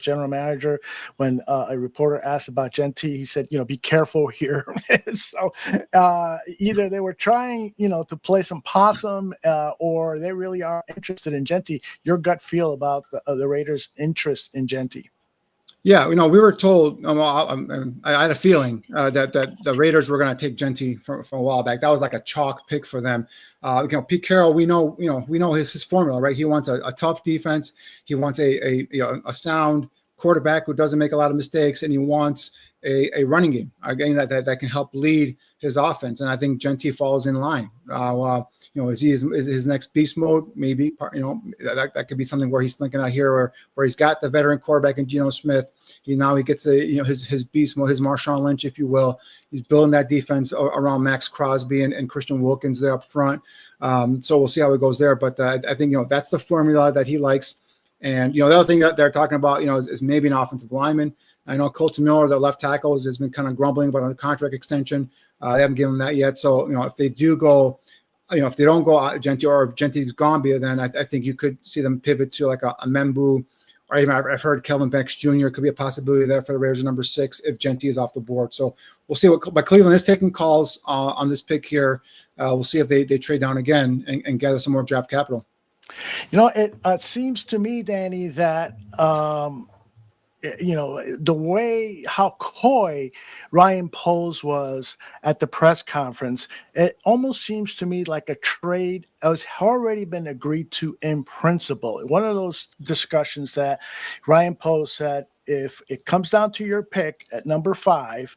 general manager, when a reporter asked about Genty, he said, be careful here. So either they were trying, to play some possum, or they really are interested in Genty. Your gut feel about the Raiders' interest in Genty? Yeah, we were told. I had a feeling that the Raiders were going to take Genty from a while back. That was like a chalk pick for them. Pete Carroll, we know his formula, right? He wants a tough defense. He wants a sound quarterback who doesn't make a lot of mistakes, and he wants a running game again that can help lead his offense. And I think Genty falls in line. Is his next beast mode? Maybe that could be something where he's thinking out here, where he's got the veteran quarterback in Geno Smith. He gets his beast mode, his Marshawn Lynch, if you will. He's building that defense around Max Crosby and Christian Wilkins there up front. So we'll see how it goes there. But I think that's the formula that he likes. And the other thing that they're talking about is maybe an offensive lineman. I know Colton Miller, their left tackle, has been kind of grumbling about a contract extension. They haven't given him that yet. So if they do go, if they don't go Genty, or if Genty's gone, then I think you could see them pivot to like a Membu, or even I've heard Kelvin Banks Jr. could be a possibility there for the Raiders at number 6 if Genty is off the board. So we'll see but Cleveland is taking calls on this pick here. We'll see if they trade down again and gather some more draft capital. It seems to me, Danny, that the way how coy Ryan Poles was at the press conference, it almost seems to me like a trade has already been agreed to in principle. One of those discussions that Ryan Poles said, if it comes down to your pick at number 5,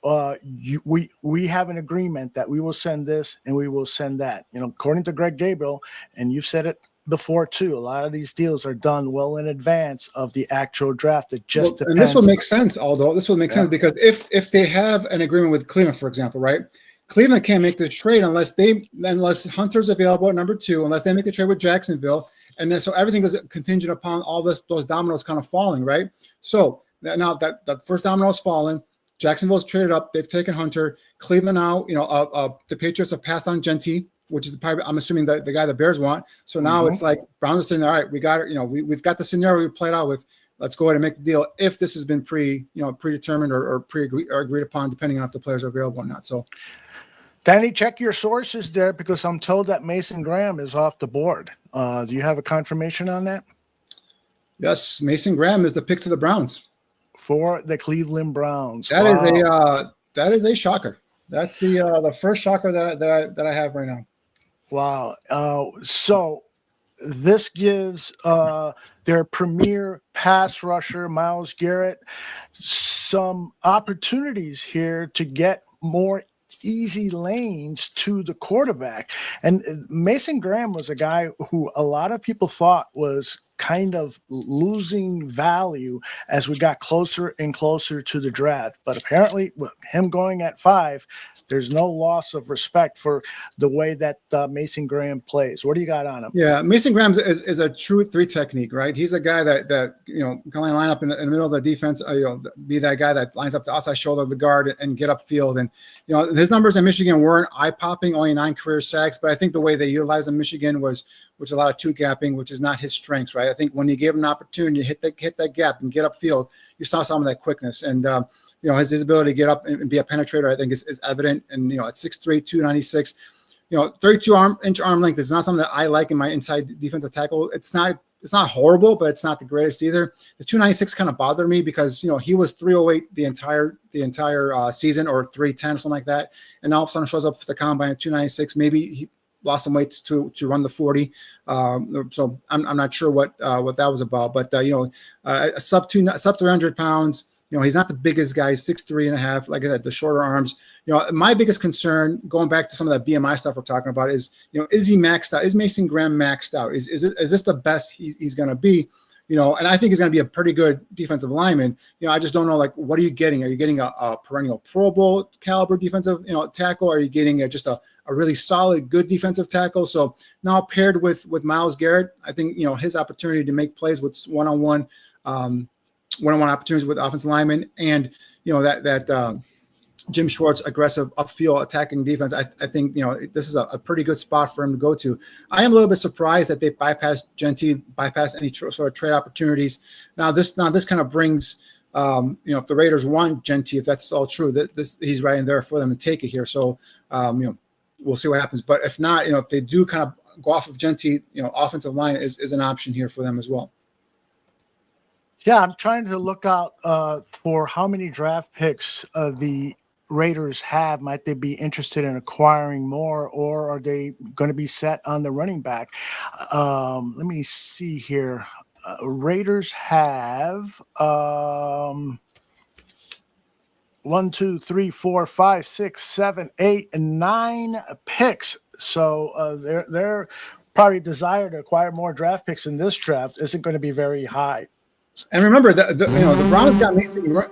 we have an agreement that we will send this and we will send that. According to Greg Gabriel, and you've said it before too, a lot of these deals are done well in advance of the actual draft. It just depends. And this would make sense, Aldo. This would make sense because if they have an agreement with Cleveland, for example, right? Cleveland can't make this trade unless Hunter's available at number 2, unless they make a trade with Jacksonville, and then so everything is contingent upon all those dominoes kind of falling, right? So now that the first domino has fallen, Jacksonville's traded up. They've taken Hunter. Cleveland now, the Patriots have passed on Genty, which is probably, I'm assuming, the guy the Bears want. So now it's like Browns are saying, all right, we got it. We've got the scenario we played out with. Let's go ahead and make the deal if this has been predetermined or agreed upon, depending on if the players are available or not. So, Danny, check your sources there because I'm told that Mason Graham is off the board. Do you have a confirmation on that? Yes, Mason Graham is the pick to the Browns for the Cleveland Browns. That is a shocker. That's the first shocker that I have right now. Wow. So this gives their premier pass rusher, Myles Garrett, some opportunities here to get more easy lanes to the quarterback. And Mason Graham was a guy who a lot of people thought was kind of losing value as we got closer and closer to the draft. But apparently with him going at 5, there's no loss of respect for the way that Mason Graham plays. What do you got on him? Yeah, Mason Graham is a true 3 technique, right? He's a guy that can line up in the middle of the defense, be that guy that lines up the outside shoulder of the guard and get upfield. And, his numbers in Michigan weren't eye-popping, only 9 career sacks, but I think the way they utilized him in Michigan was a lot of 2-gapping, which is not his strengths, right? I think when you gave him an opportunity to hit that gap and get upfield, you saw some of that quickness. And, his ability to get up and be a penetrator, I think, is evident. And, at 6'3", 296, 32-inch arm length is not something that I like in my inside defensive tackle. It's not horrible, but it's not the greatest either. The 296 kind of bothered me because, he was 308 the entire season, or 310 or something like that. And now all of a sudden shows up for the combine at 296. Maybe he lost some weight to run the 40. So I'm not sure what that was about, but a sub 300 pounds, he's not the biggest guy, 6'3.5". Like I said, the shorter arms. My biggest concern, going back to some of that BMI stuff we're talking about, is is he maxed out? Is Mason Graham maxed out? Is this the best he's going to be? And I think he's going to be a pretty good defensive lineman. I just don't know, like, what are you getting? Are you getting a perennial Pro Bowl caliber defensive, tackle? Or are you getting just a really solid, good defensive tackle? So now paired with Myles Garrett, I think, his opportunity to make plays with one-on-one opportunities with offensive linemen, and that Jim Schwartz aggressive upfield attacking defense, I think, this is a pretty good spot for him to go to. I am a little bit surprised that they bypassed any sort of trade opportunities. Now this kind of brings, if the Raiders want Genty, if that's all true, that he's right in there for them to take it here. So, we'll see what happens. But if not, if they do kind of go off of Genty, offensive line is an option here for them as well. Yeah, I'm trying to look out for how many draft picks the Raiders have. Might they be interested in acquiring more, or are they going to be set on the running back? Let me see here. Raiders have 1, 2, 3, 4, 5, 6, 7, 8, and 9 picks. So their probably desire to acquire more draft picks in this draft isn't going to be very high. And remember that the Browns got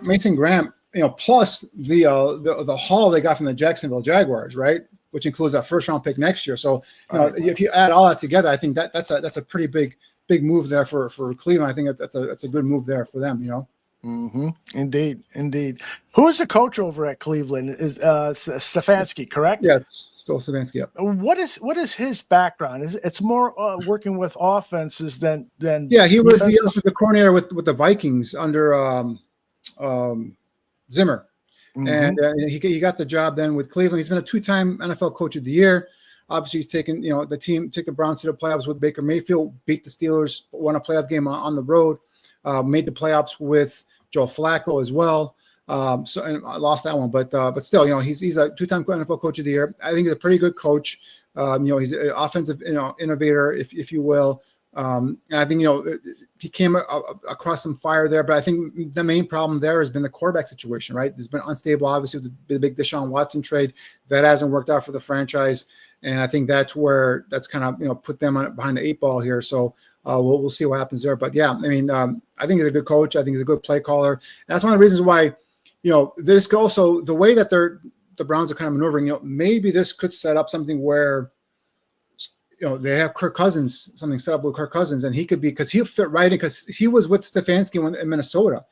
Mason Graham, plus the haul they got from the Jacksonville Jaguars, right? Which includes that first round pick next year. So if you add all that together, I think that's a pretty big move there for Cleveland. I think that's a good move there for them. Mm-hmm. Indeed. Who is the coach over at Cleveland? Is Stefanski, correct? Yeah, it's still Stefanski. Yep. What is his background? It's more working with offenses than Yeah, he was the coordinator with the Vikings under Zimmer, mm-hmm. and he got the job then with Cleveland. He's been a 2-time NFL Coach of the Year. Obviously, he's taken took the Browns to the playoffs with Baker Mayfield, beat the Steelers, won a playoff game on the road, made the playoffs with Joe Flacco as well. And I lost that one, but still, he's a 2-time NFL Coach of the Year. I think he's a pretty good coach. He's an offensive, innovator, if you will. And I think he came across some fire there, but I think the main problem there has been the quarterback situation, right? There's been unstable, obviously, with the big Deshaun Watson trade that hasn't worked out for the franchise, and I think that's kind of put them behind the 8 ball here. So we'll see what happens there. But yeah, I mean, I think he's a good coach. I think he's a good play caller, and that's one of the reasons why this also the way that the Browns are kind of maneuvering. Maybe this could set up something where. They have Kirk Cousins, something set up with Kirk Cousins, and he could be because he'll fit right in because he was with Stefanski in Minnesota.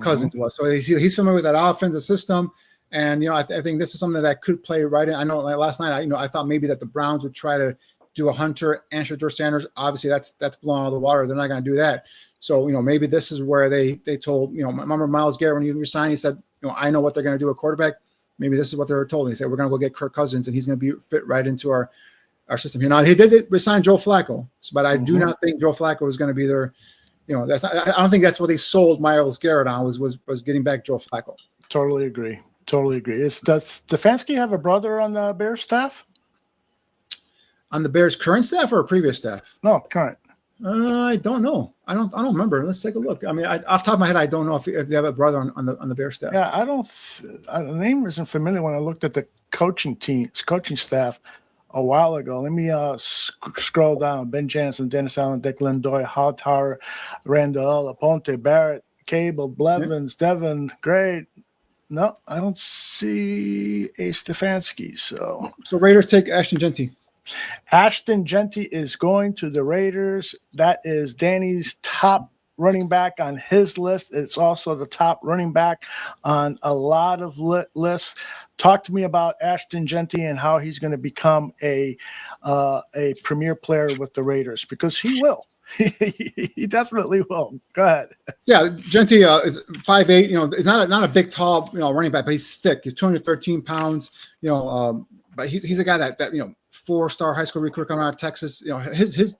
Cousins was, so he's familiar with that offensive system, and I think this is something that could play right in. I know, like last night, I thought maybe that the Browns would try to do a Hunter and Shedeur Sanders. Obviously, that's blown out of the water. They're not going to do that. So maybe this is where they told remember Myles Garrett when he resigned, he said I know what they're going to do at quarterback. Maybe this is what they were told. He said we're going to go get Kirk Cousins, and he's going to be fit right into our system here. Now he did resign Joe Flacco, but I do not think Joe Flacco was going to be there. That's not, I don't think that's what they sold Myles Garrett on was getting back Joe Flacco. Totally agree. Does Stefanski have a brother on the Bears staff? On the Bears current staff or previous staff? No, current. I don't know. I don't remember. Let's take a look. I mean, off the top of my head, I don't know if they have a brother on the Bears staff. Yeah, the name isn't familiar when I looked at the coaching staff a while ago. Let me scroll down. Ben Jansen, Dennis Allen, Dick Lindoy, Hightower, Randall, Aponte, Barrett, Cable, Blevins, Devin, Gray. No, I don't see a Stefanski. So Raiders take Ashton Genty. Ashton Genty is going to the Raiders. That is Danny's top running back on his list. It's also the top running back on a lot of lists. Talk to me about Ashton Genty and how he's going to become a premier player with the Raiders, because he will. He definitely will. Go ahead. Yeah, Genty is 5'8". He's not a big, tall, running back, but he's thick. He's 213 pounds. But he's a guy that 4-star high school recruit coming out of Texas. His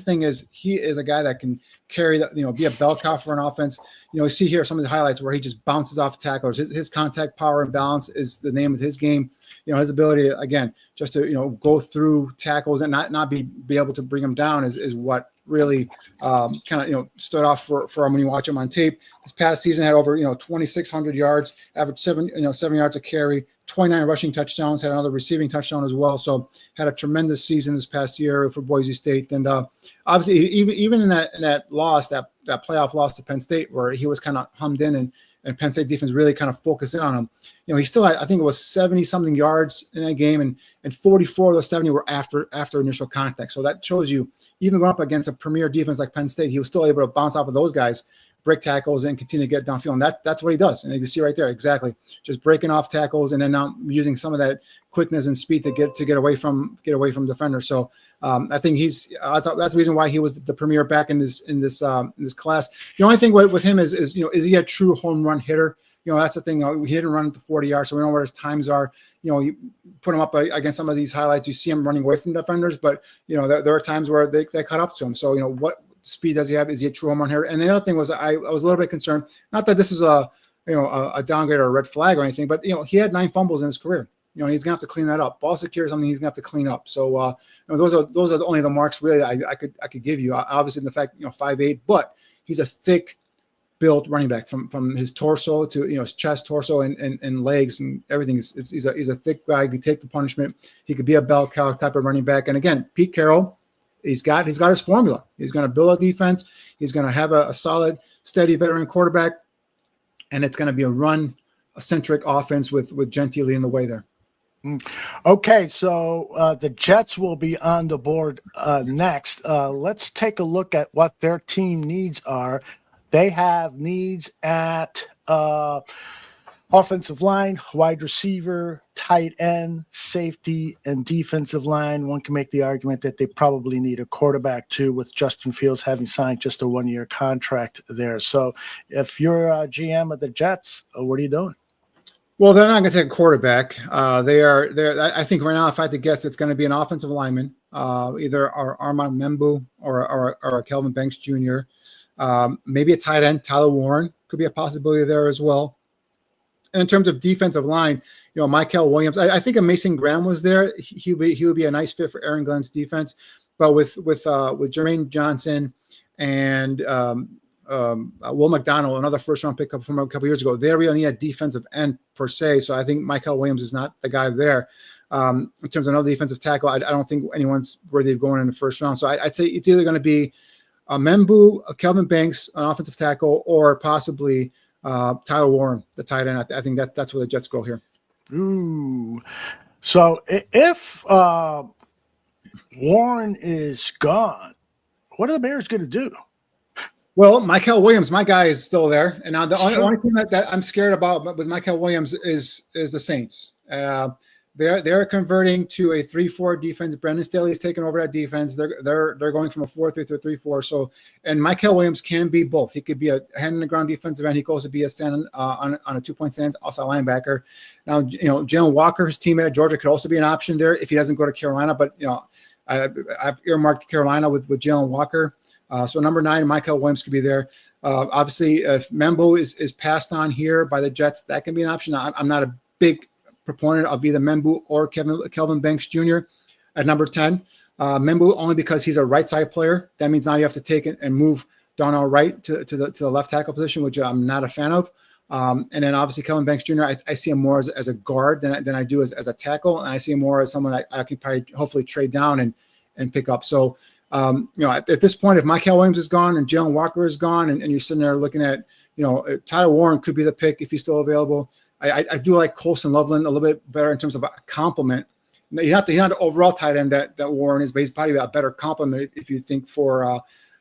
thing is he is a guy that can carry that, be a bell cow for an offense. You see here some of the highlights where he just bounces off tacklers. His contact power and balance is the name of his game. His ability to, again, just to go through tackles and not be able to bring them down is what really kind of stood off for him when you watch him on tape. This past season had over 2,600 yards, averaged 7 yards a carry, 29 rushing touchdowns, had another receiving touchdown as well. So had a tremendous season this past year for Boise State. And obviously even in that loss, that playoff loss to Penn State, where he was kind of hummed in and Penn State defense really kind of focused in on him. He still had, I think it was 70 something yards in that game, and 44 of those 70 were after initial contact. So that shows you, even going up against a premier defense like Penn State, he was still able to bounce off of those guys break tackles and continue to get downfield. And that's what he does. And you can see right there, exactly, just breaking off tackles and then now using some of that quickness and speed to get away from defenders. So I think that's the reason why he was the premier back in this class. The only thing with him is is he a true home run hitter? That's the thing. He didn't run to 40 yards, so we don't know what his times are. You put him up against some of these highlights, you see him running away from defenders, but there are times where they cut up to him. So what speed does he have? Is he a true home run hitter? And the other thing was I was a little bit concerned. Not that this is a downgrade or a red flag or anything, but he had 9 fumbles in his career. He's gonna have to clean that up. Ball secure is something he's gonna have to clean up. So those are only the marks really I could give you. Obviously, the fact 5'8", but he's a thick built running back from his torso to his chest, torso, and legs and everything. He's a thick guy. He could take the punishment. He could be a bell cow type of running back. And again, Pete Carroll, he's got his formula. He's going to build a defense. He's going to have a solid, steady veteran quarterback, and it's going to be a run-centric offense with Gentile in the way there. Okay, so the Jets will be on the board next. Let's take a look at what their team needs are. They have needs at offensive line, wide receiver, tight end, safety, and defensive line. One can make the argument that they probably need a quarterback too, with Justin Fields having signed just a 1-year contract there. So if you're a GM of the Jets, what are you doing? Well, they're not going to take a quarterback. I think right now, if I had to guess, it's going to be an offensive lineman, either Armand Membu or Kelvin Banks Jr., maybe a tight end. Tyler Warren could be a possibility there as well. And in terms of defensive line, Michael Williams, I think a Mason Graham was there. He would be a nice fit for Aaron Glenn's defense. But with Jermaine Johnson and Will McDonald, another first-round pickup from a couple years ago, they really need a defensive end per se. So I think Michael Williams is not the guy there. In terms of another defensive tackle, I don't think anyone's worthy of going in the first round. So I'd say it's either going to be Membu, Kelvin Banks, an offensive tackle, or possibly Tyler Warren, the tight end. I think that's where the Jets go here. Ooh. So if Warren is gone, what are the Bears going to do? Well, Michael Williams, my guy, is still there. And now the only thing that I'm scared about with Michael Williams is the Saints. They're converting to a 3-4 defense. Brandon Staley is taking over that defense. They're going from a 4-3 to a 3-4. So, and Michael Williams can be both. He could be a hand in the ground defensive end. He could also be a stand on a 2-point stand, also a linebacker. Now, Jalen Walker, his teammate at Georgia, could also be an option there if he doesn't go to Carolina. But I've earmarked Carolina with Jalen Walker. So number 9, Michael Williams could be there. Obviously, if Membo is passed on here by the Jets, that can be an option. I'm not a big proponent of either Membu or Kelvin Banks Jr. at number 10. Membu only because he's a right side player. That means now you have to take it and move Darnell Wright to the left tackle position, which I'm not a fan of. And then obviously Kelvin Banks Jr. I see him more as a guard than I do as a tackle, and I see him more as someone that I can probably hopefully trade down and pick up. So at this point, if Michael Williams is gone and Jalen Walker is gone, and you're sitting there looking at Tyler Warren could be the pick if he's still available. I do like Colson Loveland a little bit better in terms of a complement. He's not the overall tight end that Warren is, but he's probably a better complement if you think for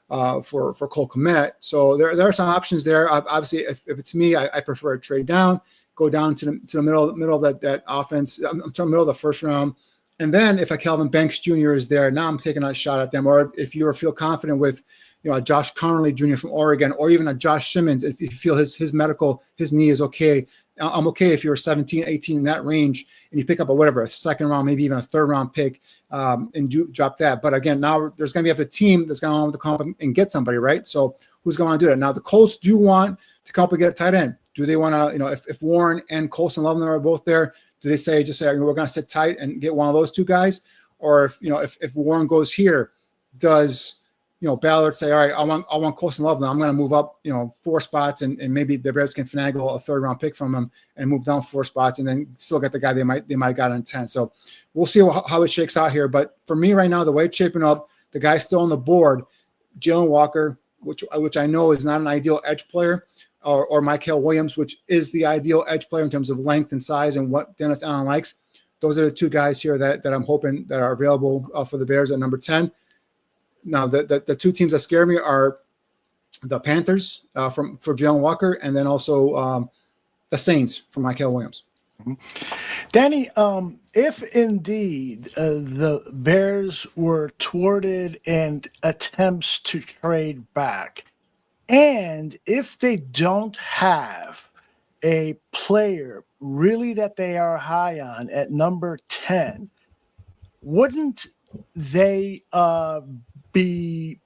Cole Kmet. So there are some options there. Obviously, if it's me, I prefer a trade down, go down to the middle of that offense, to the middle of the first round. And then if a Kelvin Banks Jr. is there, now I'm taking a shot at them. Or if you feel confident with a Josh Connolly Jr. from Oregon, or even a Josh Simmons, if you feel his knee is okay, I'm okay if you're 17, 18 in that range and you pick up a second round, maybe even a third round pick and drop that. But again, now there's going to be a team that's going to come up and get somebody, right? So who's going to do that? Now the Colts do want to come up and get a tight end. Do they want to, if Warren and Colson Loveland are both there, do they say we're going to sit tight and get one of those two guys? Or if Warren goes here, does Ballard say, all right, I want Colson Loveland. I'm going to move up, 4 spots, and maybe the Bears can finagle a third round pick from him and move down 4 spots, and then still get the guy they might have got on 10. So we'll see how it shakes out here. But for me right now, the way it's shaping up, the guy's still on the board, Jalen Walker, which I know is not an ideal edge player, or Michael Williams, which is the ideal edge player in terms of length and size and what Dennis Allen likes. Those are the two guys here that I'm hoping that are available for the Bears at number 10. Now, the two teams that scare me are the Panthers for Jalen Walker, and then also the Saints for Michael Williams. Danny, if indeed the Bears were thwarted in attempts to trade back, and if they don't have a player really that they are high on at number 10, wouldn't they be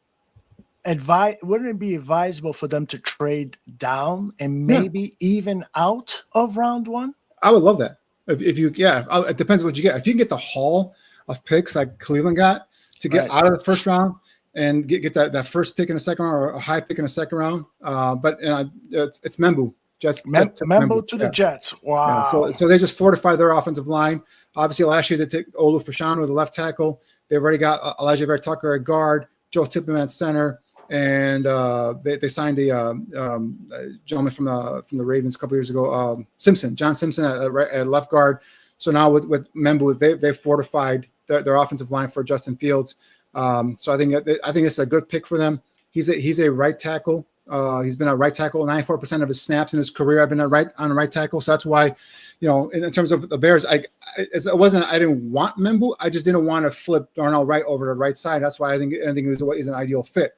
wouldn't it be advisable for them to trade down and maybe even out of round one? I would love that. If you, it depends what you get. If you can get the haul of picks like Cleveland got to get out of the first round and get that first pick in the second round or a high pick in the second round, but it's Membu. Membu to the Jets. Wow. Yeah, so they just fortified their offensive line. Obviously, last year they took Olu Fashanu, the left tackle. They've already got Elijah Vera Tucker at guard, Joe Tippmann at center, and they signed a gentleman from the Ravens a couple years ago, John Simpson at left guard. So now with Membu, they've fortified their offensive line for Justin Fields. So I think it's a good pick for them. He's a right tackle. He's been a right tackle 94% of his snaps in his career. I've been on a right tackle, so that's why, in terms of the Bears, I didn't want Membu. I just didn't want to flip Darnell Wright over to the right side. That's why I think he's an ideal fit.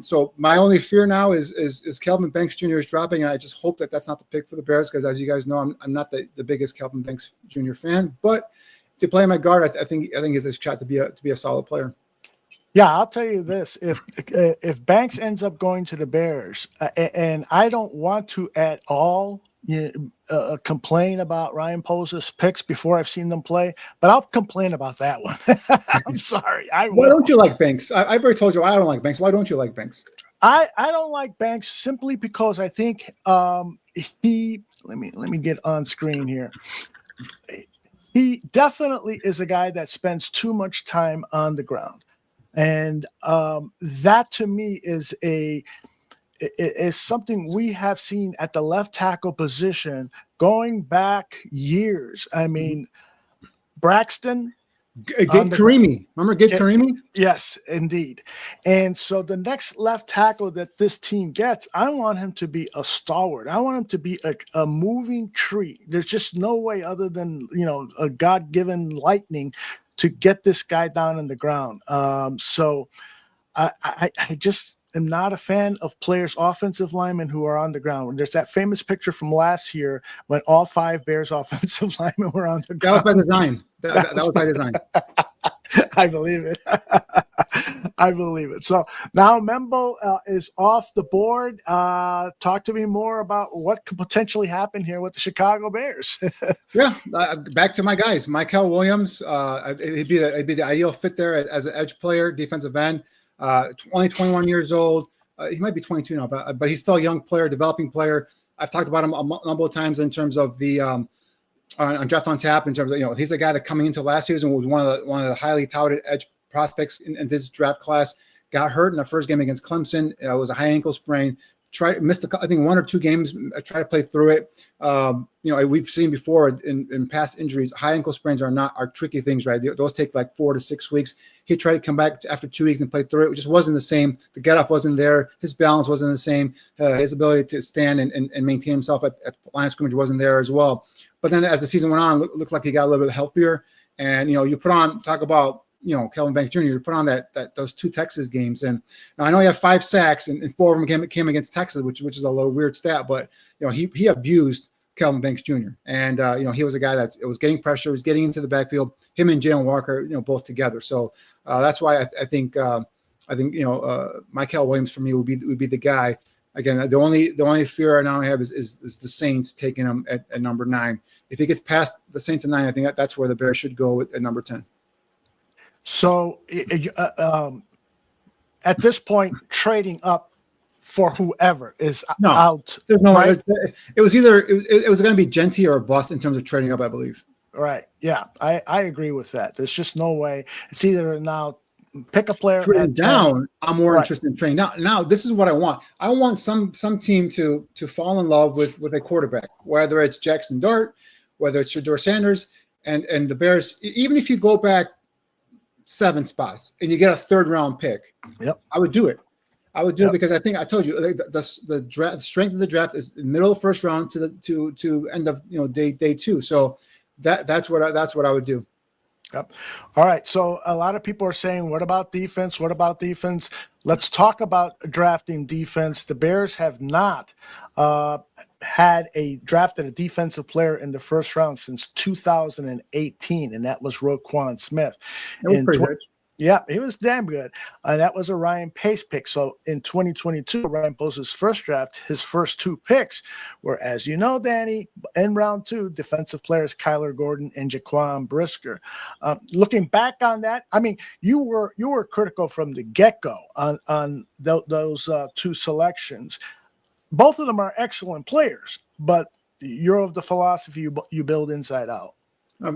So my only fear now is Kelvin Banks Jr. is dropping, and I just hope that that's not the pick for the Bears because, as you guys know, I'm not the biggest Kelvin Banks Jr. fan, but to play him at guard, I think he's a shot to be a solid player. Yeah, I'll tell you this: if Banks ends up going to the Bears, and I don't want to at all complain about Ryan Posa's picks before I've seen them play, but I'll complain about that one. I'm sorry. Why don't you like Banks? I've already told you I don't like Banks. Why don't you like Banks? I don't like Banks simply because I think he. Let me get on screen here. He definitely is a guy that spends too much time on the ground. And that to me is something we have seen at the left tackle position going back years. I mean, Braxton. Karimi. Remember Karimi? Yes, indeed. And so the next left tackle that this team gets, I want him to be a stalwart. I want him to be a moving tree. There's just no way other than, a God-given lightning to get this guy down on the ground. So I just am not a fan of players, offensive linemen who are on the ground. There's that famous picture from last year when all 5 Bears offensive linemen were on the ground. That was by design. That was by design. I believe it. I believe it. So now Membu is off the board. Talk to me more about what could potentially happen here with the Chicago Bears. Back to my guys. Michael Williams. It'd be the ideal fit there as an edge player, defensive end. Only 21 years old. He might be 22 now, but he's still a young player, developing player. I've talked about him a number of times in terms of the on Draft on Tap. In terms of he's a guy that coming into last season was one of the highly touted edge prospects in this draft class. Got hurt in the first game against Clemson. It was a high ankle sprain. Missed I think 1 or 2 games. Tried to play through it. We've seen before in past injuries, high ankle sprains are tricky things, right? Those take like 4 to 6 weeks. He tried to come back after 2 weeks and play through it. It just wasn't the same. The get off wasn't there. His balance wasn't the same. His ability to stand and maintain himself at line of scrimmage wasn't there as well. But then as the season went on, looked like he got a little bit healthier. And you put on talk about Kelvin Banks Jr. You put on those 2 Texas games, and now I know he had 5 sacks and 4 of them came against Texas, which is a little weird stat, but he abused Kelvin Banks Jr. And he was a guy that was getting pressure, was getting into the backfield. Him and Jalen Walker, both together. So that's why I think Michael Williams for me would be the guy. Again, the only fear I now have is the Saints taking him at number 9. If he gets past the Saints at 9, I think that's where the Bears should go at number 10. So at this point, trading up for whoever is out. There's no right? It was going to be Genty or bust in terms of trading up, I believe. Right. Yeah, I agree with that. There's just no way. It's either now pick a player trading down. I'm more interested in trading down. Now, this is what I want. I want some team to fall in love with a quarterback, whether it's Jackson Dart, whether it's Shedeur Sanders, and the Bears. Even if you go back 7 spots and you get a 3rd round pick, yep, I would do it. I would do it Yep. because I think I told you like, the draft strength of the draft is the middle of the first round to end of day two. So that's what I would do. Yep. All right. So a lot of people are saying, what about defense? What about defense? Let's talk about drafting defense. The Bears have not drafted a defensive player in the first round since 2018, and that was Roquan Smith. It was In pretty tw- good. Yeah, he was damn good. That was a Ryan Pace pick. So in 2022, Ryan Pace's first draft, his first two picks were, as you know, Danny, in round two, defensive players Kyler Gordon and Jaquan Brisker. Looking back on that, I mean, you were critical from the get-go on those two selections. Both of them are excellent players, but you're of the philosophy you build inside out.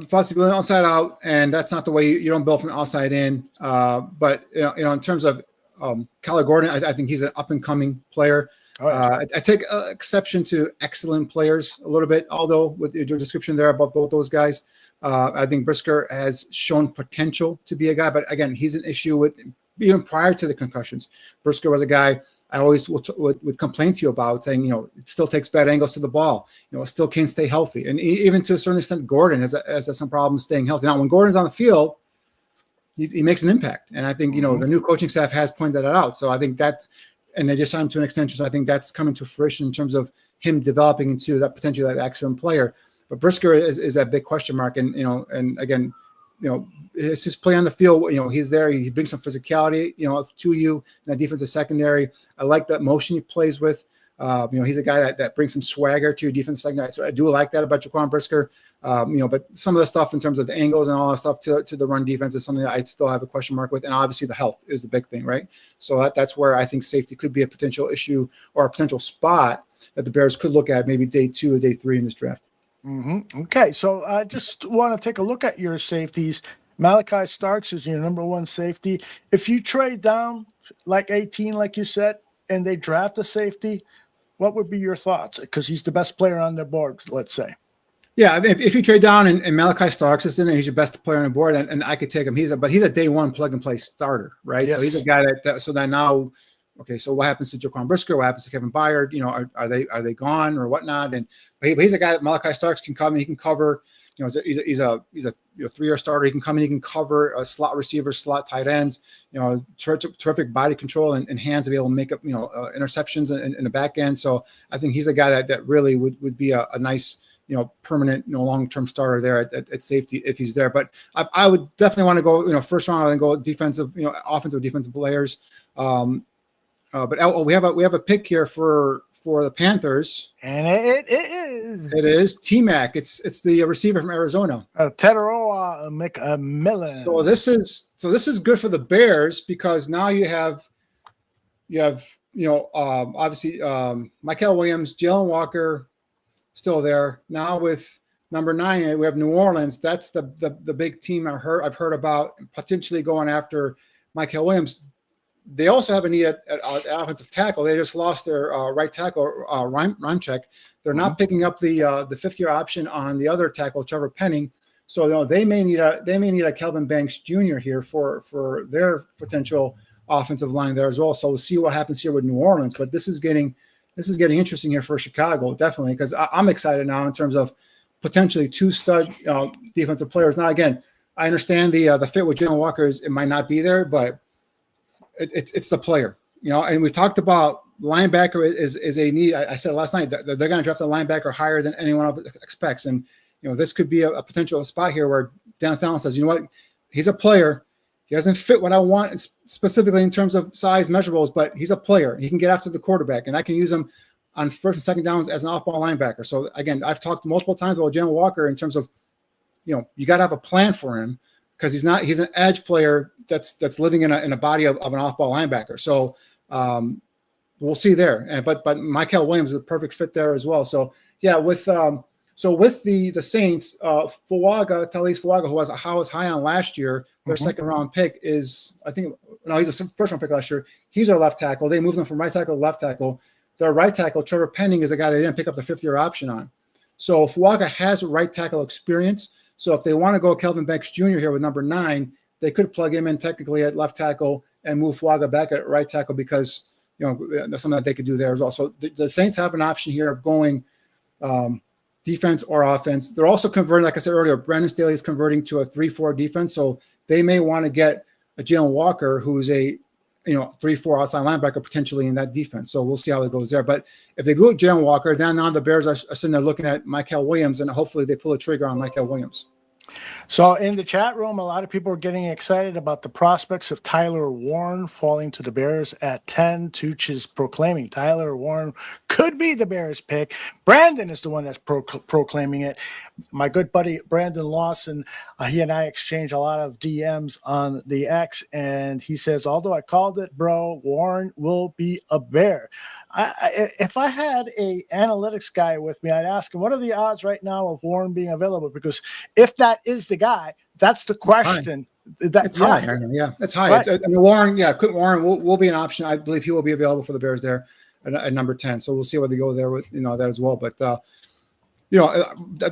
Philosophy building outside out, and that's not the way you don't build from outside in. But in terms of Kyler Gordon, I think he's an up and coming player. Oh, yeah. I take exception to excellent players a little bit, although with your description there about both those guys, I think Brisker has shown potential to be a guy. But again, he's an issue with even prior to the concussions. Brisker was a guy I always would complain to you about, saying, it still takes bad angles to the ball. It still can't stay healthy. And even to a certain extent, Gordon has some problems staying healthy. Now, when Gordon's on the field, he makes an impact. And I think, the new coaching staff has pointed that out. So I think and they just signed him to an extension. So I think that's coming to fruition in terms of him developing into that potentially that excellent player. But Brisker is that big question mark. And, and again, it's his play on the field. He's there. He brings some physicality, to you in that defensive secondary. I like that motion he plays with. He's a guy that brings some swagger to your defensive secondary. So I do like that about Jaquan Brisker. But some of the stuff in terms of the angles and all that stuff to the run defense is something that I'd still have a question mark with. And obviously the health is the big thing, right? So that's where I think safety could be a potential issue or a potential spot that the Bears could look at maybe day 2 or day 3 in this draft. Mm-hmm. Okay, so I just want to take a look at your safeties. Malachi Starks is your number one safety. If you trade down like 18, like you said, and they draft a safety, what would be your thoughts? Because he's the best player on their board, let's say. Yeah, if you trade down and Malachi Starks is in there, he's your best player on the board, and I could take him. But he's a day one plug and play starter, right? Yes. So he's a guy that now. Okay, so what happens to Jaquan Brisker? What happens to Kevin Byard? Are they gone or whatnot? And but he's a guy that Malachi Starks can come and he can cover. He's a 3-year starter. He can come and he can cover a slot receiver, slot tight ends. Terrific body control and hands to be able to make up interceptions in the back end. So I think he's a guy that really would be a nice permanent long-term starter there at safety if he's there. But I would definitely want to go first round and go defensive offensive defensive players. But we have a pick here for the Panthers, and it is. It is T-Mac. It's the receiver from Arizona, Teteroa McMillan. So this is good for the Bears because now you have obviously Michael Williams, Jalen Walker, still there. Now with number 9, we have New Orleans. That's the big team I've heard about potentially going after Michael Williams. They also have a need at offensive tackle. They just lost their right tackle, Rymchek. They're not picking up the 5th-year option on the other tackle, Trevor Penning. So they may need a Kelvin Banks Jr. here for their potential offensive line there as well. So we'll see what happens here with New Orleans. But this is getting interesting here for Chicago, definitely, because I'm excited now in terms of potentially 2 stud defensive players. Now, again, I understand the fit with Jalen Walker it might not be there, but it's the player, and we talked about linebacker is a need. I said last night that they're going to draft a linebacker higher than anyone else expects. And, this could be a potential spot here where Dennis Allen says, you know what, he's a player. He doesn't fit what I want specifically in terms of size measurables, but he's a player. He can get after the quarterback, and I can use him on 1st and 2nd downs as an off-ball linebacker. So again, I've talked multiple times about Jalen Walker in terms of, you got to have a plan for him. Because he's an edge player that's living in a body of an off-ball linebacker. So we'll see there. But Michael Williams is a perfect fit there as well. So yeah, with the Saints, Talise Fuaga, who was high on last year, their 2nd round pick is he's a 1st round pick last year. He's our left tackle. They moved him from right tackle to left tackle. Their right tackle, Trevor Penning, is a guy they didn't pick up the 5th-year option on. So Fuaga has right tackle experience. So if they want to go Kelvin Banks Jr. here with number 9, they could plug him in technically at left tackle and move Fuaga back at right tackle because that's something that they could do there as well. So the Saints have an option here of going defense or offense. They're also converting, like I said earlier, Brandon Staley is converting to a 3-4 defense. So they may want to get a Jalen Walker, who's a 3-4 outside linebacker potentially in that defense. So we'll see how it goes there. But if they go with Jalen Walker, then now the Bears are sitting there looking at Mykel Williams, and hopefully they pull a trigger on Mykel Williams. So in the chat room, a lot of people are getting excited about the prospects of Tyler Warren falling to the Bears at 10. Tooch is proclaiming Tyler Warren could be the Bears pick. Brandon is the one that's proclaiming it. My good buddy Brandon Lawson, he and I exchange a lot of DMs on the X, and he says, although I called it, bro, Warren will be a Bear. If I had a analytics guy with me, I'd ask him, what are the odds right now of Warren being available? Because if that is the guy, that's the question. It's high. Yeah, it's high. Right. Warren, Warren will be an option. I believe he will be available for the Bears there at number 10. So we'll see where they go there with that as well. But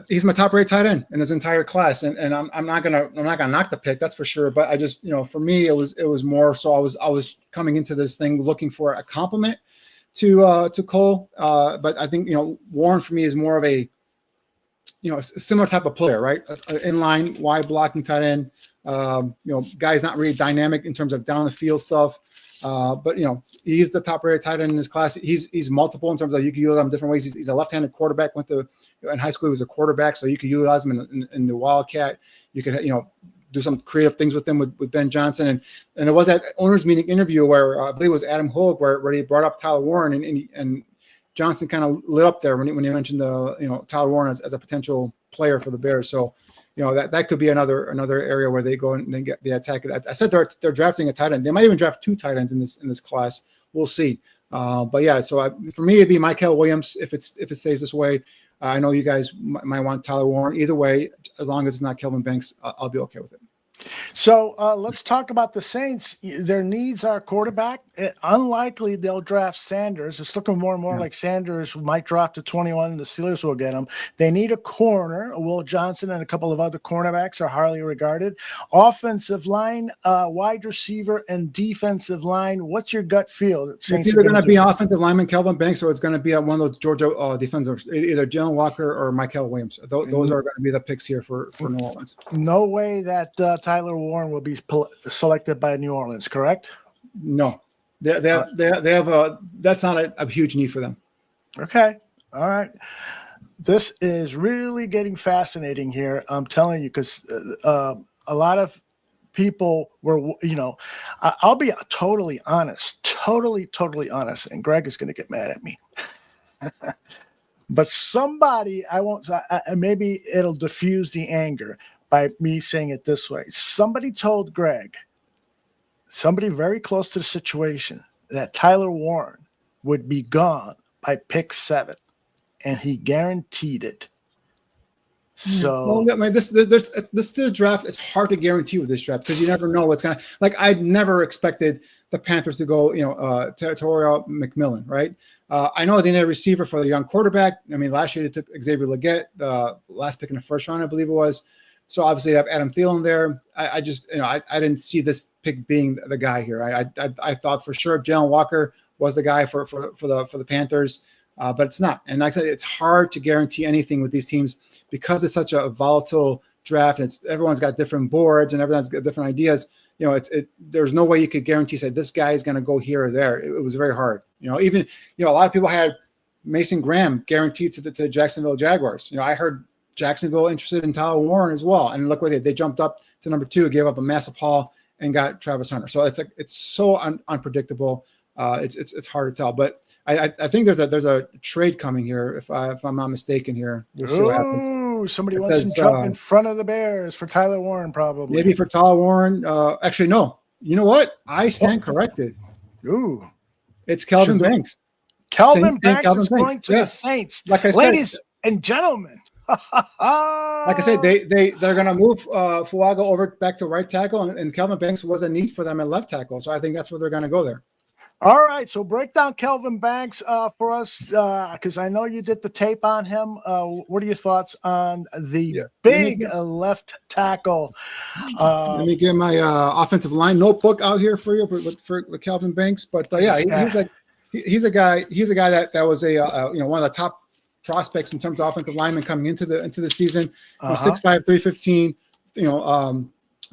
he's my top-rated tight end in his entire class, and I'm not gonna knock the pick, that's for sure. But I just for me it was more so I was coming into this thing looking for a compliment to Cole. But I think Warren for me is more of a a similar type of player, right? Inline, wide blocking tight end. Guy's not really dynamic in terms of down the field stuff. But he's the top rated tight end in his class. He's multiple in terms of you can utilize him different ways. He's a left-handed quarterback. In high school he was a quarterback, so you could utilize him in the Wildcat. You could do some creative things with him with Ben Johnson, and it was that owners meeting interview where I believe it was Adam Hogue where he brought up Tyler Warren and Johnson kind of lit up there when he mentioned Tyler Warren as a potential player for the Bears. So that could be another area where they go and they attack it. I said they're drafting a tight end. They might even draft 2 tight ends in this class. We'll see. But yeah, so for me it'd be Mykel Williams if it stays this way. I know you guys might want Tyler Warren. Either way, as long as it's not Kelvin Banks, I'll be okay with it. So let's talk about the Saints. Their needs are quarterback. Unlikely they'll draft Sanders. It's looking more and more like Sanders might drop to 21. The Steelers will get him. They need a corner. Will Johnson and a couple of other cornerbacks are highly regarded. Offensive line, wide receiver, and defensive line. What's your gut feel? It's either going to be offensive lineman Kelvin Banks or it's going to be one of those Georgia defenders, either Jalen Walker or Mykel Williams. Those are going to be the picks here for New Orleans. No way that Tyler Warren will be selected by New Orleans, correct? No, they have that's not a huge need for them. Okay, all right. This is really getting fascinating here. I'm telling you, because a lot of people were, I'll be totally honest, and Greg is going to get mad at me. But somebody, maybe it'll diffuse the anger by me saying it this way. Somebody told Greg, somebody very close to the situation, that Tyler Warren would be gone by pick 7, and he guaranteed it. So this is a draft. It's hard to guarantee with this draft because you never know what's going to, like, I'd never expected the Panthers to go, Territorial McMillan, right? I know they need a receiver for the young quarterback. I mean, last year they took Xavier Legette, the last pick in the first round, I believe it was. So obviously they have Adam Thielen there. I just, I didn't see this pick being the guy here. I thought for sure Jalen Walker was the guy for the Panthers, but it's not. And like I said, it's hard to guarantee anything with these teams because it's such a volatile draft. And everyone's got different boards and everyone's got different ideas. There's no way you could guarantee say this guy is going to go here or there. It was very hard. Even a lot of people had Mason Graham guaranteed to the Jacksonville Jaguars. I heard Jacksonville interested in Tyler Warren as well, and look what they jumped up to number 2, gave up a massive haul, and got Travis Hunter. So it's so unpredictable. It's hard to tell, but I think there's a trade coming here if I'm not mistaken here. We'll see what happens. Somebody wants to jump in front of the Bears for Tyler Warren, probably. Maybe for Tyler Warren. Actually, no. You know what? I stand corrected. Ooh, it's Kelvin Banks. Kelvin Banks is going to the Saints. Like I said, ladies and gentlemen. Like I said, they're going to move Fuaga over back to right tackle, and Kelvin Banks was a need for them at left tackle. So I think that's where they're going to go there. All right, so break down Kelvin Banks for us, because I know you did the tape on him. What are your thoughts on the big left tackle? Let me get my offensive line notebook out here for you for Kelvin Banks. But he's like he's a guy. He's a guy that was one of the top prospects in terms of offensive linemen coming into the season. 6'5", 315.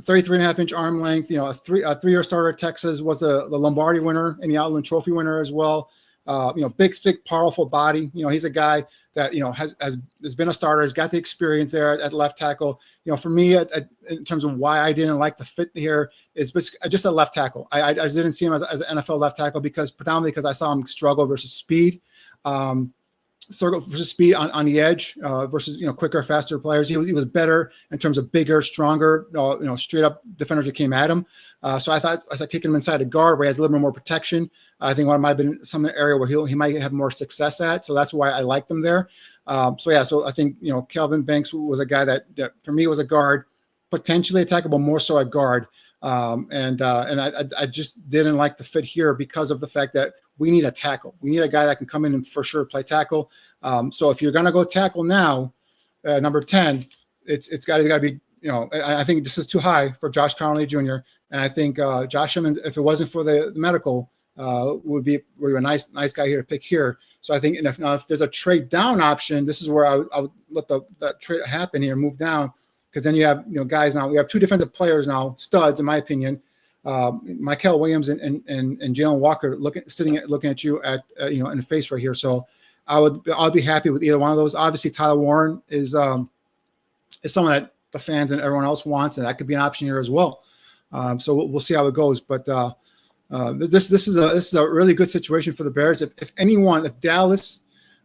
33.5-inch arm length. A three-year starter at Texas, was the Lombardi winner and the Outland Trophy winner as well. Big, thick, powerful body. He's a guy that has been a starter, has got the experience there at left tackle. For me, in terms of why I didn't like the fit here, is just a left tackle. I didn't see him as an NFL left tackle predominantly because I saw him struggle versus speed. Struggle versus speed on the edge versus quicker, faster players. He was better in terms of bigger, stronger, straight up defenders that came at him. So I thought as I kick him inside a guard where he has a little bit more protection, I think one might have been some area where he might have more success at. So that's why I liked him there. So I think Kelvin Banks was a guy that for me was a guard, potentially attackable, more so at guard. And I just didn't like the fit here because of the fact that we need a tackle. We need a guy that can come in and for sure play tackle. So if you're going to go tackle now, number 10, it's got to be, I think this is too high for Josh Connolly Jr. And I think Josh Simmons, if it wasn't for the medical, would be a nice guy here to pick here. So I think if there's a trade down option, this is where I would let that trade happen here, move down. Because then you have guys now. We have two defensive players now, studs in my opinion. Michael Williams and Jalen Walker looking at you in the face right here. So I'll be happy with either one of those. Obviously, Tyler Warren is someone that the fans and everyone else wants, and that could be an option here as well. So we'll see how it goes. But this is a really good situation for the Bears. If Dallas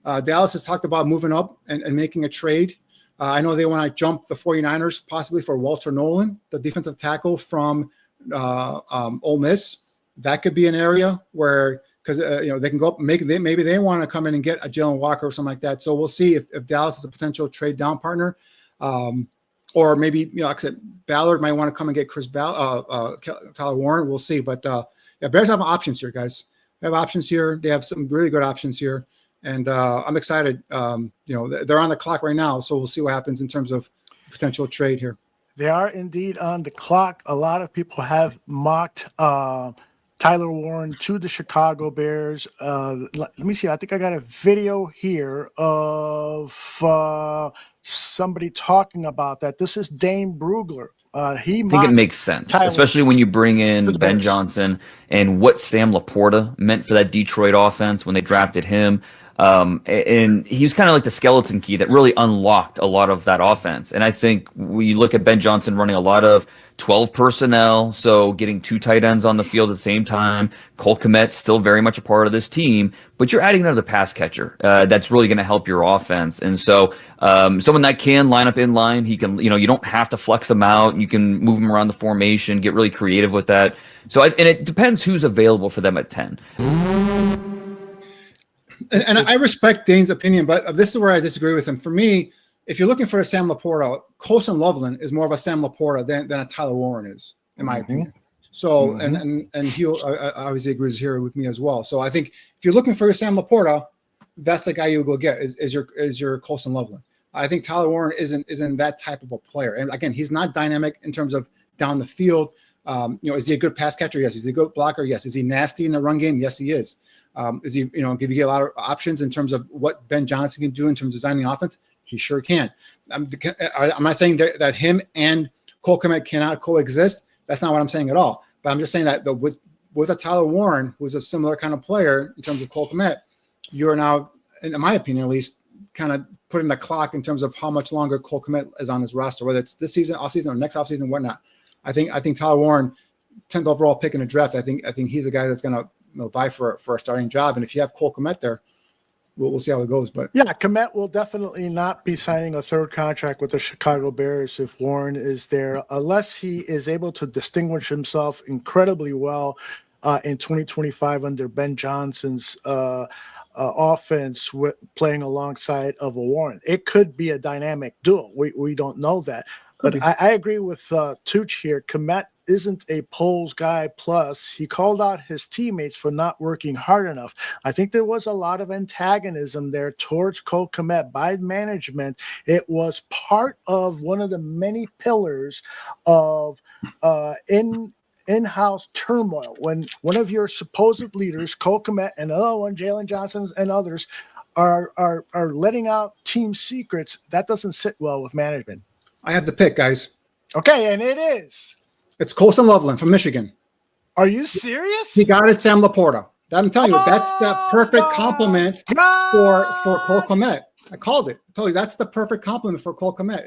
has talked about moving up and making a trade. I know they want to jump the 49ers possibly for Walter Nolan, the defensive tackle from Ole Miss. That could be an area where, because they can go up, maybe they want to come in and get a Jalen Walker or something like that. So we'll see if Dallas is a potential trade down partner, or maybe like I said, Ballard might want to come and get Tyler Warren. We'll see, but Bears have options here, guys. They have options here. They have some really good options here. And I'm excited. They're on the clock right now, so we'll see what happens in terms of potential trade here. They are indeed on the clock. A lot of people have mocked Tyler Warren to the Chicago Bears. Let me see. I think I got a video here of somebody talking about that. This is Dane Brugler. I think it makes sense, especially when you bring in Ben Johnson and what Sam Laporta meant for that Detroit offense when they drafted him. And he was kind of like the skeleton key that really unlocked a lot of that offense. And I think we look at Ben Johnson running a lot of 12 personnel, so getting two tight ends on the field at the same time. Cole Kmet still very much a part of this team, but you're adding another pass catcher that's really going to help your offense. And so someone that can line up in line, he can, you don't have to flex him out. You can move him around the formation, get really creative with that. So and it depends who's available for them at 10. And I respect Dane's opinion, but this is where I disagree with him. For me, if you're looking for a Sam Laporta, Colson Loveland is more of a Sam Laporta than a Tyler Warren is, in my opinion. So, and he obviously agrees here with me as well. So I think if you're looking for a Sam Laporta, that's the guy you would go get is your Colson Loveland. I think Tyler Warren isn't that type of a player. And again, he's not dynamic in terms of down the field. Is he a good pass catcher? Yes. Is he a good blocker? Yes. Is he nasty in the run game? Yes, he is. Is he, give you a lot of options in terms of what Ben Johnson can do in terms of designing offense? He sure can. I'm not saying that him and Cole Kmet cannot coexist. That's not what I'm saying at all. But I'm just saying that with a Tyler Warren, who's a similar kind of player in terms of Cole Kmet, you are now, in my opinion at least, kind of putting the clock in terms of how much longer Cole Kmet is on his roster, whether it's this season, offseason, or next offseason, whatnot. I think Tyler Warren, 10th overall pick in the draft. I think he's a guy that's going to vie for a starting job. And if you have Cole Kmet there, we'll see how it goes. But yeah, Kmet will definitely not be signing a third contract with the Chicago Bears if Warren is there, unless he is able to distinguish himself incredibly well in 2025 under Ben Johnson's offense, playing alongside of a Warren. It could be a dynamic duo. We don't know that. But I agree with Tooch here. Kmet isn't a polls guy. Plus, he called out his teammates for not working hard enough. I think there was a lot of antagonism there towards Cole Kmet by management. It was part of one of the many pillars of in in-house turmoil when one of your supposed leaders, Cole Kmet, and another one, Jalen Johnson, and others are letting out team secrets? That doesn't sit well with management. I have the pick, guys. Okay, and it is. It's Colson Loveland from Michigan. Are you serious? He got it, Sam Laporta. I'm telling you, that's the perfect compliment for Cole Kmet. I called it. I told you that's the perfect compliment for Cole Kmet.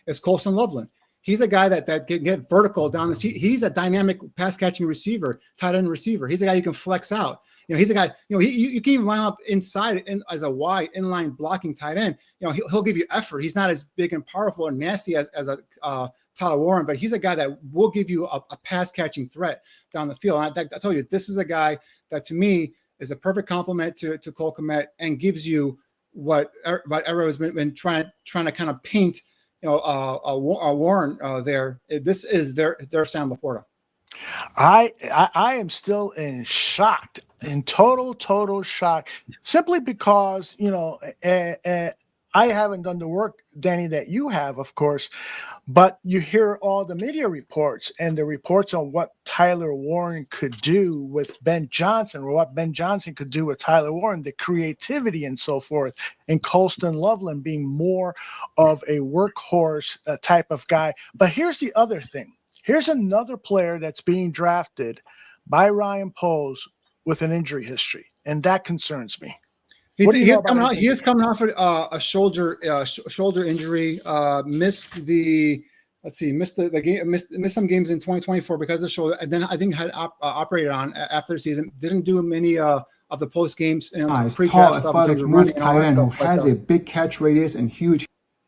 It's Colson Loveland. He's a guy that can get vertical down the seat. He's a dynamic pass catching receiver, tight end receiver. He's a guy you can flex out. He's a guy. You can even line up inside as a wide inline blocking tight end. He'll give you effort. He's not as big and powerful and nasty as a Tyler Warren, but he's a guy that will give you a pass catching threat down the field. And I told you, this is a guy that to me is a perfect complement to Cole Kmet and gives you what everyone has been trying to kind of paint. A Warren there. This is their Sam Laporta. I am still in total shock, simply because I haven't done the work, Danny, that you have, of course, but you hear all the media reports and the reports on what Tyler Warren could do with Ben Johnson, or what Ben Johnson could do with Tyler Warren, the creativity and so forth, and Colston Loveland being more of a workhorse type of guy. But here's the other thing. Here's another player that's being drafted by Ryan Poles with an injury history, and that concerns me. He is coming off a shoulder injury. Missed the game. Missed some games in 2024 because of the shoulder, and then I think had operated on after the season. Didn't do many of the post games. Nice, tall, athletic, move tight end who has a big catch radius and huge.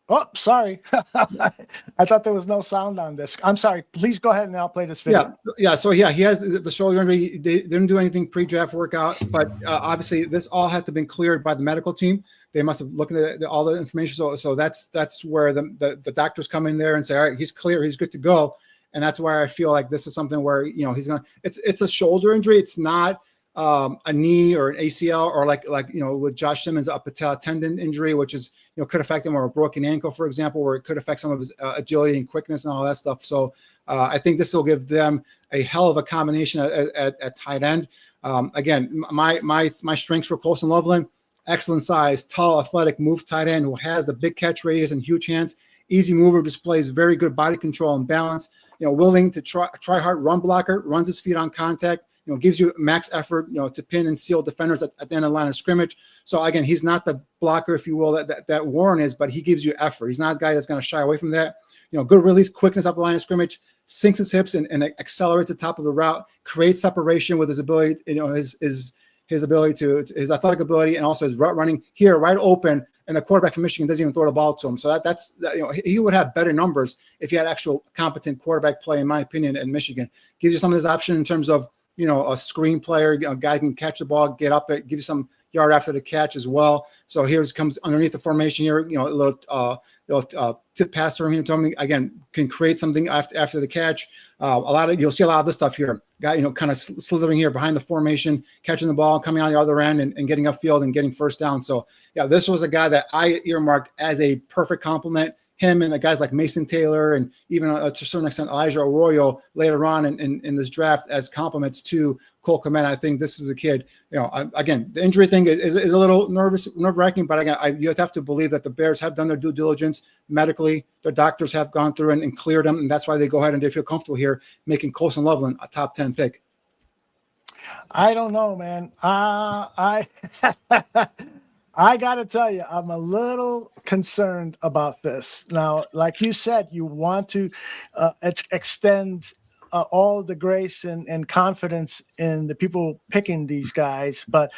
Oh, sorry. I thought there was no sound on this. I'm sorry. Please go ahead and I'll play this video. Yeah. So he has the shoulder injury. They didn't do anything pre-draft workout, but obviously this all had to have been cleared by the medical team. They must have looked at all the information. So that's where the doctors come in there and say, all right, he's clear, he's good to go. And that's why I feel like this is something where he's gonna. It's a shoulder injury. It's not a knee or an ACL or like with Josh Simmons, a patella tendon injury, which is could affect him, or a broken ankle, for example, where it could affect some of his agility and quickness and all that stuff. So I think this will give them a hell of a combination at tight end. Again, my strengths for Colson Loveland: excellent size, tall, athletic, move tight end who has the big catch radius and huge hands, easy mover, displays very good body control and balance. Willing to try hard, run blocker, runs his feet on contact. Gives you max effort, to pin and seal defenders at the end of the line of scrimmage. So again, he's not the blocker, if you will, that Warren is, but he gives you effort. He's not a guy that's going to shy away from that. Good release, quickness off the line of scrimmage, sinks his hips and accelerates the top of the route, creates separation with his ability, his ability to his athletic ability, and also his route running here, right open. And the quarterback from Michigan doesn't even throw the ball to him. So that's he would have better numbers if he had actual competent quarterback play, in my opinion, in Michigan. Gives you some of this option in terms of a screen player, a guy can catch the ball, get up it, give you some yard after the catch as well. So here comes underneath the formation here, a little tip pass to him, again, can create something after the catch. You'll see a lot of this stuff here. Guy, kind of slithering here behind the formation, catching the ball, coming on the other end and getting upfield and getting first down. So yeah, this was a guy that I earmarked as a perfect complement. Him and the guys like Mason Taylor and even to a certain extent Elijah Arroyo later on in this draft as compliments to Cole Kmet. I think this is a kid. Again, the injury thing is a little nerve-wracking, but again, you have to believe that the Bears have done their due diligence medically. Their doctors have gone through and cleared them, and that's why they go ahead and they feel comfortable here making Colson Loveland a top 10 pick. I don't know, man. I got to tell you, I'm a little concerned about this. Now, like you said, you want to extend all the grace and confidence in the people picking these guys. But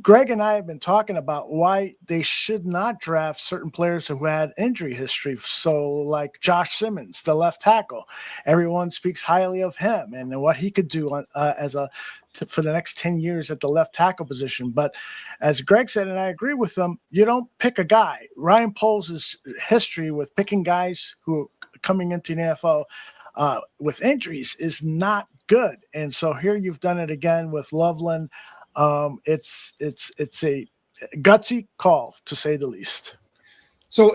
Greg and I have been talking about why they should not draft certain players who had injury history. So like Josh Simmons, the left tackle, everyone speaks highly of him and what he could do for the next 10 years at the left tackle position. But as Greg said, and I agree with him, you don't pick a guy. Ryan Poles' history with picking guys who are coming into the NFL with injuries is not good. And so here you've done it again with Loveland. It's a gutsy call, to say the least. So,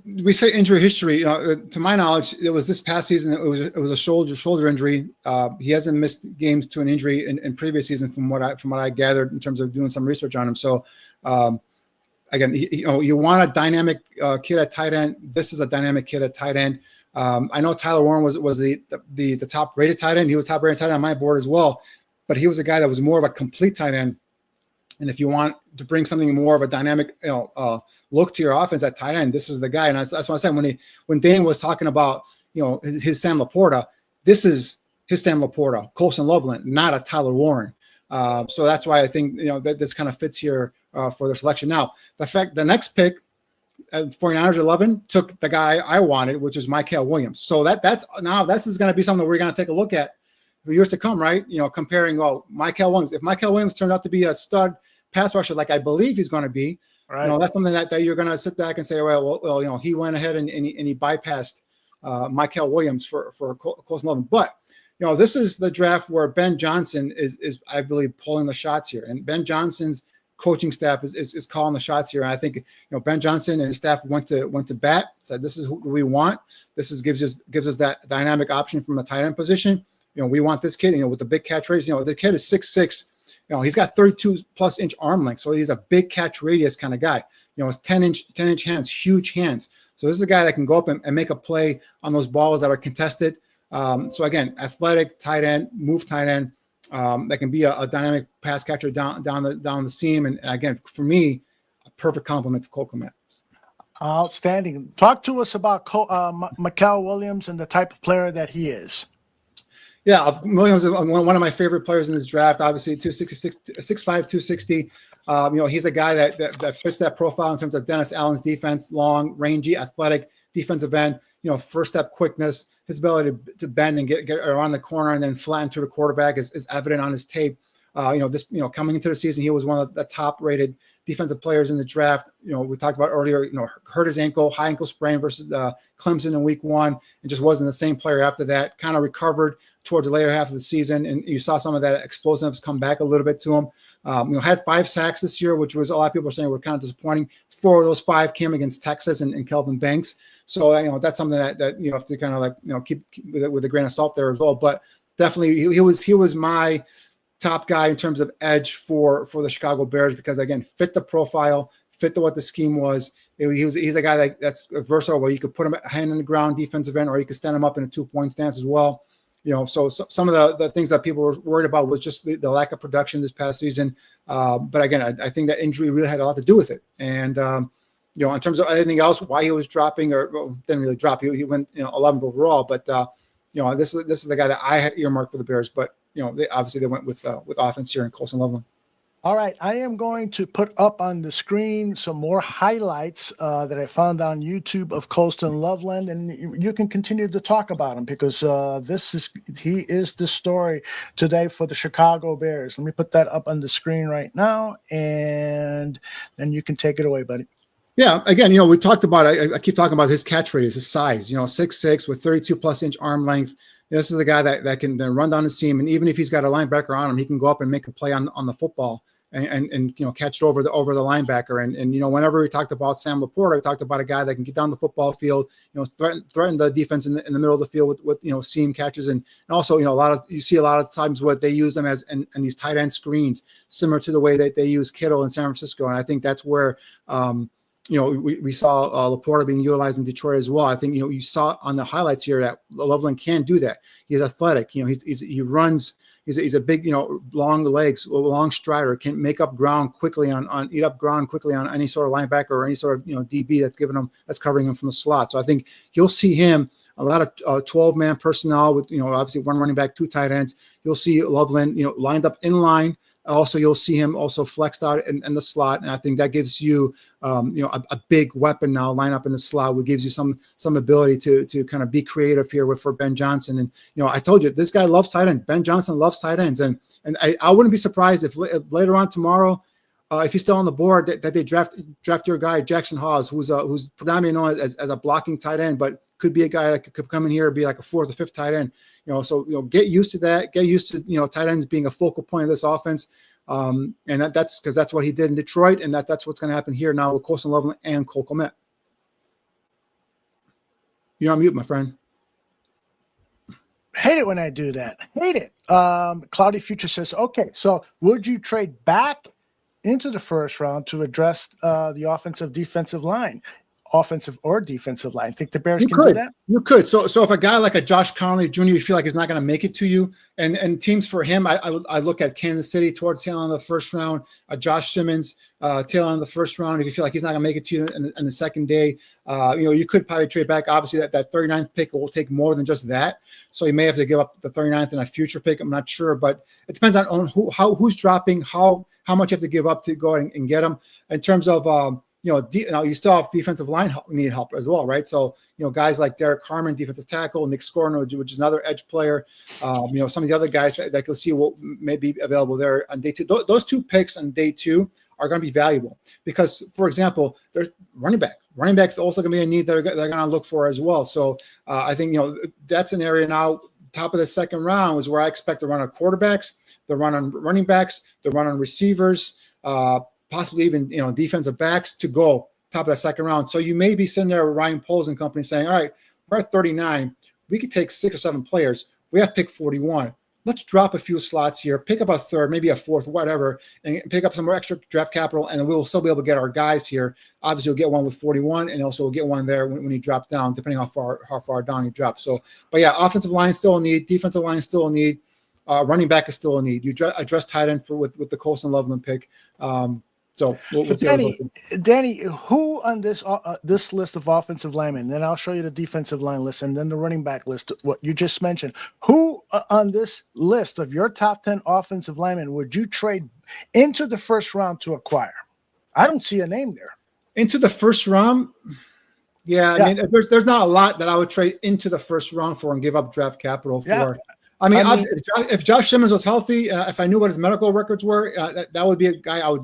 we say injury history. To my knowledge, it was this past season. It was a shoulder injury. He hasn't missed games to an injury in previous season, from what I gathered in terms of doing some research on him. So, again, you want a dynamic kid at tight end. This is a dynamic kid at tight end. I know Tyler Warren was the top rated tight end. He was top rated tight end on my board as well, but he was a guy that was more of a complete tight end. And if you want to bring something more of a dynamic, look to your offense at tight end, this is the guy. And that's what I said when Dane was talking about, his Sam Laporta, this is his Sam Laporta, Colston Loveland, not a Tyler Warren. So that's why I think, that this kind of fits here for the selection. Now, the next pick, 49ers 11 took the guy I wanted, which is Mykel Williams. So that's going to be something that we're going to take a look at for years to come, right? Comparing, Mykel Williams. If Mykel Williams turned out to be a stud pass rusher, like I believe he's going to be, right, that's something that you're going to sit back and say, well, he went ahead and he bypassed Mykel Williams for Colston Loveland. But this is the draft where Ben Johnson is I believe pulling the shots here, and Ben Johnson's coaching staff is calling the shots here. And I think Ben Johnson and his staff went to bat, said this is who we want. Gives us that dynamic option from the tight end position. We want this kid, with the big catch radius. The kid is 6'6". He's got 32 plus inch arm length, so he's a big catch radius kind of guy. It's 10 inch hands, huge hands. So this is a guy that can go up and make a play on those balls that are contested. So again, athletic tight end, move tight end, that can be a dynamic pass catcher down the seam. And again, for me, a perfect complement to Cole Kmet. Outstanding. Talk to us about Mykel Williams and the type of player that he is. Yeah, Williams is one of my favorite players in this draft. Obviously, 6'5", 260. He's a guy that fits that profile in terms of Dennis Allen's defense: long, rangy, athletic defensive end. First step quickness, his ability to bend and get around the corner and then flatten to the quarterback is evident on his tape. Coming into the season, he was one of the top rated defensive players in the draft. We talked about earlier, hurt his ankle, high ankle sprain versus Clemson in week 1, and just wasn't the same player after that. Kind of recovered towards the later half of the season, and you saw some of that explosiveness come back a little bit to him. Had 5 sacks this year, which was a lot of people were saying were kind of disappointing. 4 of those 5 came against Texas and Kelvin Banks. So that's something that you have to kind of keep with a grain of salt there as well. But definitely he was my top guy in terms of edge for the Chicago Bears, because again, fit the profile, fit what the scheme was. He's a guy that's versatile, where you could put him hand in the ground defensive end, or you could stand him up in a 2-point stance as well. So some of the things that people were worried about was just the lack of production this past season. But again, I think that injury really had a lot to do with it. And in terms of anything else, why he was dropping, didn't really drop. He went 11th overall. But this is the guy that I had earmarked for the Bears. But they went with offense here in Colston Loveland. All right, I am going to put up on the screen some more highlights that I found on YouTube of Colston Loveland, and you can continue to talk about him, because he is the story today for the Chicago Bears. Let me put that up on the screen right now, and then you can take it away, buddy. Yeah, again, we talked about, I keep talking about his catch radius, his size, 6'6" with 32 plus inch arm length. This is the guy that can then run down the seam, and even if he's got a linebacker on him, he can go up and make a play on the football and catch it over the linebacker. And whenever we talked about Sam Laporta, we talked about a guy that can get down the football field, threaten the defense in the middle of the field with seam catches, and also you see a lot of times what they use them as and these tight end screens, similar to the way that they use Kittle in San Francisco. And I think that's where we saw Laporta being utilized in Detroit as well. I think you saw on the highlights here that Loveland can do that. He's athletic. He runs. He's a big, long legs, long strider, can make up ground quickly eat up ground quickly on any sort of linebacker or any sort of DB that's covering him from the slot. So I think you'll see him a lot of 12-man personnel with obviously 1 running back, 2 tight ends. You'll see Loveland lined up in line. Also, you'll see him also flexed out in the slot, and I think that gives you, a big weapon now line up in the slot, which gives you some ability to kind of be creative here for Ben Johnson. And I told you this guy loves tight ends. Ben Johnson loves tight ends, and I wouldn't be surprised if later on tomorrow, if he's still on the board, that they draft your guy Jackson Hawes, who's predominantly known as a blocking tight end, but could be a guy that could come in here and be like a 4th or 5th tight end. So get used to that. Get used to tight ends being a focal point of this offense. And that's because that's what he did in Detroit, and that's what's going to happen here now with Colston Loveland and Cole Kmet. You're on mute, my friend. Hate it when I do that. Hate it. Cloudy Future says, okay, so would you trade back into the first round to address the defensive line? Offensive or defensive line. Think the Bears can do that? You could. So if a guy like a Josh Conley Jr., you feel like he's not going to make it to you, and teams for him, I look at Kansas City towards tail end of the first round, Josh Simmons tail end of the first round. If you feel like he's not going to make it to you in the second day, you could probably trade back. Obviously, that 39th pick will take more than just that. So you may have to give up the 39th and a future pick. I'm not sure, but it depends on who's dropping, how much you have to give up to go ahead and get them. In terms of now you still have defensive line need help as well, right? So, guys like Derek Harmon, defensive tackle, Nick Scorno, which is another edge player, some of the other guys that you'll see will may be available there on day two. Those two picks on day two are going to be valuable because, for example, there's running back. Running back's also going to be a need that they're going to look for as well. So I think, that's an area now. Top of the second round is where I expect to run on quarterbacks, the run on running backs, the run on receivers, possibly even defensive backs to go top of the second round. So you may be sitting there with Ryan Poles and company saying, all right, we're at 39. We could take 6 or 7 players. We have pick 41. Let's drop a few slots here, pick up a third, maybe a fourth, whatever, and pick up some more extra draft capital, and we'll still be able to get our guys here. Obviously, you'll get one with 41, and also we'll get one there when you drop down, depending on how far down you drop. So, but yeah, offensive line still a need, defensive line still a need, running back is still a need. You address tight end with the Colson Loveland pick. So we'll Danny, who on this list of offensive linemen, then I'll show you the defensive line list and then the running back list, what you just mentioned, who on this list of your top 10 offensive linemen would you trade into the first round to acquire? I don't see a name there. Into the first round? Yeah. I mean, there's not a lot that I would trade into the first round for and give up draft capital for. Yeah. I mean, if Josh Simmons was healthy, if I knew what his medical records were, that would be a guy I would.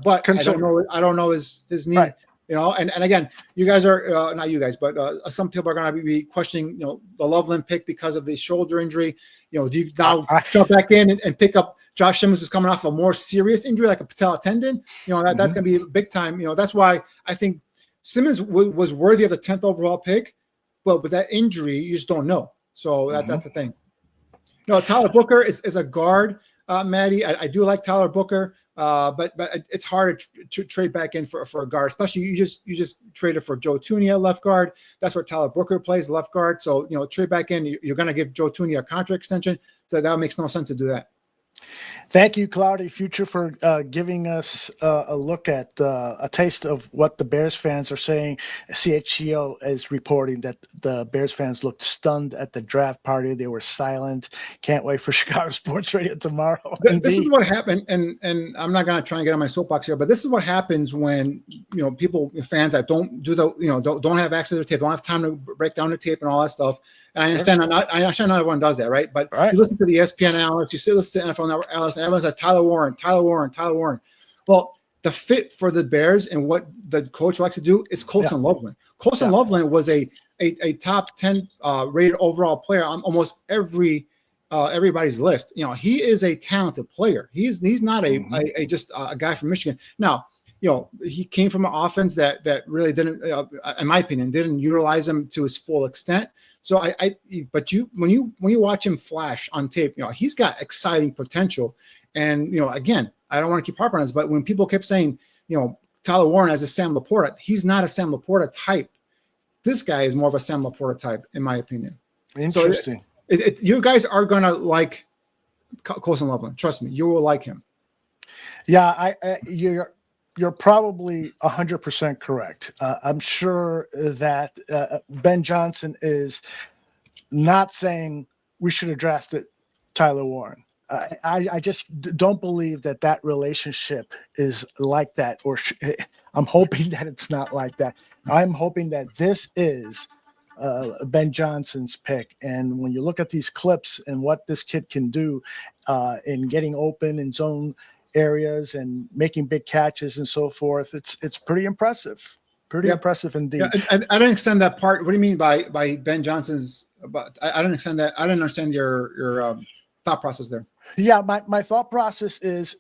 But consider. I don't know his need. Right. And again, you guys are not you guys, but some people are going to be questioning, the Loveland pick because of the shoulder injury. Do you now jump back in and pick up Josh Simmons, who's coming off a more serious injury like a patella tendon? That's going to be big time. That's why I think Simmons was worthy of the 10th overall pick, but with that injury, you just don't know. So that's the thing. Tyler Booker is a guard, Maddie. I do like Tyler Booker, but it's hard to trade back in for a guard, especially you just traded for Joe Thuney left guard. That's where Tyler Booker plays, left guard. So trade back in. You're going to give Joe Thuney a contract extension, so that makes no sense to do that. Thank you, Cloudy Future, for giving us a look at a taste of what the Bears fans are saying. CHGO is reporting that the Bears fans looked stunned at the draft party. They were silent. Can't wait for Chicago Sports Radio tomorrow. This is what happened, and I'm not going to try and get on my soapbox here, but this is what happens when fans that don't do don't have access to the tape, don't have time to break down the tape and all that stuff. And I understand not everyone does that, right? But you listen to the ESPN analysts, listen to NFL Network analysts, and everyone says Tyler Warren. Well, the fit for the Bears and what the coach likes to do is Colson Loveland. Colson Loveland was a top 10 rated overall player on almost everybody's list. He is a talented player. He's not just a guy from Michigan. Now, he came from an offense that really didn't, in my opinion, didn't utilize him to his full extent. So but when you watch him flash on tape, he's got exciting potential. And again, I don't want to keep harping on this, but when people kept saying, Tyler Warren as a Sam Laporta, he's not a Sam Laporta type. This guy is more of a Sam Laporta type, in my opinion. Interesting. So you guys are gonna like Colson Loveland. Trust me, you will like him. Yeah, you're probably 100% correct. I'm sure that Ben Johnson is not saying we should have drafted Tyler Warren. I just don't believe that relationship is like that, or I'm hoping that it's not like that. I'm hoping that this is Ben Johnson's pick. And when you look at these clips and what this kid can do in getting open in zone areas and making big catches and so forth, it's pretty impressive. Impressive indeed. Yeah, I didn't understand that part. What do you mean by Ben Johnson's? But I didn't understand that. I didn't understand your thought process there. Yeah, my thought process is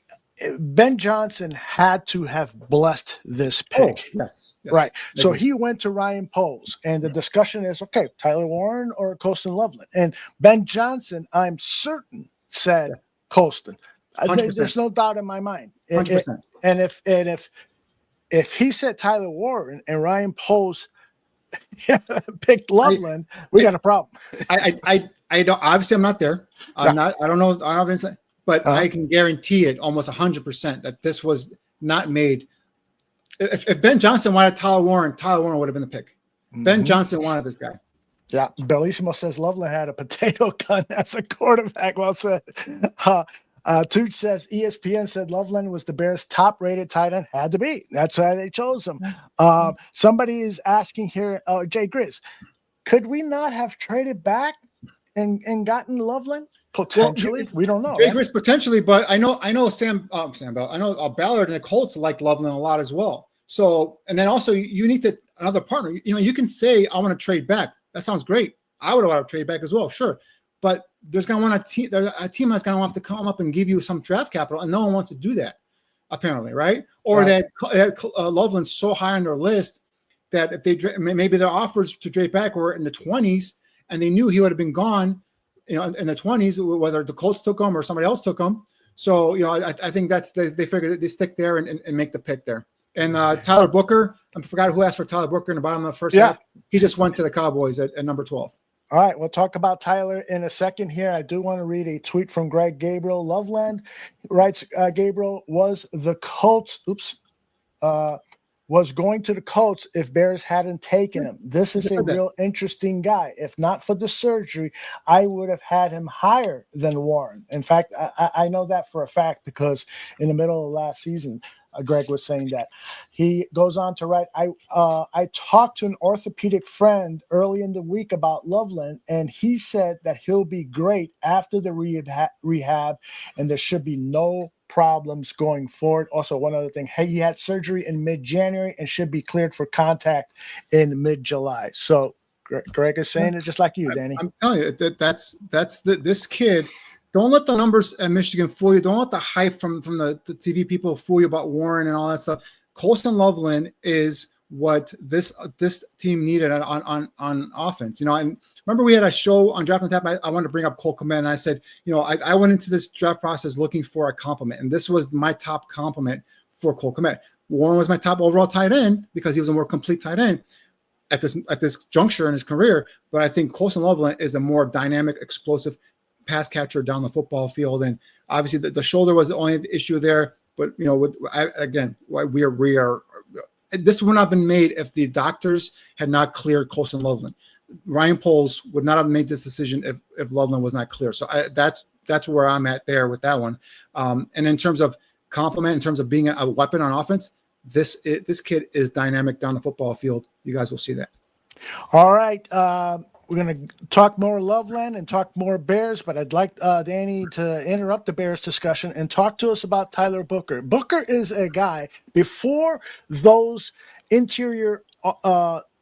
Ben Johnson had to have blessed this pick. Oh, yes. Yes. Right. So agree. he went to Ryan Poles, and the discussion is, okay, Tyler Warren or Colston Loveland. And Ben Johnson, I'm certain, said Yeah. Colston. 100%. There's no doubt in my mind. 100%. And if he said Tyler Warren and Ryan Poles picked Loveland, we got a problem. I don't, obviously I'm not there. I don't know. I don't have insight, but Uh-huh. I can guarantee it almost 100% that this was not made. If Ben Johnson wanted Tyler Warren would have been the pick. Ben Mhm. Johnson wanted this guy. Yeah, Bellissimo says Loveland had a potato gun as a quarterback. Well said. Tooch says ESPN said Loveland was the Bears' top-rated tight end. Had to be. That's why they chose him. Somebody is asking here, Jay Grizz, could we not have traded back and gotten Loveland? Potentially, we don't know. Jay Right? Grizz potentially, but I know Sam Bell. I know Ballard and the Colts like Loveland a lot as well. So, and then also you need another partner. You know, you can say I want to trade back. That sounds great. I would want to trade back as well, sure. But there's going to want a team that's going to have to come up and give you some draft capital, and no one wants to do that, apparently, right? Or Right. that Loveland's so high on their list that if they maybe their offers to trade back were in the 20s, and they knew he would have been gone, you know, in the 20s, whether the Colts took him or somebody else took him. So, you know, I think that's they figured they stick there and make the pick there. And Tyler Booker, I forgot who asked for Tyler Booker in the bottom of the first half. He just went to the Cowboys at number 12. All right, we'll talk about Tyler in a second here. I do want to read a tweet from Greg Gabriel. Loveland writes, Gabriel was the Colts. Was going to the Colts if Bears hadn't taken him. This is a real interesting guy. If not for the surgery, I would have had him higher than Warren. In fact, I know that for a fact because in the middle of last season, Greg was saying that. He goes on to write, I talked to an orthopedic friend early in the week about Loveland, and he said that he'll be great after the rehab, and there should be no problems going forward. Also, one other thing, he had surgery in mid-January and should be cleared for contact in mid-July. So Greg is saying it just like you, Danny. I'm telling you, that's this kid. Don't let the numbers at Michigan fool you. Don't let the hype from the TV people fool you about Warren and all that stuff. Colston Loveland is what this team needed on offense. You know, and remember we had a show on Draft on Tap. I wanted to bring up Cole Kmet, and I said, you know, I went into this draft process looking for a compliment, and this was my top compliment for Cole Kmet. Warren was my top overall tight end because he was a more complete tight end at this juncture in his career. But I think Colston Loveland is a more dynamic, explosive pass catcher down the football field, and obviously the shoulder was the only issue there. But you know, we are this would not have been made if the doctors had not cleared Colston Loveland. Ryan Poles would not have made this decision if Loveland was not clear. So that's where I'm at there with that one. And in terms of compliment, in terms of being a weapon on offense, this kid is dynamic down the football field. You guys will see that. All right. We're going to talk more Loveland and talk more Bears, but I'd like Danny to interrupt the Bears discussion and talk to us about Tyler Booker. Booker is a guy, before those interior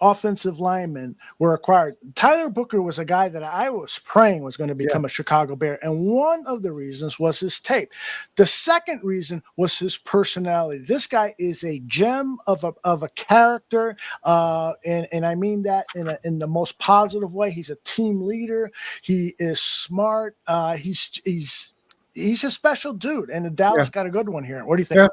offensive linemen were acquired, Tyler Booker was a guy that I was praying was going to become a Chicago Bear. And one of the reasons was his tape. The second reason was his personality. This guy is a gem of a character. And I mean that in the most positive way. He's a team leader. He is smart. He's a special dude. And the Dallas got a good one here. What do you think? Yeah.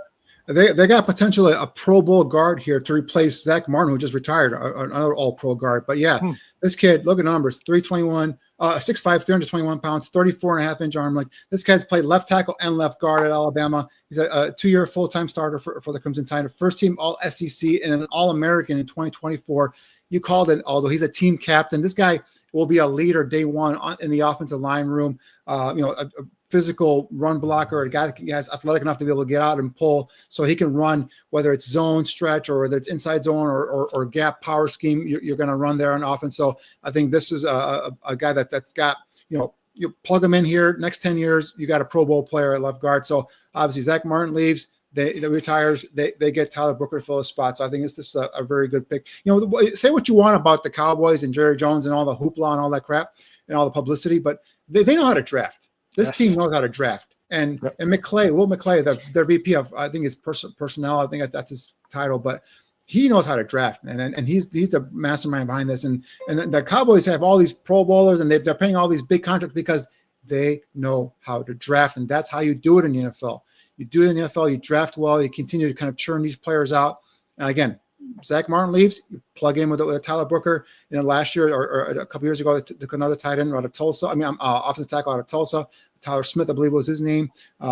They got potentially a Pro Bowl guard here to replace Zach Martin, who just retired, another All-Pro guard. But yeah, this kid, look at numbers: 321, 6'5", 321 pounds, 34.5-inch arm. Like this kid's played left tackle and left guard at Alabama. He's a 2-year full-time starter for the Crimson Tide, first team All-SEC and an All-American in 2024. You called it, although he's a team captain. This guy will be a leader day one in the offensive line room. You know, a physical run blocker, a guy that is athletic enough to be able to get out and pull so he can run, whether it's zone stretch or whether it's inside zone or gap power scheme, you're going to run there on offense. So I think this is a guy that's got, you know, you plug him in here, next 10 years, you got a Pro Bowl player at left guard. So obviously Zach Martin leaves, they retires, they get Tyler Booker to fill a spot. So I think this is a very good pick. You know, say what you want about the Cowboys and Jerry Jones and all the hoopla and all that crap and all the publicity, but they know how to draft. This team knows how to draft. And Will McClay, their VP of, I think, his personnel, I think that's his title, but he knows how to draft, man, and he's the mastermind behind this. And the Cowboys have all these Pro Bowlers, and they're paying all these big contracts because they know how to draft, and that's how you do it in the NFL. You do it in the NFL, you draft well, you continue to kind of churn these players out. And again, Zach Martin leaves, you plug in with Tyler Booker. Last year or a couple years ago, they took another tight end out of Tulsa. Offensive tackle out of Tulsa. Tyler Smith, I believe, was his name.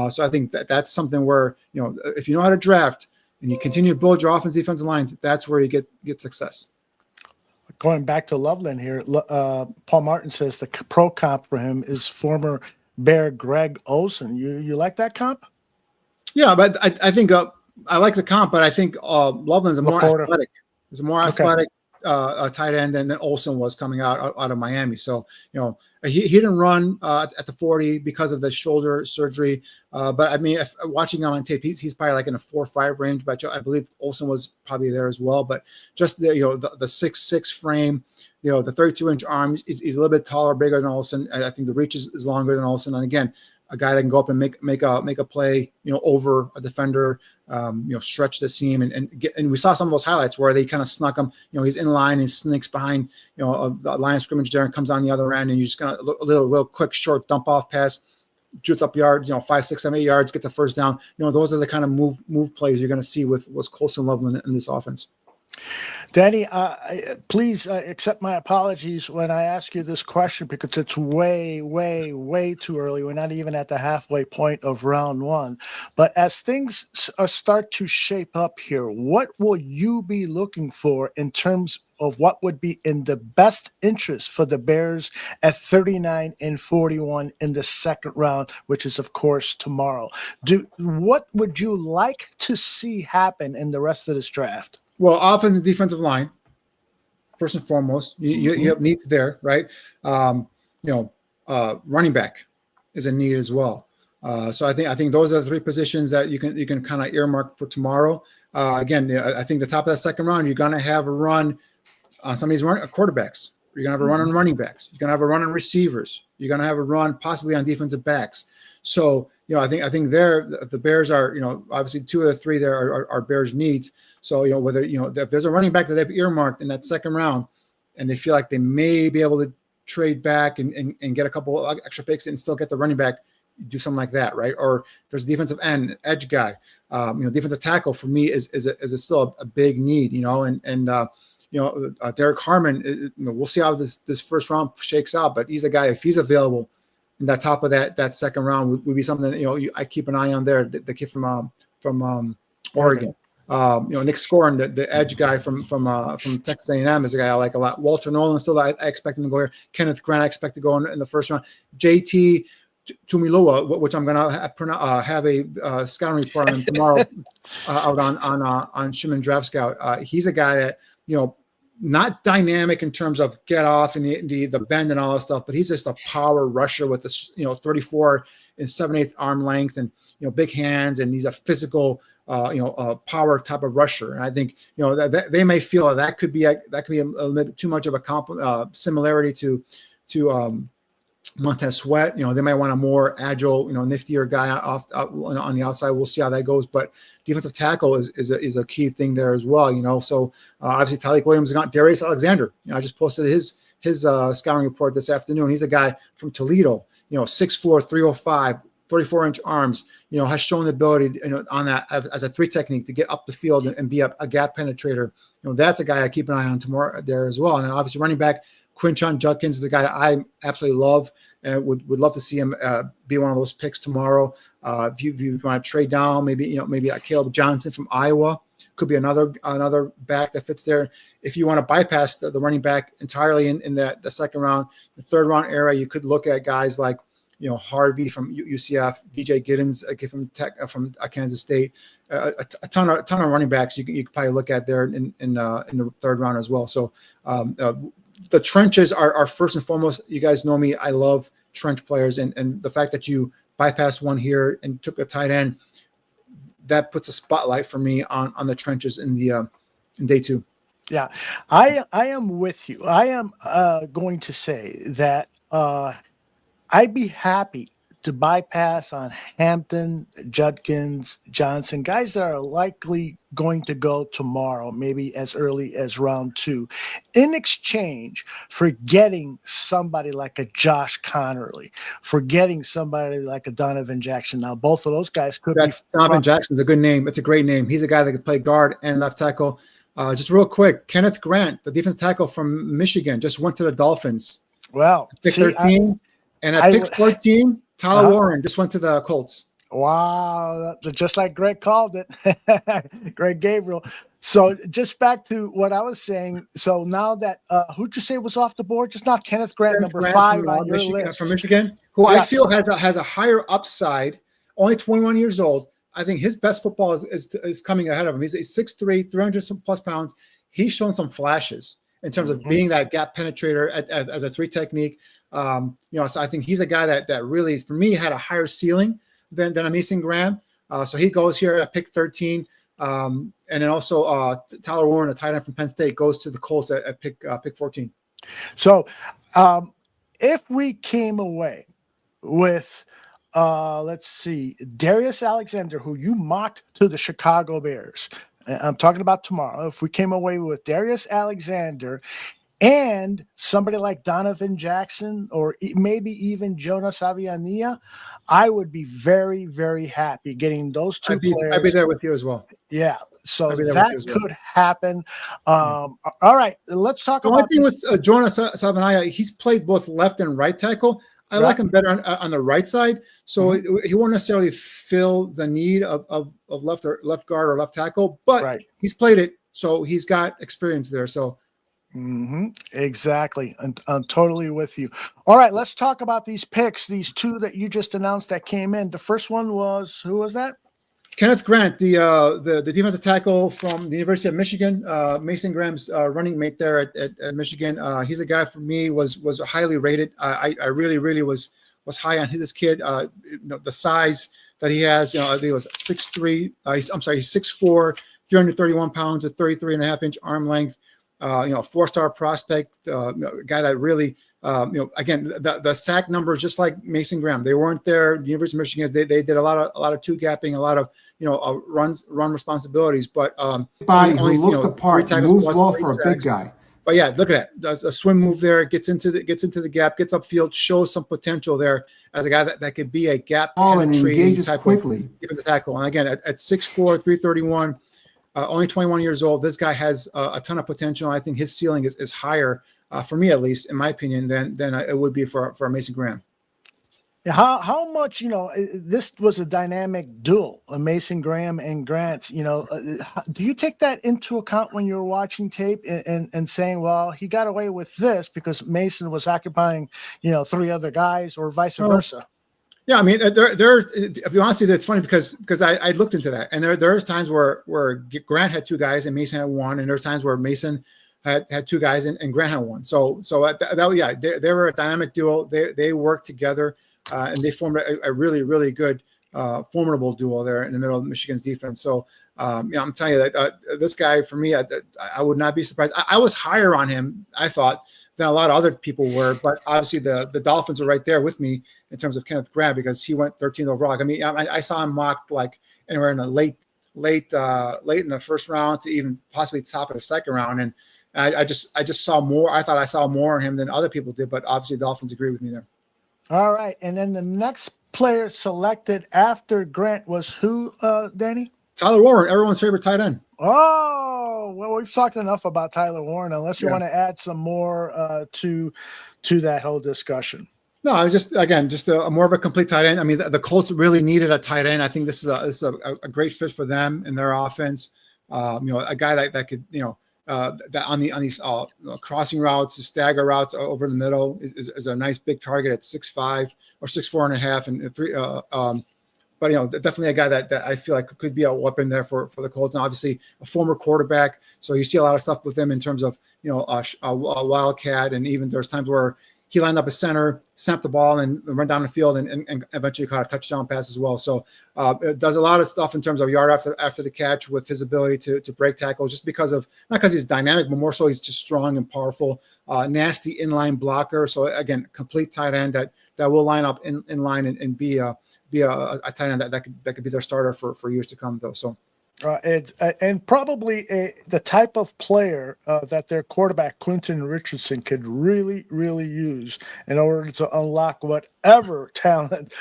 So I think that's something where, if you know how to draft and you continue to build your offensive defensive lines, that's where you get success. Going back to Loveland here, Paul Martin says the pro comp for him is former Bear Greg Olsen. You like that comp? Yeah, but I think I like the comp, but I think Loveland's more athletic. He's a more athletic tight end than Olsen was coming out of Miami. So, he didn't run at the 40 because of the shoulder surgery. But I mean, watching him on tape, he's probably like in a 4.5 range. But I believe Olsen was probably there as well. But just the 6'6" frame, the 32-inch arm, he's a little bit taller, bigger than Olsen. I think the reach is longer than Olsen. And again, a guy that can go up and make a play, over a defender, stretch the seam and we saw some of those highlights where they kind of snuck him. He's in line and sneaks behind, a line of scrimmage there and comes on the other end, and you just kind of a little quick short dump off pass, shoots up yards, 5, 6, 7, 8 yards, gets a first down. Those are the kind of move plays you're going to see with Colson Loveland in this offense. Danny, please accept my apologies when I ask you this question because it's way, way, way too early. We're not even at the halfway point of round one. But as things start to shape up here, what will you be looking for in terms of what would be in the best interest for the Bears at 39 and 41 in the second round, which is, of course, tomorrow? What would you like to see happen in the rest of this draft? Well, offensive and defensive line, first and foremost, you have needs there, right? Running back is a need as well. So I think those are the three positions that you can kind of earmark for tomorrow. Again, I think the top of that second round, you're going to have a run on some of these quarterbacks. You're going to have a run on running backs. You're going to have a run on receivers. You're going to have a run possibly on defensive backs. So, I think there the Bears are, obviously 2 of the 3 there are Bears needs. So, whether, if there's a running back that they've earmarked in that second round and they feel like they may be able to trade back and get a couple extra picks and still get the running back, do something like that, right? Or if there's a defensive end, edge guy, defensive tackle for me is still a big need, Derek Harmon, we'll see how this first round shakes out, but he's a guy, if he's available in that top of that second round would be something that, I keep an eye on there. The kid from Oregon. Nick Scoren, the edge guy from Texas A&M is a guy I like a lot. Walter Nolan, still I expect him to go here. Kenneth Grant, I expect to go in the first round. JT Tuimoloau, which I'm going to have a scouting report on him tomorrow out on Shimon Draft Scout. He's a guy that, not dynamic in terms of get off and the bend and all that stuff, but he's just a power rusher with this, 34 and 7/8 arm length and, big hands, and he's a physical, power type of rusher. And I think, that they may feel that could be a little bit too much of a similarity to Montez Sweat. They might want a more agile, niftier guy on the outside. We'll see how that goes. But defensive tackle is a key thing there as well. So obviously Tyleik Williams got Darius Alexander. I just posted his scouting report this afternoon. He's a guy from Toledo. 6'4", 305. 34-inch arms, has shown the ability, on that as a 3 technique to get up the field and be a gap penetrator. That's a guy I keep an eye on tomorrow there as well. And then obviously running back, Quinshon Judkins is a guy I absolutely love and would love to see him be one of those picks tomorrow. If you want to trade down, maybe a Caleb Johnson from Iowa could be another back that fits there. If you want to bypass the running back entirely in the second round, the third round area, you could look at guys like Harvey from UCF, DJ Giddens from Kansas State, a ton of running backs you could probably look at there in the third round as well. So the trenches are first and foremost. You guys know me; I love trench players, and the fact that you bypassed one here and took a tight end, that puts a spotlight for me on the trenches in day 2. Yeah, I am with you. I am going to say that I'd be happy to bypass on Hampton, Judkins, Johnson, guys that are likely going to go tomorrow, maybe as early as round 2, in exchange for getting somebody like a Josh Connerly, for getting somebody like a Donovan Jackson. Now, both of those guys could be. Donovan Jackson's a good name. It's a great name. He's a guy that could play guard and left tackle. Just real quick, Kenneth Grant, the defense tackle from Michigan, just went to the Dolphins. Well, Pick 13. And at pick 14, Tyler Warren just went to the Colts. Wow, just like Greg called it, Greg Gabriel. So just back to what I was saying. So now that who'd you say was off the board? Just not Kenneth Grant, number 5 on your list from Michigan, who I feel has a higher upside. Only 21 years old. I think his best football is coming ahead of him. He's 6'3", 300 plus pounds. He's shown some flashes in terms of being that gap penetrator as a 3 technique. So I think he's a guy that really, for me, had a higher ceiling than a Mason Graham. So he goes here at pick 13. And then also Tyler Warren, a tight end from Penn State, goes to the Colts at pick 14. So if we came away with, let's see, Darius Alexander, who you mocked to the Chicago Bears, I'm talking about tomorrow. If we came away with Darius Alexander and somebody like Donovan Jackson or maybe even Jonas Aviania, I would be very, very happy getting those two players. I'd be there with you as well. Yeah, so that could happen. All right, let's talk about the only thing with Jonas Aviania, he's played both left and right tackle. I like him better on the right side, so he won't necessarily fill the need of left guard or left tackle, but he's played it, so he's got experience there. So. Exactly. And I'm totally with you. All right, let's talk about these picks, these 2 that you just announced that came in. The first one was, who was that? Kenneth Grant, the defensive tackle from the University of Michigan, Mason Graham's running mate there at Michigan. He's a guy for me was highly rated. I really was high on this kid. The size that he has, I think it was 6'3". He's 6'4", 331 pounds with 33.5-inch arm length. 4-star prospect, guy that really, again, the sack numbers, just like Mason Graham, they weren't there. The University of Michigan, they did a lot of 2-gapping, a lot of, run responsibilities, but only looks the part, moves well for a big guy. But yeah, look at that. Does a swim move there, gets into the gap, gets upfield, shows some potential there as a guy that could be a gap and engages quickly. Defensive tackle. And again, at 6'4", 331, only 21 years old. This guy has a ton of potential. I think his ceiling is higher, for me at least, in my opinion, than it would be for Mason Graham. Yeah, how much, this was a dynamic duel, Mason Graham and Grant. Do you take that into account when you're watching tape and saying, well, he got away with this because Mason was occupying, 3 other guys, or vice versa? Yeah, I mean, if you honestly, it's funny because I looked into that, and there's times where Grant had 2 guys and Mason had 1, and there's times where Mason had 2 guys and Grant had 1. So they were a dynamic duo. They worked together, and they formed a really, really good, formidable duo there in the middle of Michigan's defense. So I'm telling you that this guy, for me, I would not be surprised. I was higher on him, I thought, than a lot of other people were, but obviously the Dolphins are right there with me in terms of Kenneth Graham because he went 13th overall. I mean, I saw him mocked like anywhere in the late in the first round to even possibly top of the second round, and I just saw more. I thought I saw more on him than other people did, but obviously the Dolphins agree with me there. All right, and then the next player selected after Grant was who, Danny? Tyler Warren, everyone's favorite tight end. Oh, well, we've talked enough about Tyler Warren, unless you want to add some more to that whole discussion. No, I was just a more of a complete tight end. I mean, the Colts really needed a tight end. I think this is a great fit for them in their offense. A guy that could, that on these crossing routes, stagger routes over the middle is a nice big target at 6'5" or 6'4.5" and 3. But definitely a guy that I feel like could be a weapon there for the Colts, and obviously a former quarterback. So you see a lot of stuff with him in terms of a wildcat, and even there's times where he lined up a center, snapped the ball, and run down the field, and eventually caught a touchdown pass as well. So it does a lot of stuff in terms of yard after the catch with his ability to break tackles, just because of not because he's dynamic, but more so he's just strong and powerful, nasty inline blocker. So again, complete tight end that will line up in line and be a tight end that could be their starter for years to come, though. So. And probably the type of player that their quarterback Quentin Richardson could really, really use in order to unlock whatever talent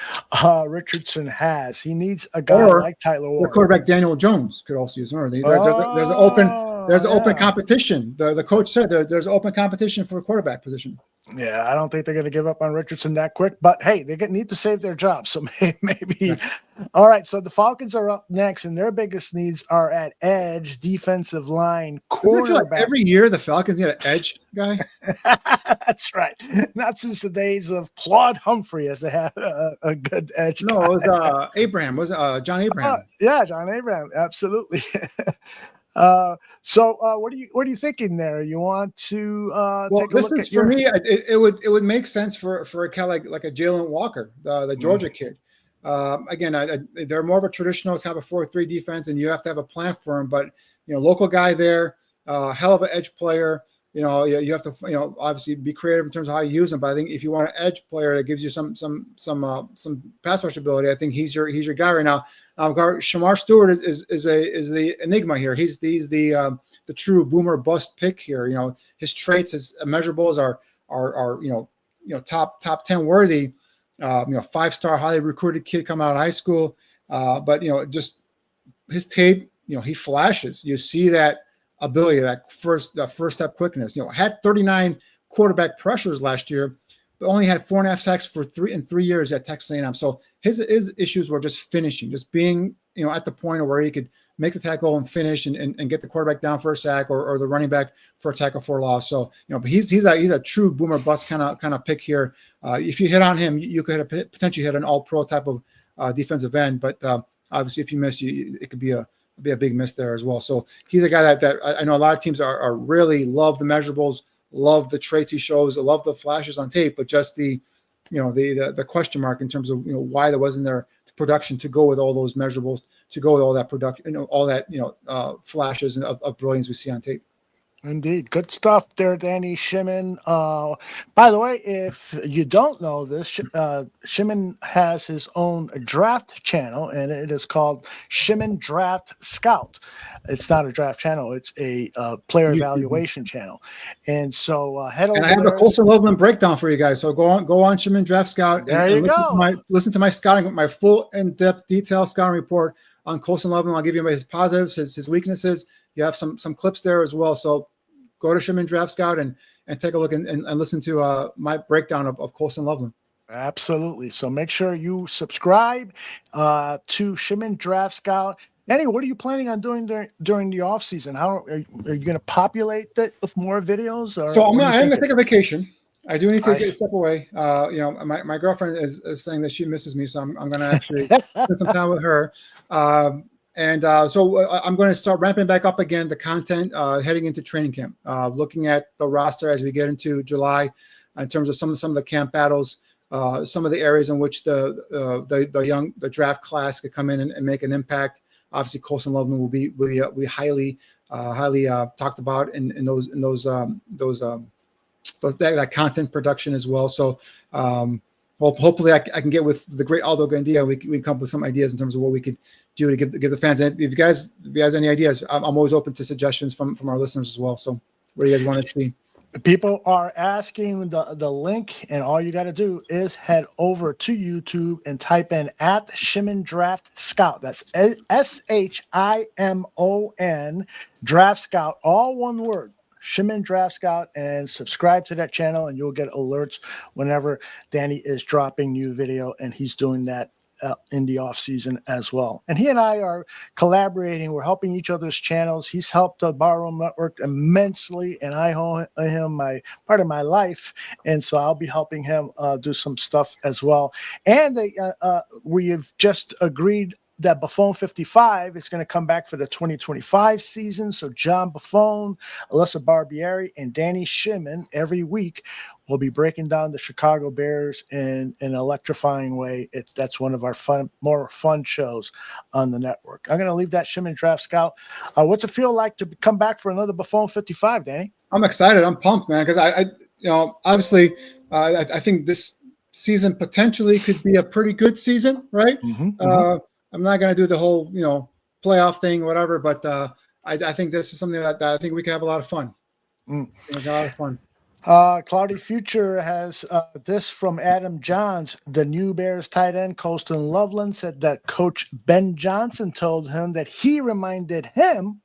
Richardson has. He needs a guy like Tyler Ward. The quarterback Daniel Jones could also use. There's an open competition. The coach said there's open competition for a quarterback position. Yeah, I don't think they're going to give up on Richardson that quick, but hey, they need to save their job. So maybe. Yeah. All right. So the Falcons are up next, and their biggest needs are at edge, defensive line, cornerback. Like every year the Falcons need an edge guy. That's right. Not since the days of Claude Humphrey as they had a good edge. No, guy. it was Abraham. Was John Abraham? Yeah, John Abraham. Absolutely. So what are you thinking there? You want to take a look at for me, it would make sense for a guy like a Jalen Walker, the Georgia kid. Again, they're more of a traditional type of 4-3 defense, and you have to have a plan for him. But local guy there, hell of an edge player. You have to obviously be creative in terms of how you use him. But I think if you want an edge player that gives you some pass rush ability, I think he's your guy right now. Shamar Stewart is the enigma here. He's the true boomer bust pick here. His traits, his measurables are top 10 worthy. 5-star highly recruited kid coming out of high school. But just his tape, he flashes. You see that ability, that first step quickness. Had 39 quarterback pressures last year, but only had 4.5 sacks in 3 years at Texas A&M. So his issues were just finishing, just being at the point where he could make the tackle and finish and get the quarterback down for a sack or the running back for a tackle for a loss. So but he's a true boomer bust kind of pick here. If you hit on him, you could potentially hit an all-pro type of defensive end, but obviously if you miss, it could be a big miss there as well. So he's a guy that I know a lot of teams are really love the measurables, love the traits he shows, love the flashes on tape, but just the question mark in terms of why there wasn't there production to go with all those measurables, to go with all that production, all that flashes of brilliance we see on tape. Indeed. Good stuff there, Danny Shimon. By the way, if you don't know this, Shimon has his own draft channel, and it is called Shimon Draft Scout. It's not a draft channel. It's a player evaluation channel. And so head over there. And I have a Colson Loveland breakdown for you guys. So go on Shimon Draft Scout. There you go. Listen to my scouting, my full in-depth detailed scouting report on Colson Loveland. I'll give you his positives, his weaknesses. You have some clips there as well. So go to Shimon Draft Scout and take a look and listen to my breakdown of Colson Loveland. Absolutely. So make sure you subscribe to Shimon Draft Scout. Danny, what are you planning on doing during the off season? How are you going to populate that with more videos? Or so I'm going to take a vacation. I do need to step away. My girlfriend is saying that she misses me, so I'm going to actually spend some time with her. And so I'm going to start ramping back up again the content heading into training camp, looking at the roster as we get into July in terms of some of the camp battles, some of the areas in which the draft class could come in and make an impact. Obviously, Colson Loveland will be highly talked about in that content production as well. So hopefully I can get with the great Aldo Gandia. We can come up with some ideas in terms of what we could do to give the fans. And if you guys have any ideas, I'm always open to suggestions from our listeners as well. So what do you guys want to see? People are asking the link, and all you got to do is head over to YouTube and type in at Shimon Draft Scout. That's SHIMON Draft Scout, all one word. Shimon Draft Scout, and subscribe to that channel, and you'll get alerts whenever Danny is dropping new video, and he's doing that in the off season as well. And he and I are collaborating. We're helping each other's channels. He's helped the Barroom Network immensely, and I owe him my part of my life. And so I'll be helping him do some stuff as well. And we have just agreed that Buffon 55 is going to come back for the 2025 season. So John Buffon, Alyssa Barbieri, and Danny Shimon every week will be breaking down the Chicago Bears in an electrifying way. That's one of our more fun shows on the network. I'm going to leave that Shimon Draft Scout. What's it feel like to come back for another Buffon 55, Danny? I'm excited. I'm pumped, man, because I obviously I think this season potentially could be a pretty good season, right? I'm not going to do the whole, playoff thing, whatever, but I think this is something that I think we can have a lot of fun. A lot of fun. Cloudy Future has this from Adam Johns. The new Bears tight end, Colston Loveland, said that Coach Ben Johnson told him that he reminded him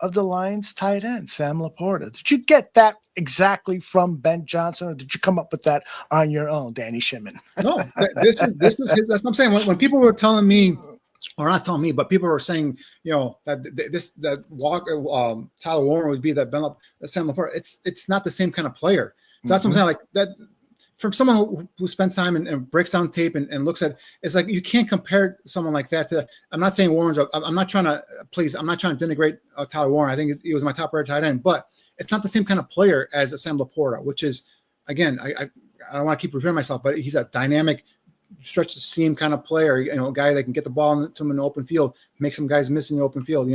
of the Lions tight end, Sam Laporta. Did you get that exactly from Ben Johnson, or did you come up with that on your own, Danny Shimon? No, this is his. That's what I'm saying. When people were telling me, or not telling me, but people were saying, that Walker, Tyler Warren would be that Sam Laporta. It's not the same kind of player. So that's what I'm saying. Like that, from someone who spends time and breaks down tape and looks at, it's like you can't compare someone like that to. I'm not saying Warren's. I'm not trying to denigrate Tyler Warren. I think he was my top rated tight end, but it's not the same kind of player as a Sam Laporta, which is, again, I don't want to keep repeating myself, but he's a dynamic, stretch the seam kind of player, a guy that can get the ball to him in the open field, make some guys miss in the open field.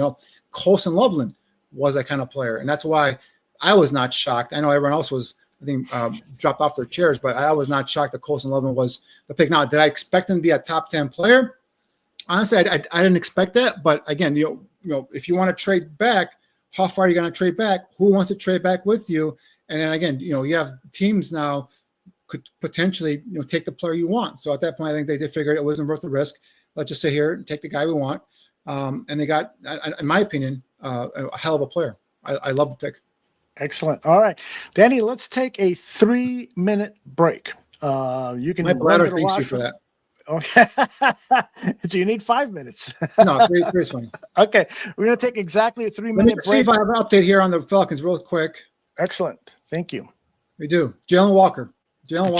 Colston Loveland was that kind of player. And that's why I was not shocked. I know everyone else was, I think, dropped off their chairs, but I was not shocked that Colston Loveland was the pick. Now, did I expect him to be a top 10 player? Honestly, I didn't expect that. But again, if you want to trade back, how far are you going to trade back? Who wants to trade back with you? And then again, you have teams now could potentially, take the player you want. So at that point, I think they did figure it wasn't worth the risk. Let's just sit here and take the guy we want. And they got, in my opinion, a hell of a player. I love the pick. Excellent. All right, Danny, let's take a 3-minute break. You can. My bladder thanks you for that. Okay. Do you need 5 minutes? No, three is fine. Okay, we're going to take exactly a 3-minute break. See if I have an update here on the Falcons real quick. Excellent. Thank you. We do. Jalen Walker. Jalen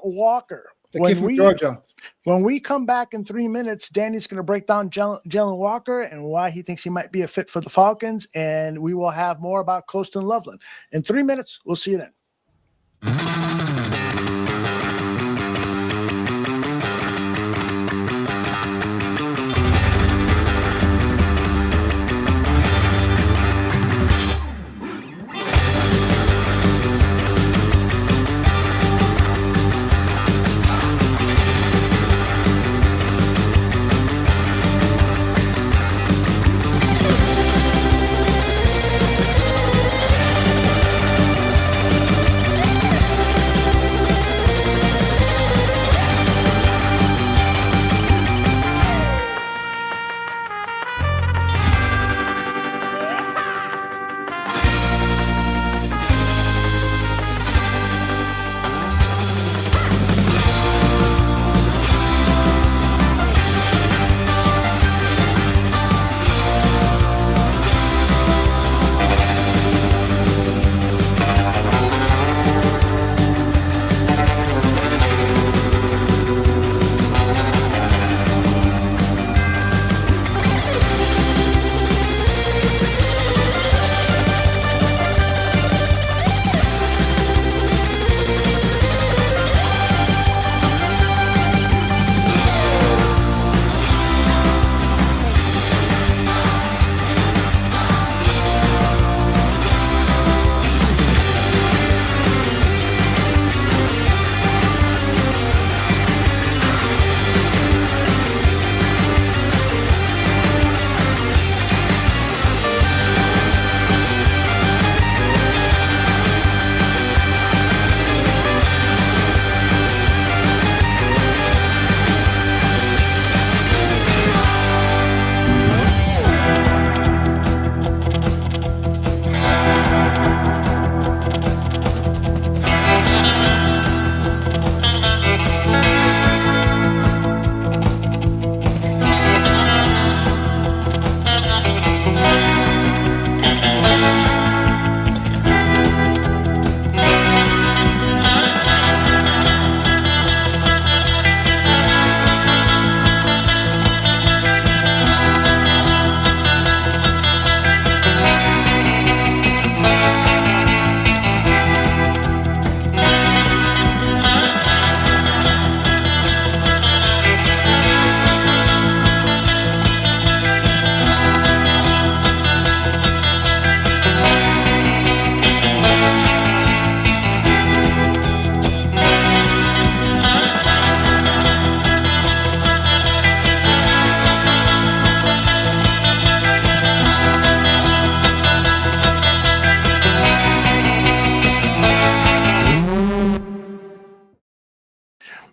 Walker. The kid from Georgia. When we come back in 3 minutes, Danny's going to break down Jalen Walker and why he thinks he might be a fit for the Falcons, and we will have more about Colston Loveland. In 3 minutes, we'll see you then.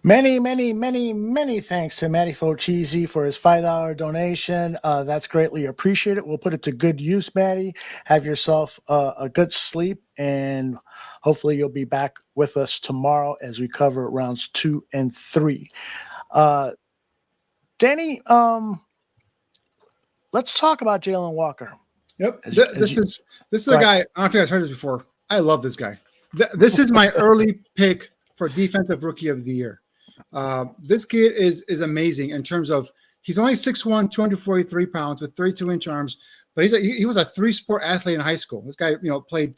Many, many, many, many thanks to Matty Fochese for his $5 donation. That's greatly appreciated. We'll put it to good use, Matty. Have yourself a good sleep, and hopefully you'll be back with us tomorrow as we cover rounds 2 and 3. Danny, let's talk about Jalen Walker. Yep. This is a guy. I don't think I've heard this before. I love this guy. This is my early pick for Defensive Rookie of the Year. This kid is amazing in terms of he's only 6'1", 243 pounds with 32-inch arms, but he was a 3-sport athlete in high school. This guy, played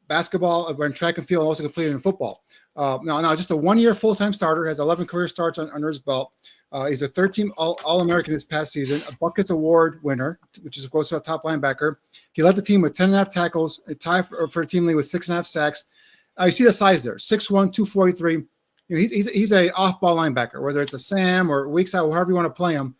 basketball, ran track and field, and also competed in football. Now just a 1-year full-time starter, has 11 career starts under his belt. He's a third-team All-American this past season, a Buckets Award winner, which is, of course, a top linebacker. He led the team with 10.5 tackles, a tie for a team lead with 6.5 sacks. You see the size there, 6'1", 243. He's a off-ball linebacker, whether it's a Sam or weak side, however you want to play him.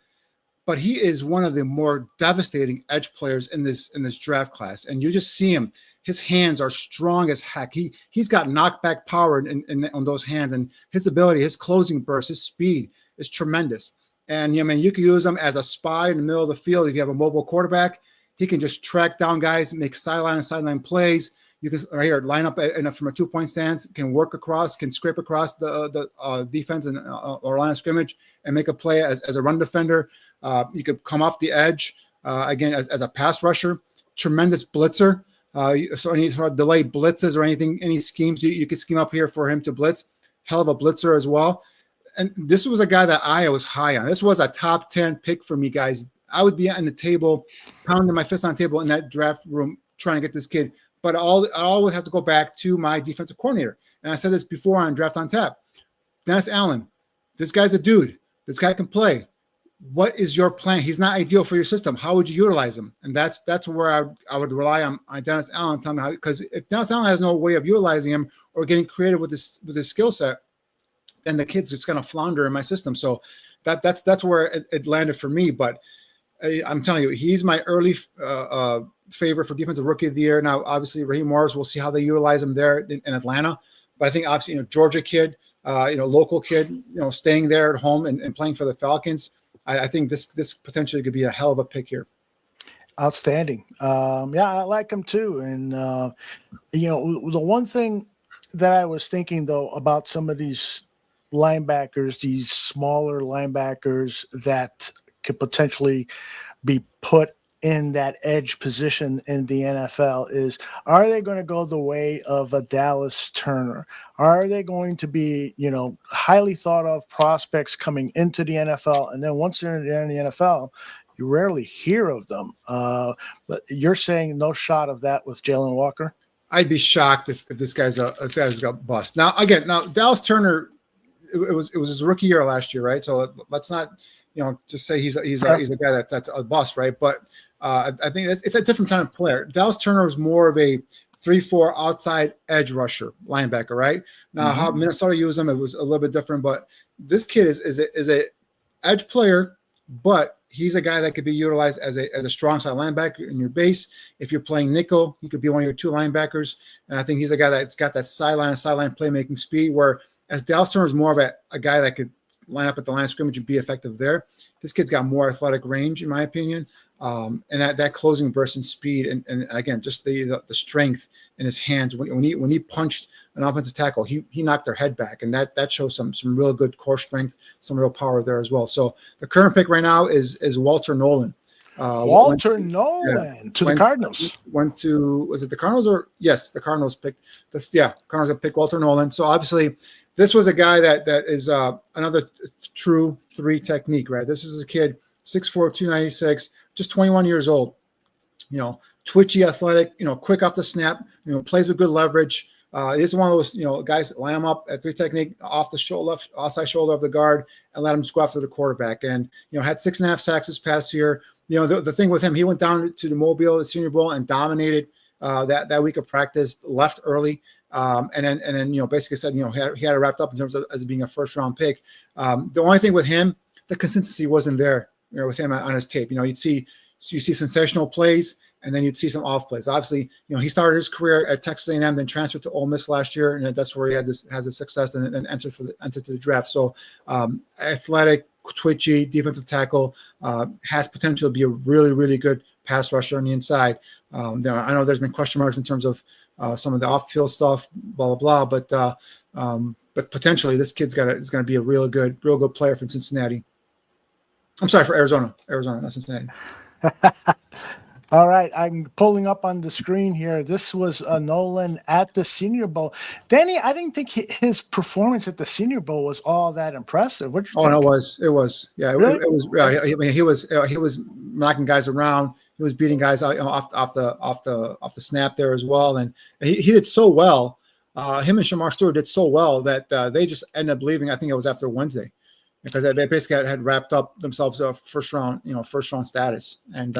But he is one of the more devastating edge players in this draft class. And you just see him. His hands are strong as heck. He's got knockback power on those hands, and his ability, his closing burst, his speed is tremendous. And you can use him as a spy in the middle of the field. If you have a mobile quarterback, he can just track down guys, make sideline plays. You can right here line up from a 2-point stance, can work across, can scrape across the defense or line of scrimmage and make a play as a run defender. You could come off the edge again as a pass rusher. Tremendous blitzer. So any sort of delayed blitzes or any schemes you could scheme up here for him to blitz. Hell of a blitzer as well. And this was a guy that I was high on. This was a top 10 pick for me, guys. I would be on the table, pounding my fist on the table in that draft room trying to get this kid. But I always have to go back to my defensive coordinator. And I said this before on Draft on Tap. Dennis Allen, this guy's a dude. This guy can play. What is your plan? He's not ideal for your system. How would you utilize him? And that's where I would rely on Dennis Allen. Tell me how, because if Dennis Allen has no way of utilizing him or getting creative with his skill set, then the kid's just going to flounder in my system. So that's where it landed for me. But I'm telling you, he's my early favorite for Defensive Rookie of the Year. Now, obviously, Raheem Morris, we'll see how they utilize him there in Atlanta. But I think obviously, Georgia kid, local kid, staying there at home and playing for the Falcons. I think this potentially could be a hell of a pick here. Outstanding. I like him too. And the one thing that I was thinking though about some of these linebackers, these smaller linebackers that could potentially be put in that edge position in the NFL is, are they going to go the way of a Dallas Turner? Are they going to be, highly thought of prospects coming into the NFL? And then once they're in the NFL, you rarely hear of them. But you're saying no shot of that with Jalen Walker? I'd be shocked if this guy's a bust. Now Dallas Turner, it was his rookie year last year, right? So let's not, just say he's a guy that's a bust, right? But I think it's a different kind of player. Dallas Turner was more of a 3-4 outside edge rusher linebacker, right? Now how Minnesota used him, it was a little bit different. But this kid is a edge player, but he's a guy that could be utilized as a strong side linebacker in your base. If you're playing nickel, he could be one of your 2 linebackers. And I think he's a guy that's got that sideline playmaking speed, where as Dallas Turner is more of a guy that could line up at the line of scrimmage and be effective there. This kid's got more athletic range, in my opinion. And that closing burst and speed, and again, just the strength in his hands. When he punched an offensive tackle, he knocked their head back, and that shows some real good core strength, some real power there as well. So the current pick right now is Walter Nolan. Walter Nolan to the Cardinals. Went to, was it the Cardinals or yes, the Cardinals picked this. Yeah, Cardinals have picked Walter Nolan. So obviously, this was a guy that is another true 3 technique, right? This is a kid, 6'4", 296, just 21 years old. Twitchy, athletic, quick off the snap, plays with good leverage. He's one of those, guys that line him up at 3 technique off the shoulder, outside shoulder of the guard, and let him just go after the quarterback. And, had 6.5 sacks this past year. The thing with him, he went down to the Mobile, the Senior Bowl, and dominated that week of practice, left early. And then basically said, he had it wrapped up in terms of as being a first-round pick. The only thing with him, the consistency wasn't there, with him on his tape. You see sensational plays, and then you'd see some off plays. Obviously, he started his career at Texas A&M, then transferred to Ole Miss last year, and that's where he has the success, and then entered to the draft. So athletic, twitchy, defensive tackle, has potential to be a really, really good pass rusher on the inside. I know there's been question marks in terms of some of the off-field stuff, blah blah blah, but potentially this kid's is going to be a real good player for Cincinnati. I'm sorry, for Arizona, not Cincinnati. All right, I'm pulling up on the screen here. This was Nolan at the Senior Bowl. Danny, I didn't think his performance at the Senior Bowl was all that impressive. What you think? No, it was. Yeah, really? it was. Yeah, I mean, he was knocking guys around. He was beating guys out, off the snap there as well, and he did so well. Him and Shamar Stewart did so well that they just ended up leaving. I think it was after Wednesday, because they basically had wrapped up themselves a first round status, and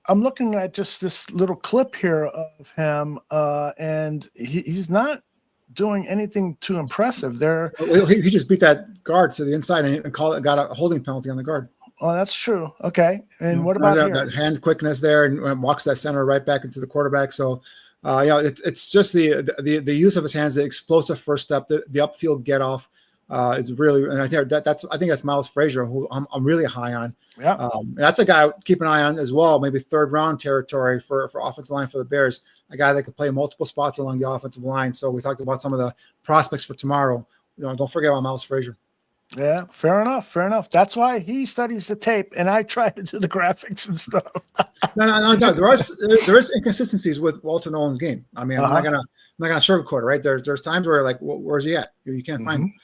I'm looking at just this little clip here of him, and he's not doing anything too impressive there. He just beat that guard to the inside and got a holding penalty on the guard. Oh, that's true. Okay, and what about here? That hand quickness there, and walks that center right back into the quarterback. So, it's just the use of his hands, the explosive first step, the upfield get off. It's really, and I think that's Miles Frazier, who I'm really high on. Yeah, that's a guy keep an eye on as well. Maybe third round territory for offensive line for the Bears. A guy that could play multiple spots along the offensive line. So we talked about some of the prospects for tomorrow. Don't forget about Miles Frazier. Yeah, fair enough. That's why he studies the tape, and I try to do the graphics and stuff. No. There is inconsistencies with Walter Nolan's game. I mean, I'm not gonna sugarcoat it, right? There's times where where's he at? You can't find him.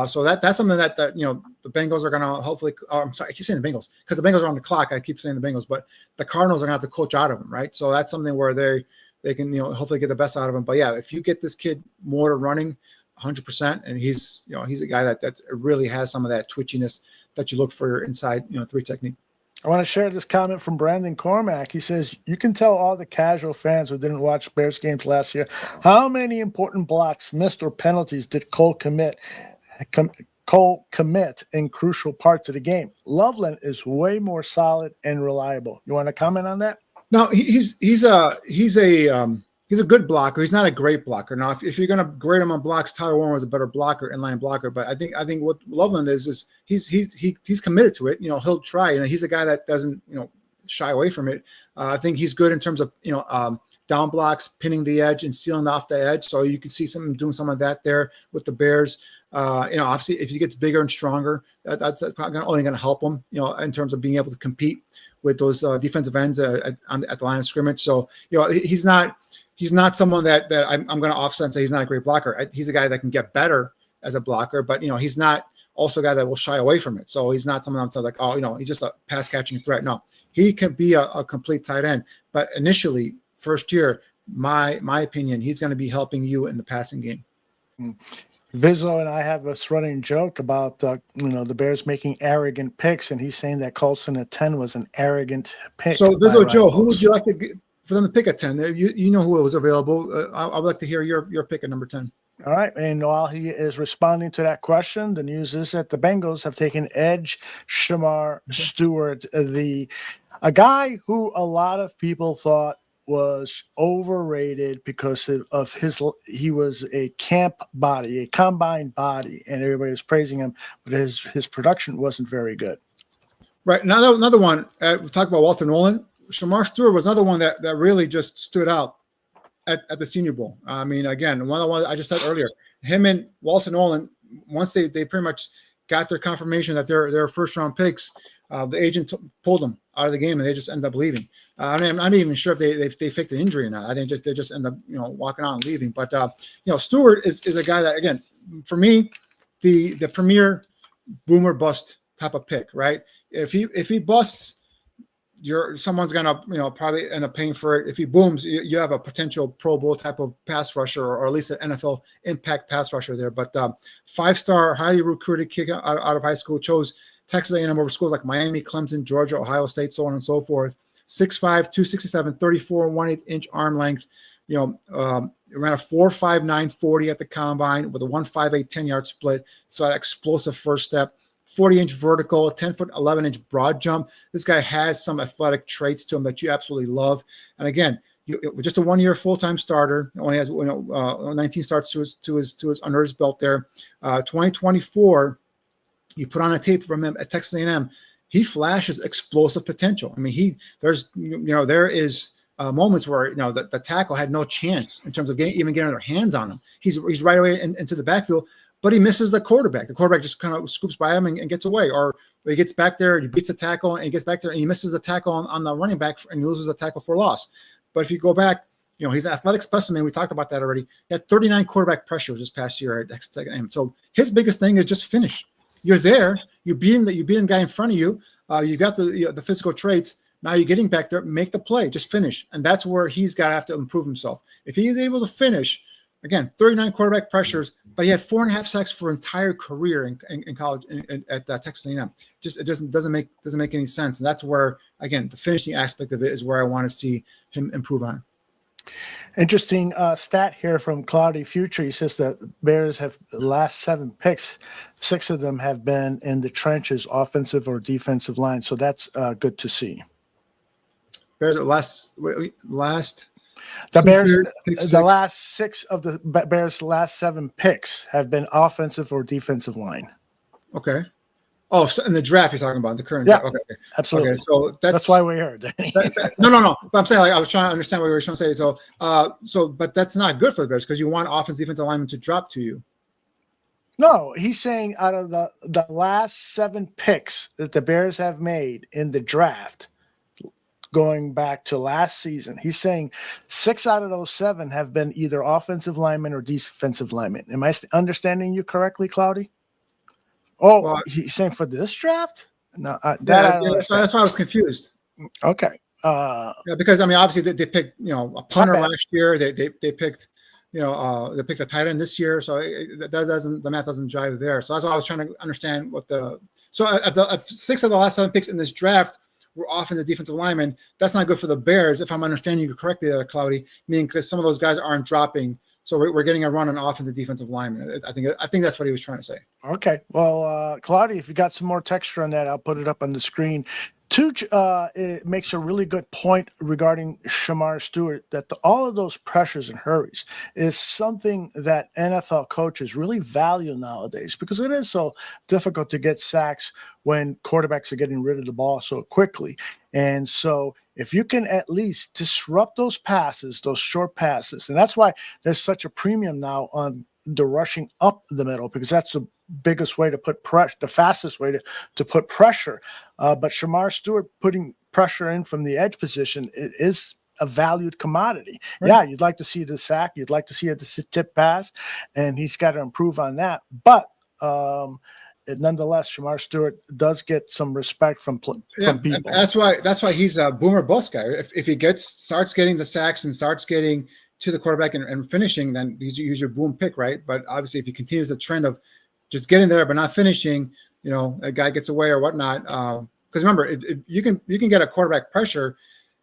So that's something that the Bengals are going to hopefully. I'm sorry, I keep saying the Bengals because the Bengals are on the clock. I keep saying the Bengals, but the Cardinals are going to have to coach out of him, right? So that's something where they can hopefully get the best out of him. But yeah, if you get this kid more to running, 100%, and he's a guy that really has some of that twitchiness that you look for inside three technique. I want to share this comment from Brandon Cormack. He says, you can tell all the casual fans who didn't watch Bears games last year how many important blocks, missed, or penalties did Cole commit in crucial parts of the game. Loveland is way more solid and reliable. You want to comment on that? No, he's a good blocker. He's not a great blocker. Now, if you're going to grade him on blocks, Tyler Warren was a better blocker, inline blocker. But I think what Loveland is he's committed to it. He'll try. He's a guy that doesn't shy away from it. I think he's good in terms of down blocks, pinning the edge, and sealing off the edge. So you can see him doing some of that there with the Bears. Obviously, if he gets bigger and stronger, that's only going to help him. In terms of being able to compete with those defensive ends at the line of scrimmage. So he's not someone that I'm going to offset and say he's not a great blocker. He's a guy that can get better as a blocker, but he's not also a guy that will shy away from it. So he's not someone I'm like, he's just a pass catching threat. No, he can be a complete tight end, but initially first year, my opinion, he's going to be helping you in the passing game. Vizzo and I have this running joke about the Bears making arrogant picks, and he's saying that Colson at 10 was an arrogant pick. So Vizzo, Joe, who would you like to get for them to pick at 10? You know who was available. I would like to hear your pick at number 10. All right, and while he is responding to that question, the news is that the Bengals have taken edge Shamar Stewart, a guy who a lot of people thought was overrated because of he was a camp body, a combine body, and everybody was praising him, but his production wasn't very good. Right. Another one, we talked about Walter Nolan. Shamar Stewart was another one that really just stood out at the Senior Bowl. I mean, again, one of the ones I just said earlier, him and Walter Nolan, once they pretty much got their confirmation that they're first round picks, the agent pulled them out of the game, and they just end up leaving. I'm not even sure if they faked an injury or not. I think they just end up walking out and leaving. But Stewart is a guy that, again, for me, the premier boomer bust type of pick, right? If he busts, someone's gonna probably end up paying for it. If he booms, you have a potential Pro Bowl type of pass rusher, or at least an NFL impact pass rusher there. But 5-star, highly recruited kid out of high school, chose Texas A&M over schools like Miami, Clemson, Georgia, Ohio State, so on and so forth. 6'5", 267, 34 1/8-inch arm length. Ran a 4.59 40 at the combine with a 1.58 10-yard split. So that explosive first step. 40-inch vertical, 10-foot, 11-inch broad jump. This guy has some athletic traits to him that you absolutely love. And again, just a 1-year full-time starter. Only has 19 starts to his under his belt there. 2024, you put on a tape from him at Texas A&M. He flashes explosive potential. I mean, there is moments where the tackle had no chance in terms of even getting their hands on him. He's right away into the backfield, but he misses the quarterback. The quarterback just kind of scoops by him and gets away, or he gets back there, he beats the tackle, and he gets back there and he misses the tackle on the running back and he loses the tackle for loss. But if you go back, he's an athletic specimen. We talked about that already. He had 39 quarterback pressures this past year at Texas A&M. So his biggest thing is just finish. You're there. You're beating the guy in front of you. You got the physical traits. Now you're getting back there. Make the play. Just finish. And that's where he's got to have to improve himself. If he is able to finish, again, 39 quarterback pressures, but he had 4.5 sacks for an entire career in college at Texas A&M. It doesn't make any sense. And that's where, again, the finishing aspect of it is where I want to see him improve on. Interesting stat here from Cloudy Future. He says that Bears have the last 7 picks, 6 of them have been in the trenches, offensive or defensive line. So that's good to see. Bears at last the Bears, the last 6 of the Bears' last 7 picks have been offensive or defensive line. Okay. Oh, so in the draft you're talking about the current. Yeah, draft. Okay. Absolutely. Okay, so that's why we're here. No. I'm saying, I was trying to understand what you were trying to say. But that's not good for the Bears because you want offensive defensive linemen to drop to you. No, he's saying out of the last 7 picks that the Bears have made in the draft, going back to last season, he's saying 6 out of those 7 have been either offensive linemen or defensive linemen. Am I understanding you correctly, Cloudy? Oh, well, he's saying for this draft? No, that's why I was confused. Okay. Because obviously they picked a punter last year. They picked they picked a tight end this year, so the math doesn't jive there. So that's why I was trying to understand what if 6 of the last 7 picks in this draft were offensive defensive linemen. That's not good for the Bears, if I'm understanding you correctly there, Cloudy. Meaning because some of those guys aren't dropping. So we're getting a run on offensive defensive linemen. I think that's what he was trying to say. Okay. Well, Claudia, if you got some more texture on that, I'll put it up on the screen. It makes a really good point regarding Shemar Stewart, that all of those pressures and hurries is something that NFL coaches really value nowadays, because it is so difficult to get sacks when quarterbacks are getting rid of the ball so quickly. And so if you can at least disrupt those passes, those short passes, and that's why there's such a premium now on the rushing up the middle, because that's the biggest way to put pressure, the fastest way to put pressure. But Shemar Stewart putting pressure in from the edge position is a valued commodity. Right. Yeah, you'd like to see the sack, you'd like to see a tip pass, and he's got to improve on that. But nonetheless, Shemar Stewart does get some respect from people. That's why he's a boomer bust guy. If he starts getting the sacks and starts getting to the quarterback and finishing, then use your boom pick, right? But obviously, if he continues the trend of just getting there but not finishing, a guy gets away or whatnot. Because remember, if you can get a quarterback pressure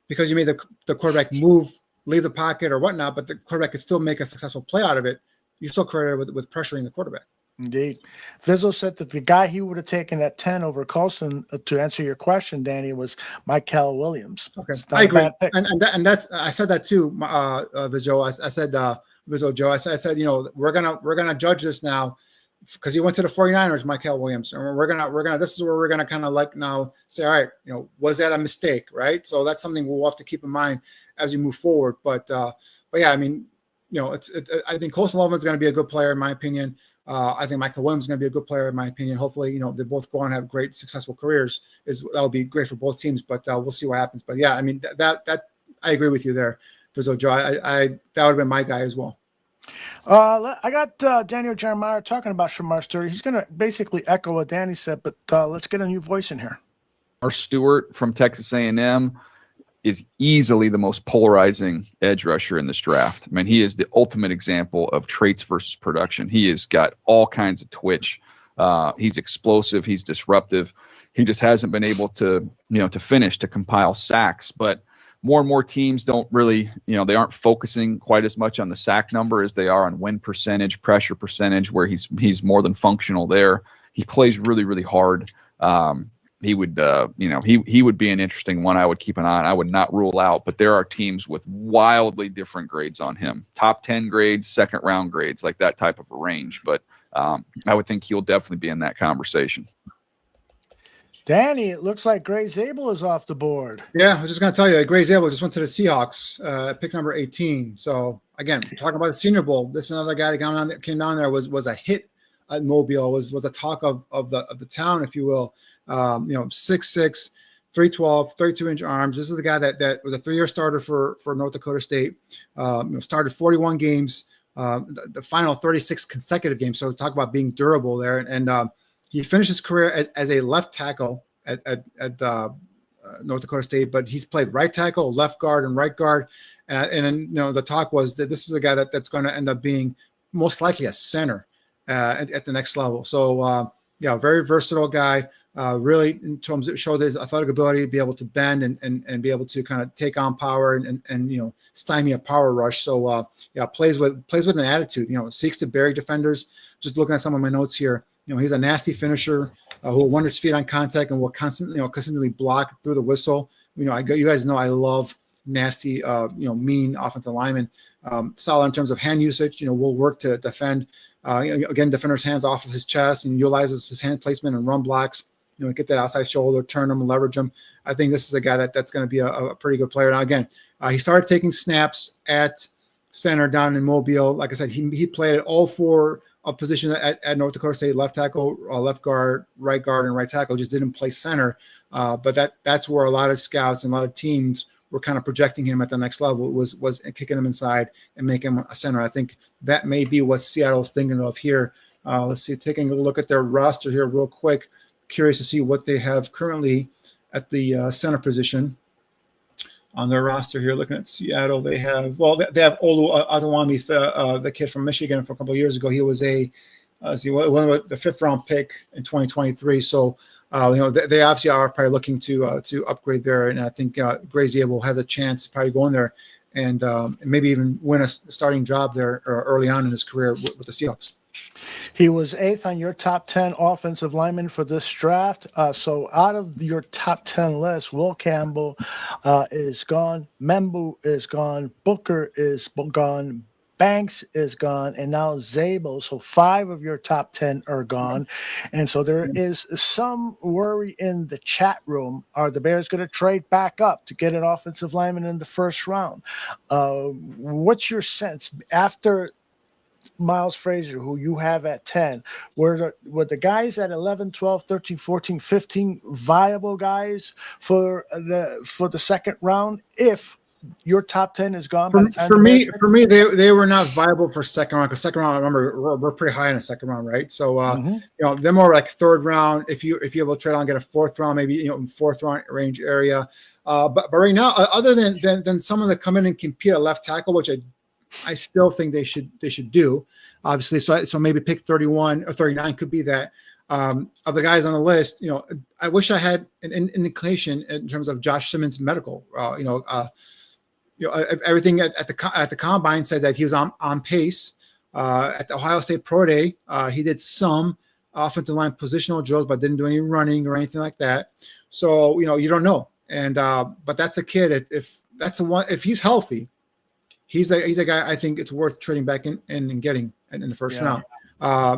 because you made the quarterback move, leave the pocket or whatnot, but the quarterback could still make a successful play out of it. You still credit with pressuring the quarterback. Indeed. Vizzo said that the guy he would have taken at 10 over Colston, to answer your question, Danny, was Michael Williams. Okay, I agree. And that's, I said that too, Vizzo. I said, Vizzo Joe, I said, we're gonna judge this now because he went to the 49ers, Michael Williams, and this is where we're gonna kind of like now say, all right, was that a mistake, right? So that's something we'll have to keep in mind as we move forward. But yeah, I mean, I think Colston Loveland's going to be a good player in my opinion. I think Michael Williams is going to be a good player in my opinion. Hopefully, they both go on and have great, successful careers. That'll be great for both teams. But we'll see what happens. But yeah, I mean that I agree with you there, Vizzo Joe. I that would have been my guy as well. I got Daniel Jeremiah talking about Shemar Stewart. He's going to basically echo what Danny said, but let's get a new voice in here. Shemar Stewart from Texas A&M is easily the most polarizing edge rusher in this draft. I mean, he is the ultimate example of traits versus production. He has got all kinds of twitch. He's explosive. He's disruptive. He just hasn't been able to, to finish, to compile sacks. But more and more teams don't really, they aren't focusing quite as much on the sack number as they are on win percentage, pressure percentage, where he's more than functional there. he plays really, really hard. He would, he would be an interesting one I would keep an eye on. I would not rule out, but there are teams with wildly different grades on him. Top 10 grades, second round grades, like that type of a range. But I would think he'll definitely be in that conversation. Danny, it looks like Gray Zabel is off the board. Yeah, I was just going to tell you, Gray Zabel just went to the Seahawks, pick number 18. So again, talking about the Senior Bowl, this is another guy that came down there was a hit at Mobile, was a talk of the town, if you will. 6'6", 312, 32-inch arms. This is the guy that was a 3-year starter for North Dakota State. Started 41 games, the final 36 consecutive games. So talk about being durable there. And he finished his career as a left tackle at North Dakota State, but he's played right tackle, left guard, and right guard. And the talk was that this is a guy that's going to end up being most likely a center at the next level. So very versatile guy. Really, in terms of showed his athletic ability to be able to bend and be able to kind of take on power and stymie a power rush. So plays with an attitude. Seeks to bury defenders. Just looking at some of my notes here, he's a nasty finisher who will win his feet on contact and will consistently block through the whistle. You guys know I love nasty, mean offensive linemen. Solid in terms of hand usage. Will work to defend. Again, defender's hands off of his chest and utilizes his hand placement and run blocks. Get that outside shoulder, turn him, leverage him. I think this is a guy that's going to be a pretty good player. Now, again, he started taking snaps at center down in Mobile. Like I said, he played at all 4 of positions at North Dakota State: left tackle, left guard, and right tackle. Just didn't play center. But that's where a lot of scouts and a lot of teams were kind of projecting him at the next level. Was kicking him inside and making him a center. I think that may be what Seattle's thinking of here. Let's see, taking a look at their roster here real quick. Curious to see what they have currently at the center position on their roster here. Looking at Seattle, they have Olu Adewami, the kid from Michigan from a couple of years ago. He was the 5th round pick in 2023. So they obviously are probably looking to upgrade there, and I think Gray Zabel has a chance to probably go in there and maybe even win a starting job there early on in his career with the Seahawks. He was 8th on your top 10 offensive linemen for this draft. So out of your top 10 list, Will Campbell is gone. Membu is gone. Booker is gone. Banks is gone. And now Zabel. So 5 of your top 10 are gone. And so there is some worry in the chat room. Are the Bears going to trade back up to get an offensive lineman in the first round? What's your sense after Miles Frazier, who you have at 10, were the guys at 11, 12, 13, 14, 15 viable guys for the second round if your top 10 is gone? For me, they were not viable for second round, because second round, I remember, we're pretty high in the second round, right? So they're more like third round. If you're able to trade on, get a 4th round, maybe in 4th round range area. But right now, other than someone that come in and compete at left tackle, which I still think they should do, obviously. So maybe pick 31 or 39 could be that. Of the guys on the list, I wish I had an indication in terms of Josh Simmons' medical. Everything at the combine said that he was on pace. At the Ohio State Pro Day, he did some offensive line positional drills, but didn't do any running or anything like that. So you don't know. And but that's a kid. If he's healthy, he's a guy I think it's worth trading back in and getting in the first round.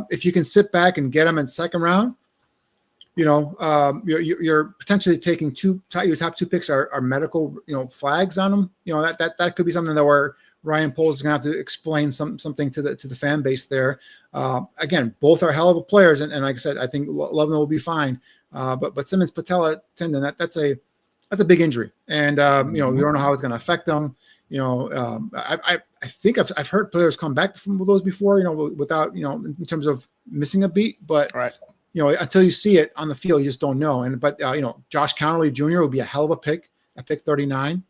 If you can sit back and get him in second round, you're potentially taking your top 2 picks are medical, flags on them. That could be something that where Ryan Poles is going to have to explain something to the fan base there. Again, both are hell of a players, and like I said, I think Loveland will be fine. But Simmons patella tendon, that's a big injury, and we don't know how it's going to affect them. I think I've heard players come back from those before, without, in terms of missing a beat, but right. Until you see it on the field, you just don't know. But Josh Conerly Jr. would be a hell of a pick at pick 39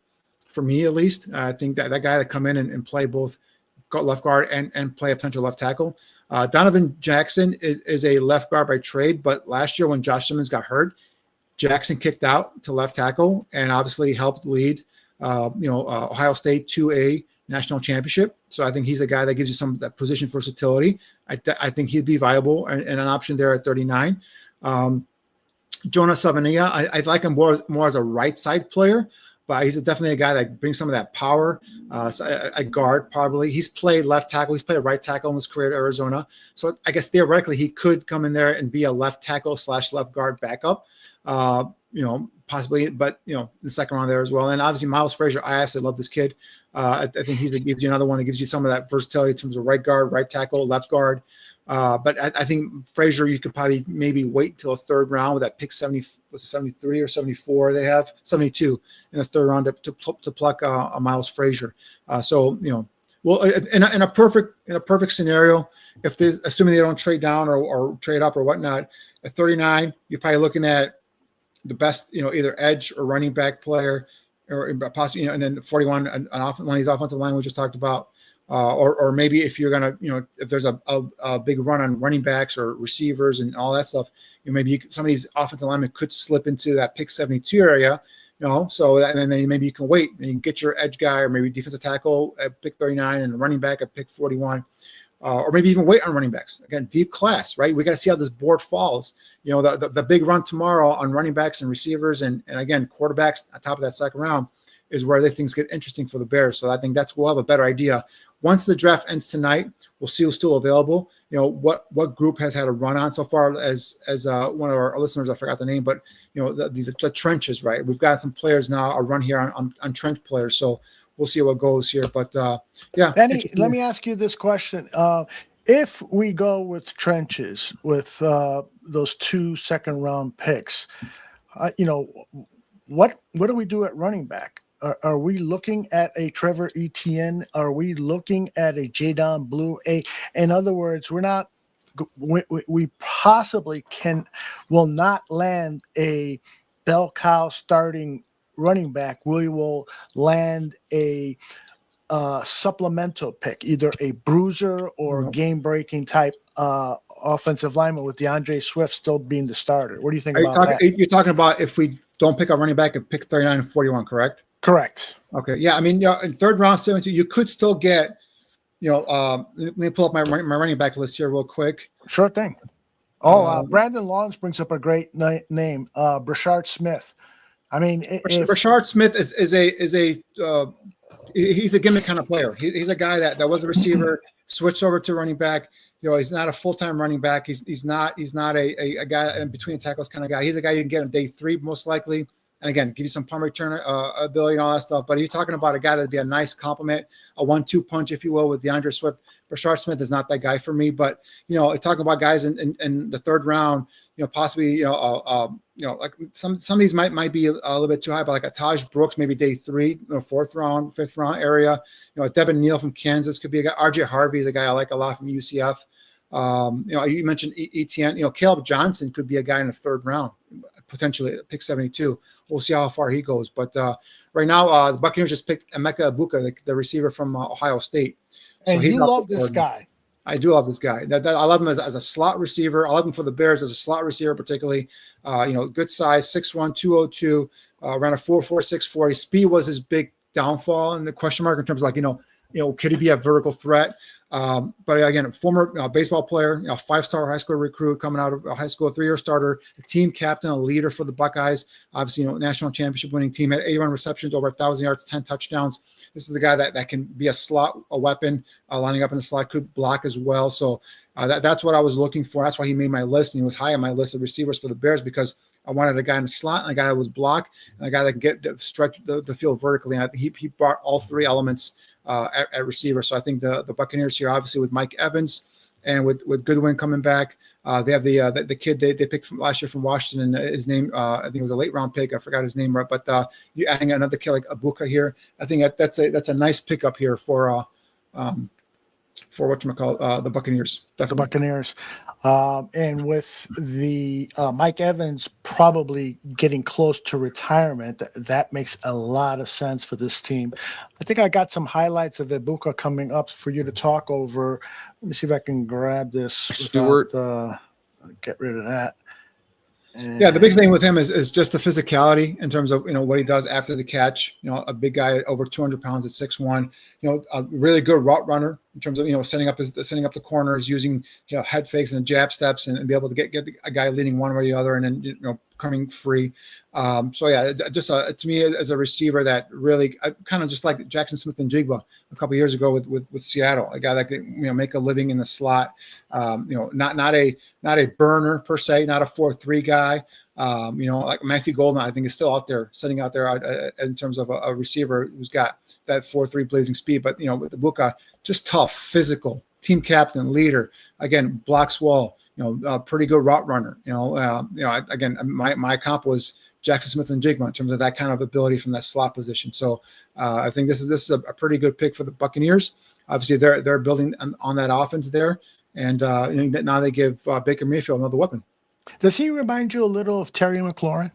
for me, at least. I think that guy that come in and play both left guard and play a potential left tackle. Donovan Jackson is a left guard by trade, but last year when Josh Simmons got hurt, Jackson kicked out to left tackle and obviously helped lead Ohio State to a national championship. So I think he's a guy that gives you some of that position versatility. I think he'd be viable and an option there at 39. Jonas Savania, I like him more as a right side player, but he's definitely a guy that brings some of that power. A guard probably. He's played left tackle. He's played right tackle in his career at Arizona. So I guess theoretically he could come in there and be a left tackle / left guard backup. Possibly, but in the second round there as well. And obviously Miles Frazier, I absolutely love this kid. I think gives you another one that gives you some of that versatility in terms of right guard, right tackle, left guard. But I think Frazier, you could probably maybe wait until a third round with that pick 70, was it 73 or 74? They have 72 in the third round to pluck a Miles Frazier. Well, in a perfect scenario, if they assuming they don't trade down or trade up or whatnot, at 39, you're probably looking at the best, either edge or running back player, or possibly, and then 41, one of these offensive line we just talked about, or maybe if you're gonna, if there's a big run on running backs or receivers and all that stuff, maybe some of these offensive linemen could slip into that pick 72 area, so and then maybe you can wait and you can get your edge guy or maybe defensive tackle at pick 39 and running back at pick 41. Or maybe even wait on running backs. Again, deep class, right? We got to see how this board falls. The big run tomorrow on running backs and receivers and again, quarterbacks on top of that second round is where these things get interesting for the Bears. So I think we'll have a better idea. Once the draft ends tonight, we'll see who's still available. What group has had a run on so far as one of our listeners, I forgot the name, but the trenches, right? We've got some players now, a run here on trench players. So we'll see what goes here, but Benny, let me ask you this question: if we go with trenches with those 2 second-round picks, what do we do at running back? Are we looking at a Trevor Etienne? Are we looking at a Jadon Blue? In other words, we possibly will not land a bell cow starting running back. We will land a supplemental pick, either a bruiser or game-breaking type offensive lineman with DeAndre Swift still being the starter. What do you think about that? You're talking about if we don't pick a running back at pick 39 and 41, correct? Correct. Okay. Yeah. I mean, in third round, 72, you could still get, let me pull up my running back list here real quick. Sure thing. Brandon Lawrence brings up a great name, Brashard Smith. I mean, Brashard Smith is he's a gimmick kind of player. He's a guy that was a receiver, switched over to running back. He's not a full-time running back. He's not a guy in between tackles kind of guy. He's a guy you can get on day 3 most likely. And again, give you some punt return ability and all that stuff. But you're talking about a guy that'd be a nice complement, a 1-2 punch, if you will, with DeAndre Swift. Brashard Smith is not that guy for me. But talking about guys in the third round, possibly like some of these might be a little bit too high, but like a Taj Brooks, maybe day 3, 4th round, 5th round area. Devin Neal from Kansas could be a guy. RJ Harvey is a guy I like a lot from UCF. You mentioned Etienne. Caleb Johnson could be a guy in the third round, potentially at pick 72. We'll see how far he goes. But right now, the Buccaneers just picked Emeka Egbuka, the receiver from Ohio State. So and he's you love this guy. I do love this guy. I love him as a slot receiver. I love him for the Bears as a slot receiver, particularly. Good size, 6'1", 202, around a 4.46 40. Speed was his big downfall and the question mark in terms of could he be a vertical threat? But again, former baseball player, 5-star high school recruit coming out of high school, 3-year starter, a team captain, a leader for the Buckeyes. Obviously, national championship winning team, had 81 receptions, over 1,000 yards, 10 touchdowns. This is the guy that can be a weapon, lining up in the slot, could block as well. So that's what I was looking for. That's why he made my list, and he was high on my list of receivers for the Bears because I wanted a guy in the slot, and a guy that was block, and a guy that can stretch the field vertically. And I think he brought all 3 elements at receiver. So I think the Buccaneers here, obviously with Mike Evans and with Goodwin coming back, they have the kid they picked from last year from Washington. His name, I think it was a late round pick. I forgot his name, but you adding another kid like Egbuka here. I think that's a nice pickup here for the Buccaneers. Definitely. The Buccaneers. And with the Mike Evans probably getting close to retirement, that makes a lot of sense for this team. I think I got some highlights of Egbuka coming up for you to talk over. Let me see if I can grab this. Stewart. Get rid of that. Yeah, the big thing with him is just the physicality in terms of, what he does after the catch. A big guy over 200 pounds at 6'1", a really good route runner in terms of, setting up the corners, using, head fakes and jab steps and be able to get a guy leading one way or the other and then, coming free. So yeah, just to me as a receiver that really kind of just like Jackson Smith-Njigba a couple of years ago with Seattle, a guy that could, make a living in the slot, not a burner per se, not a 4-3 guy. Like Matthew Golden, I think is still out there, sitting out there in terms of a receiver who's got that 4-3 blazing speed. But, with Ibuka, just tough, physical, team captain, leader, again, blocks well, a pretty good route runner, again, my comp was Jackson Smith-Njigba in terms of that kind of ability from that slot position. So I think this is a pretty good pick for the Buccaneers. Obviously they're building on that offense there. And now they give Baker Mayfield another weapon. Does he remind you a little of Terry McLaurin,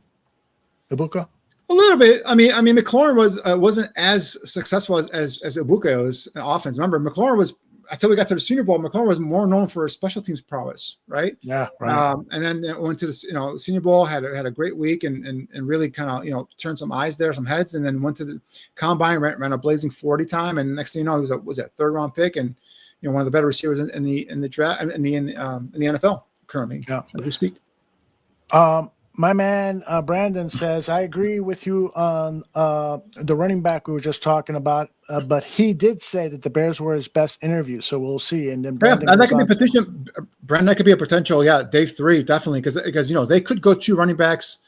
Ibuka? A little bit. I mean, McLaurin wasn't as successful as Ibuka was in offense. Remember, McLaurin was, until we got to the Senior Bowl, McLaurin was more known for his special teams prowess, right? Yeah, right. And then went to the Senior Bowl, had a great week, and really kind of turned some eyes there, some heads, and then went to the Combine, ran a blazing 40 time, and next thing you know, he was a third round pick, and one of the better receivers in the draft in the NFL currently, as we speak. My man Brandon says, I agree with you on the running back we were just talking about, but he did say that the Bears were his best interview, so we'll see. And then Brandon that could be a potential. Brandon, that could be a potential. Yeah, day 3 definitely, because they could go 2 running backs,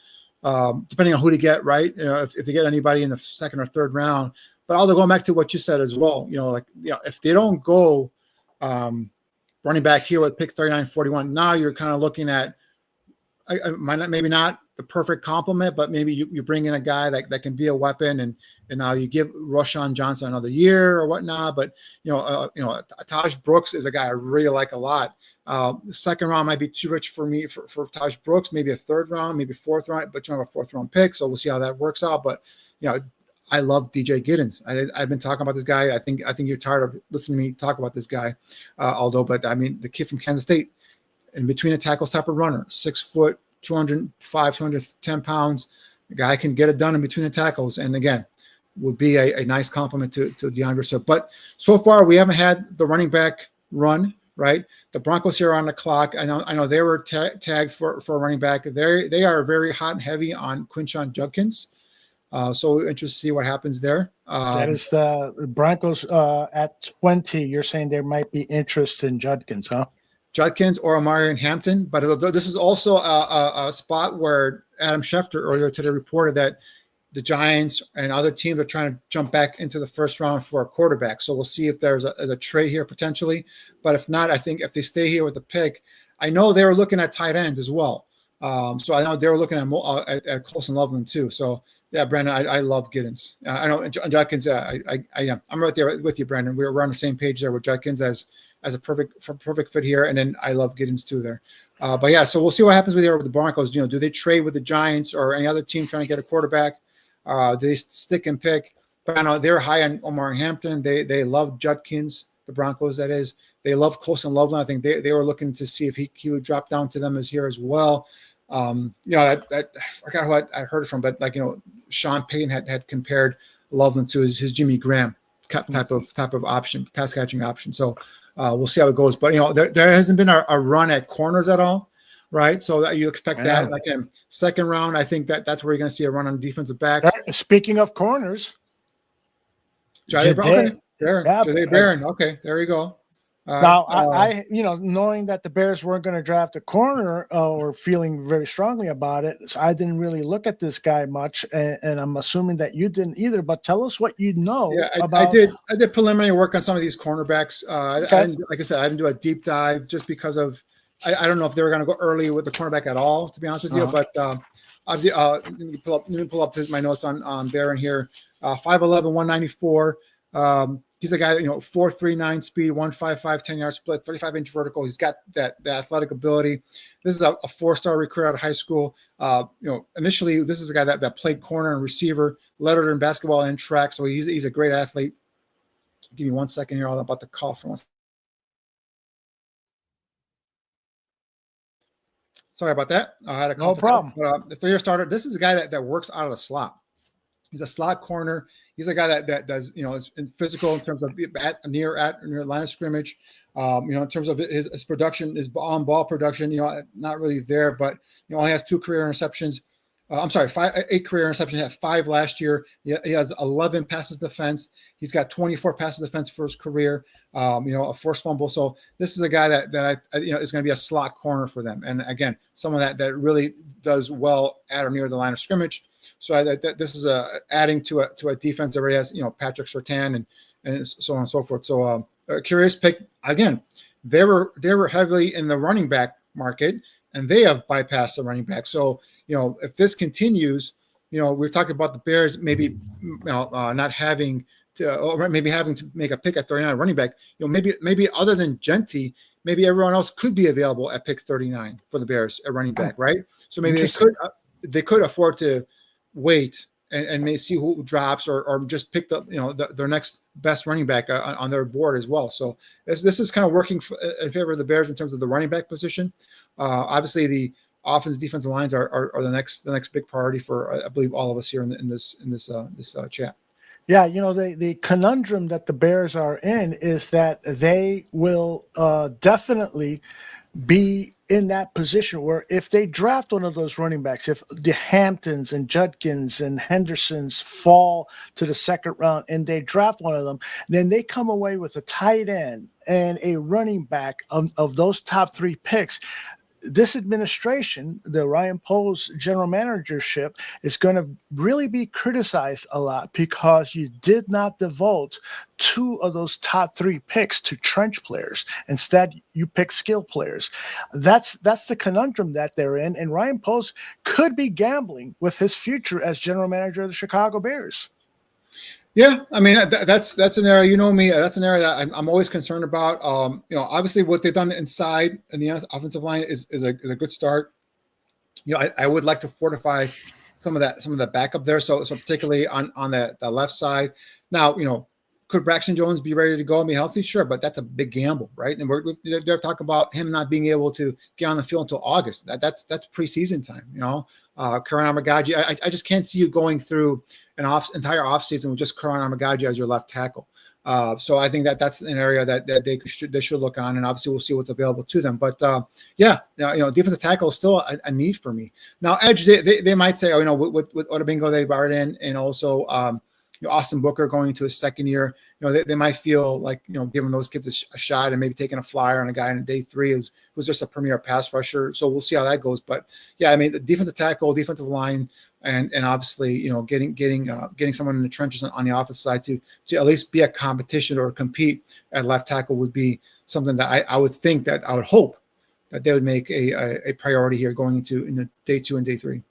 depending on who to get. Right, if they get anybody in the 2nd or 3rd round. But also going back to what you said as well, if they don't go running back here with pick 39, 41, now you're kind of looking at. Maybe not the perfect complement, but maybe you bring in a guy that can be a weapon, and now you give Roschon Johnson another year or whatnot. But Taj Brooks is a guy I really like a lot. 2nd round might be too rich for me for Taj Brooks. Maybe a 3rd round, maybe 4th round, but you have a 4th round pick, so we'll see how that works out. But I love DJ Giddens. I've been talking about this guy. I think you're tired of listening to me talk about this guy, Aldo. But I mean, the kid from Kansas State. In between the tackles type of runner, 6 foot, 205, 210 pounds. The guy can get it done in between the tackles. And again, would be a nice compliment to DeAndre Swift. But so far we haven't had the running back run, right? The Broncos here are on the clock. I know they were tagged for a running back. They are very hot and heavy on Quinshon Judkins. So we're interested to see what happens there. That is the Broncos at 20. You're saying there might be interest in Judkins, huh? Judkins or Omarion Hampton, but this is also a spot where Adam Schefter earlier today reported that the Giants and other teams are trying to jump back into the 1st round for a quarterback. So we'll see if there's a trade here potentially. But if not, I think if they stay here with the pick, I know they were looking at tight ends as well. So I know they were looking at Colson Loveland too. So yeah, Brandon, I love Giddens. I know Judkins. I am. I'm right there with you, Brandon. We're on the same page there with Judkins as a perfect fit here, and then I love Giddens too there. But yeah, so we'll see what happens with the Broncos. Do they trade with the Giants or any other team trying to get a quarterback? Do they stick and pick? But I know they're high on Omarion Hampton. They love Judkins, the Broncos. That is, they love Colson Loveland. I think they were looking to see if he would drop down to them as here as well. I forgot who I heard it from, but Sean Payton had compared Loveland to his Jimmy Graham type of option, pass catching option. So we'll see how it goes. But there hasn't been a run at corners at all, right? So that you expect that like in 2nd round. I think that's where you're going to see a run on defensive backs. Speaking of corners, Jahdae Barron. Okay, there you go. Now, I knowing that the Bears weren't going to draft a corner or feeling very strongly about it, so I didn't really look at this guy much, and I'm assuming that you didn't either. But tell us what you know about. I did preliminary work on some of these cornerbacks. Like I said, I didn't do a deep dive just because of I don't know if they were going to go early with the cornerback at all, to be honest with you. But obviously, let me pull up my notes on Barron here. 5'11", 194. He's a guy that, 4.39 speed, 1.55, 10-yard split, 35-inch vertical. He's got that athletic ability. This is a 4-star recruit out of high school. Initially, this is a guy that played corner and receiver, lettered in basketball and track. So he's a great athlete. Give me 1 second here. I'm about to call for one. Sorry about that. I had a No problem. The 3-year starter. This is a guy that works out of the slot. He's a slot corner. He's a guy that does, is physical in terms of near line of scrimmage. In terms of his production, his on ball production, not really there, but only has 2 career interceptions. 8 career interceptions. He had 5 last year. He has 11 passes defense. He's got 24 passes defense for his career. A forced fumble. So this is a guy that is going to be a slot corner for them. And again, someone that really does well at or near the line of scrimmage. So this is adding to a defense that already has Patrick Surtain and so on and so forth. So a curious pick again. They were heavily in the running back market, and they have bypassed the running back. So if this continues, we're talking about the Bears maybe not having to, or maybe having to make a pick at 39 running back. Maybe other than Genty, maybe everyone else could be available at pick 39 for the Bears at running back, right? So maybe they could afford to wait and may see who drops or just pick their next best running back on their board as well. So this is kind of working in favor of the Bears in terms of the running back position. Obviously, the offense defensive lines are the next big priority for I believe all of us here in this chat. Yeah, the conundrum that the Bears are in is that they will definitely be in that position where if they draft one of those running backs, if the Hamptons and Judkins and Hendersons fall to the second round and they draft one of them, then they come away with a tight end and a running back of those top 3 picks. This administration, the Ryan Poles general managership, is going to really be criticized a lot because you did not devote 2 of those top 3 picks to trench players. Instead, you pick skill players. That's the conundrum that they're in. And Ryan Poles could be gambling with his future as general manager of the Chicago Bears. Yeah, I mean that's an area, me. That's an area that I'm always concerned about. Obviously what they've done inside and the offensive line is a good start. I would like to fortify some of that backup there. So particularly on the left side. Now, could Braxton Jones be ready to go and be healthy? Sure, but that's a big gamble, right? And they're talking about him not being able to get on the field until August. That's preseason time. Karan Armagaji, I just can't see you going through an entire offseason with just Karan Armagaji as your left tackle. So I think that's an area that they should look on, and obviously we'll see what's available to them. But defensive tackle is still a need for me. Now edge, they might say, with Odubingo they brought in, and also Austin Booker going into his second year, they might feel like, giving those kids a shot and maybe taking a flyer on a guy in day 3 who's just a premier pass rusher. So we'll see how that goes. But yeah, I mean, the defensive tackle, defensive line, and obviously, getting someone in the trenches on the offensive side to at least be a competition or compete at left tackle would be something that I would think that I would hope that they would make a priority here going into day 2 and day 3.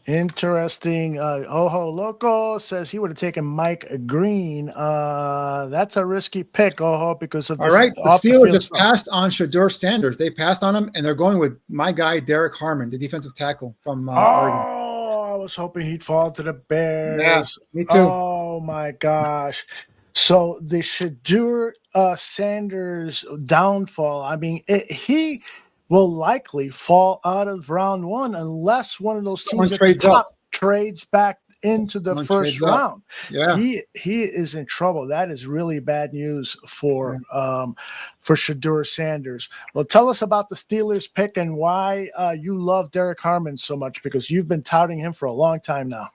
Interesting. Ojo Loco says he would have taken Mike Green. That's a risky pick, Ojo, because of this. All right, the Steelers just passed on Shedeur Sanders. They passed on him, and they're going with my guy Derek Harmon, the defensive tackle from Oregon. I was hoping he'd fall to the Bears. Yeah, me too. Oh my gosh. So the Shedeur Sanders downfall. I mean, he will likely fall out of round 1 unless one of those teams at the top trades back into the first round. Yeah, he is in trouble. That is really bad news for Shedeur Sanders. Well, tell us about the Steelers pick and why you love Derek Harmon so much, because you've been touting him for a long time now.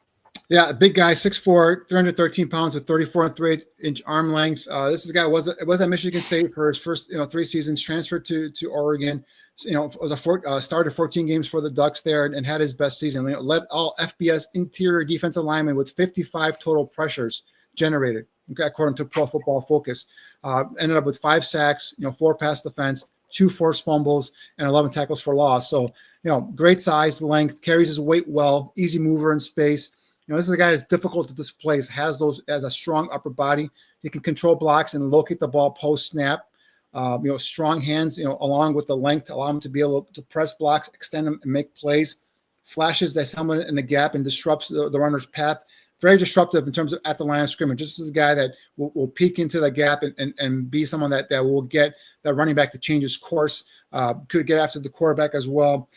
Yeah, a big guy, 6'4", 313 pounds with 34 and 3/8-inch arm length. This is a guy was at Michigan State for his first 3 seasons, transferred to Oregon. Started 14 games for the Ducks there and had his best season. Led all FBS interior defensive linemen with 55 total pressures generated, according to Pro Football Focus. Ended up with 5 sacks, 4 pass defense, 2 forced fumbles, and 11 tackles for loss. So, great size, length, carries his weight well, easy mover in space. This is a guy that's difficult to displace, has a strong upper body. He can control blocks and locate the ball post snap. Strong hands, along with the length, allow him to be able to press blocks, extend them, and make plays. Flashes that's someone in the gap and disrupts the runner's path. very disruptive in terms of at the line of scrimmage. This is a guy that will peek into the gap and be someone that will get that running back to change his course. Could get after the quarterback as well.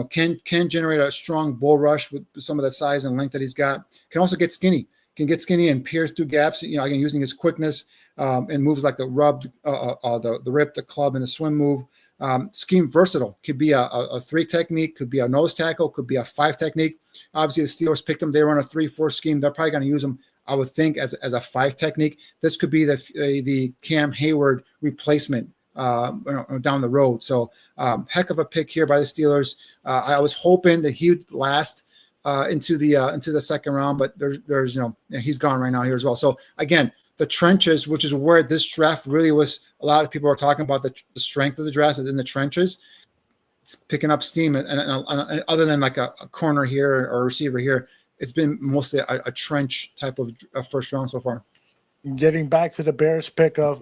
Can generate a strong bull rush with some of the size and length that he's got. Can also get skinny. Can get skinny and pierce through gaps. Again, using his quickness and moves like the rub, the rip, the club, and the swim move. Scheme versatile. Could be a 3 technique. Could be a nose tackle. Could be a 5 technique. Obviously, the Steelers picked him. They run a 3-4 scheme. They're probably going to use him, I would think, as a 5 technique. This could be the Cam Hayward replacement down the road. So heck of a pick here by the Steelers. I was hoping that he would last into the second round, but there's he's gone right now here as well. So again, the trenches, which is where this draft really was. A lot of people are talking about the strength of the draft in the trenches. It's picking up steam, and other than like a corner here or a receiver here, it's been mostly a trench type of first round so far. Getting back to the Bears pick of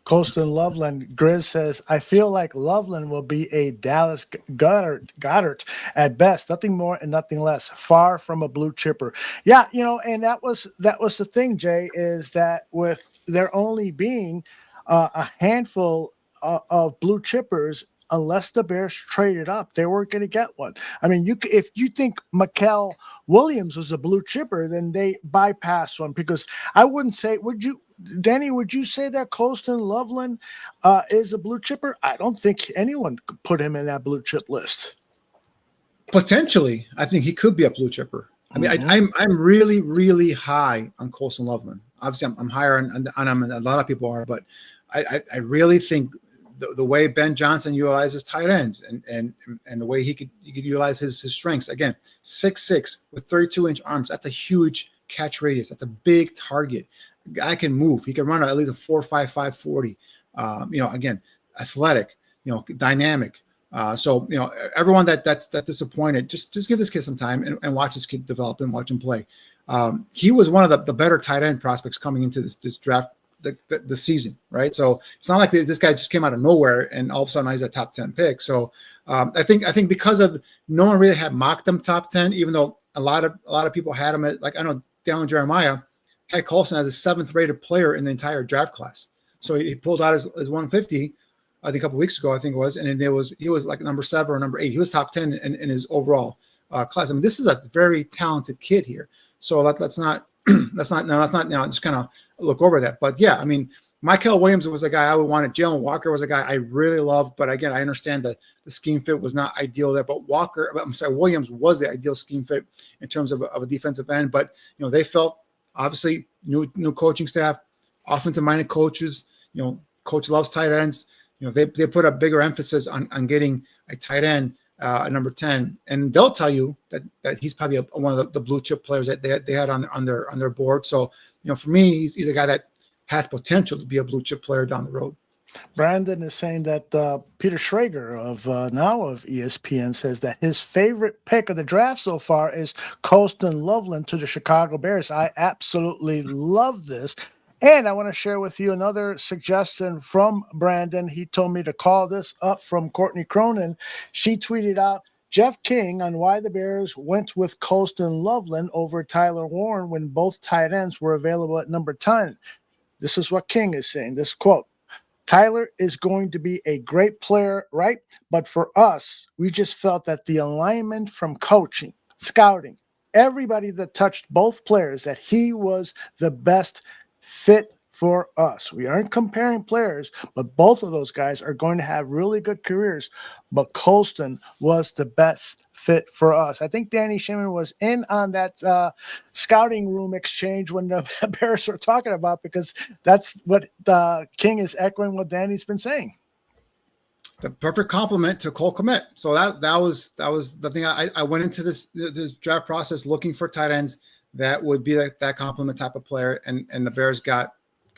Colston Loveland, Grizz says, I feel like Loveland will be a Dallas Goddard at best, nothing more and nothing less, far from a blue chipper. Yeah, and that was the thing, Jay, is that with there only being a handful of blue chippers, unless the Bears traded up, they weren't going to get one. I mean, if you think Mikel Williams was a blue chipper, then they bypass one, because I wouldn't say, Danny, would you say that Colston Loveland is a blue chipper? I don't think anyone could put him in that blue chip list. Potentially, I think he could be a blue chipper. I mean, I'm really, really high on Colston Loveland. Obviously, I'm higher on him than a lot of people are, but I really think the way Ben Johnson utilizes tight ends and the way he could utilize his strengths. Again, 6'6" with 32-inch arms. That's a huge catch radius. That's a big target. Guy can move. He can run at least a 4.55 40. Again, athletic. Dynamic. So everyone that's disappointed, just give this kid some time and watch this kid develop and watch him play. He was one of the better tight end prospects coming into this draft. The season, right? So it's not like this guy just came out of nowhere and all of a sudden he's a top 10 pick. So I think because of no one really had mocked him top 10, even though a lot of people had him at, like, I know Dallin Jeremiah had Colston as a 7th rated player in the entire draft class. So he pulled out his 150, I think a couple weeks ago, I think it was, and then he was like number 7 or number 8. He was top 10 in his overall class. I mean, this is a very talented kid here. So let's not just kind of look over that. But yeah, I mean, Mikel Williams was a guy I would want. Jalen Walker was a guy I really loved. But again, I understand that the scheme fit was not ideal there. But Williams was the ideal scheme fit in terms of a defensive end. But they felt, obviously, new coaching staff, offensive minded coaches. Coach loves tight ends. They put a bigger emphasis on getting a tight end at number 10, and they'll tell you that he's probably one of the blue chip players that they had on their board. So for me, he's a guy that has potential to be a blue chip player down the road. Brandon is saying that Peter Schrager of ESPN says that his favorite pick of the draft so far is Colston Loveland to the Chicago Bears. I absolutely love this. And I want to share with you another suggestion from Brandon. He told me to call this up from Courtney Cronin. She tweeted out, Jeff King on why the Bears went with Colston Loveland over Tyler Warren when both tight ends were available at number 10. This is what King is saying. This quote, Tyler is going to be a great player, right? But for us, we just felt that the alignment from coaching, scouting, everybody that touched both players, that he was the best fit for us. We aren't comparing players, but both of those guys are going to have really good careers. But Colston was the best fit for us. I think Danny Sherman was in on that scouting room exchange when the Bears were talking about, because that's what King is echoing what Danny's been saying. The perfect complement to Cole Kmet. So that was the thing. I went into this draft process looking for tight ends that would be that complement type of player, and the Bears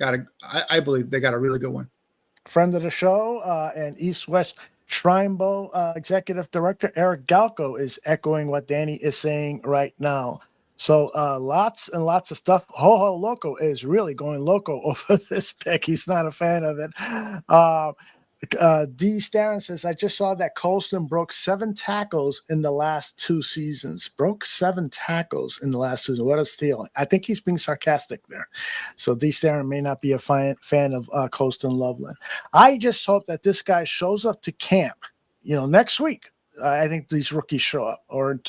I believe they got a really good one. Friend of the show and East West Shrine Bowl executive director Eric Galco is echoing what Danny is saying right now. So lots and lots of stuff. Ho Loco is really going loco over this pick. He's not a fan of it. D. Starren says, I just saw that Colston broke 7 tackles in the last 2 seasons. Broke 7 tackles in the last 2 seasons. What a steal. I think he's being sarcastic there. So D. Starren may not be a fan of Colston Loveland. I just hope that this guy shows up to camp, next week. I think these rookies show up. Or,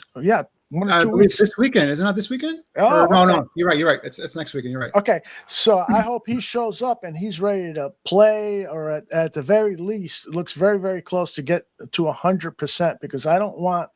1 or 2 weeks. This weekend. Is it not this weekend? Oh, no. You're right. It's next weekend. You're right. Okay, so I hope he shows up and he's ready to play, or at the very least, looks very, very close to get to 100%, because I don't want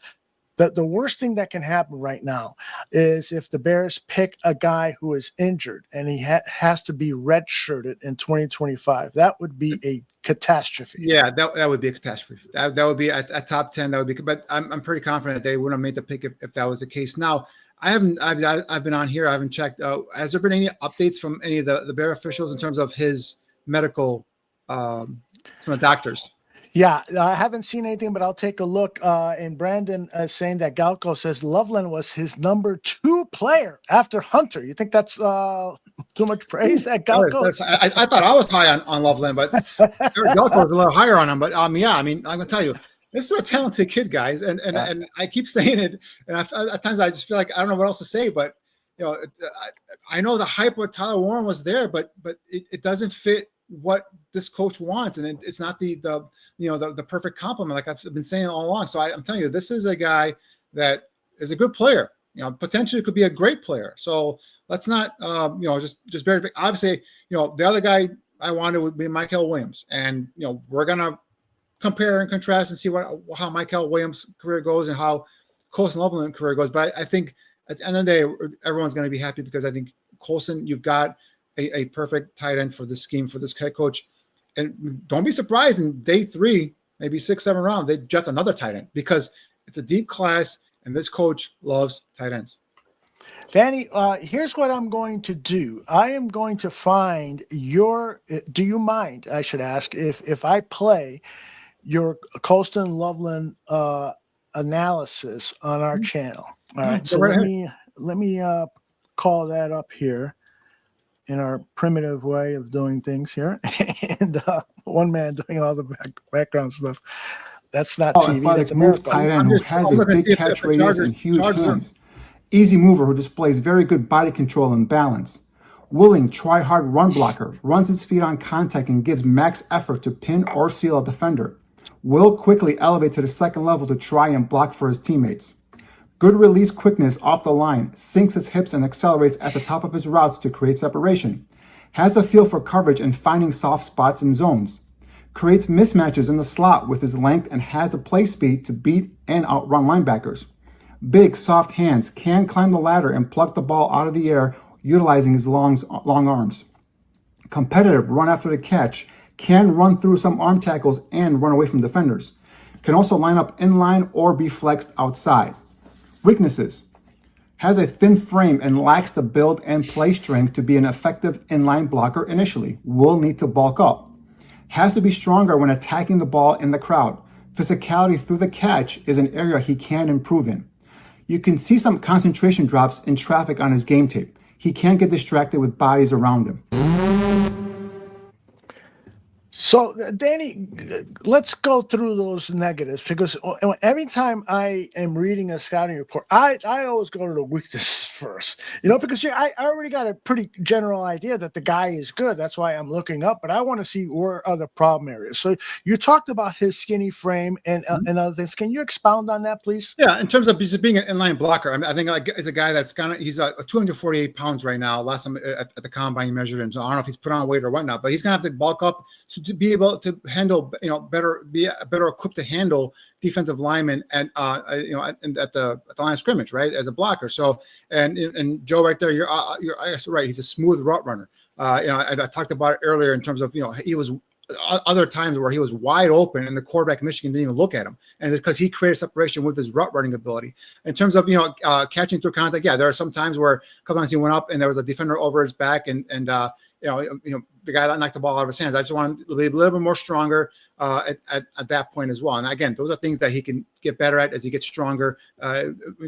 the worst thing that can happen right now is if the Bears pick a guy who is injured and he has to be redshirted in 2025. That would be a catastrophe. Yeah, that would be a catastrophe. That would be a top 10. That would be, but I'm pretty confident they wouldn't have made the pick if that was the case. Now, I've been on here. I haven't checked. Has there been any updates from any of the Bear officials in terms of his medical from the doctors? Yeah, I haven't seen anything, but I'll take a look. And Brandon saying that Galco says Loveland was his number 2 player after Hunter. You think that's too much praise, that Galco? I thought I was high on Loveland, but Galco was a little higher on him. But I'm gonna tell you, this is a talented kid, guys, and I keep saying it, and at times I just feel like I don't know what else to say, but I know the hype with Tyler Warren was there, but it doesn't fit what this coach wants, and it's not the perfect complement, like I've been saying all along. So I'm telling you, this is a guy that is a good player. Potentially could be a great player. So let's not just very big. Obviously, the other guy I wanted would be Michael Williams, and we're gonna compare and contrast and see how Michael Williams' career goes and how Colston Loveland's career goes. But I think at the end of the day, everyone's going to be happy, because I think Colston, you've got a perfect tight end for this scheme, for this head coach. And don't be surprised in day 3, maybe 6, 7 round, they draft another tight end, because it's a deep class and this coach loves tight ends. Danny, here's what I'm going to do. I am going to find do you mind, I should ask, if I play your Colston Loveland analysis on our channel? All right. So let me call that up here in our primitive way of doing things here. And one man doing all the background stuff. That's not TV. That's a move tight end who has a big catch radius and huge hands. Easy mover who displays very good body control and balance. Willing, try-hard run blocker, runs his feet on contact and gives max effort to pin or seal a defender. Will quickly elevate to the second level to try and block for his teammates. Good release quickness off the line, sinks his hips and accelerates at the top of his routes to create separation. Has a feel for coverage and finding soft spots in zones. Creates mismatches in the slot with his length and has the play speed to beat and outrun linebackers. Big, soft hands, can climb the ladder and pluck the ball out of the air utilizing his long arms. Competitive, run after the catch, can run through some arm tackles and run away from defenders. Can also line up inline or be flexed outside. Weaknesses. Has a thin frame and lacks the build and play strength to be an effective inline blocker initially. Will need to bulk up. Has to be stronger when attacking the ball in the crowd. Physicality through the catch is an area he can improve in. You can see some concentration drops in traffic on his game tape. He can't get distracted with bodies around him. So, Danny, let's go through those negatives, because every time I am reading a scouting report, I always go to the weaknesses first, because I already got a pretty general idea that the guy is good. That's why I'm looking up, but I want to see where are the problem areas. So you talked about his skinny frame and other things. Can you expound on that, please? Yeah, in terms of just being an inline blocker, I think as a guy that's he's 248 pounds right now. Last time at the combine he measured him, so I don't know if he's put on weight or whatnot, but he's gonna have to bulk up to be able to handle, be better equipped to handle defensive linemen and at the line of scrimmage, right, as a blocker. So and Joe, right there, you're right. He's a smooth route runner. I talked about it earlier in terms of he was other times where he was wide open and the quarterback in Michigan didn't even look at him, and it's because he created separation with his route running ability. In terms of catching through contact, yeah, there are some times where a couple times he went up and there was a defender over his back and the guy that knocked the ball out of his hands. I just want him to be a little bit more stronger at that point as well. And again, those are things that he can get better at as he gets stronger,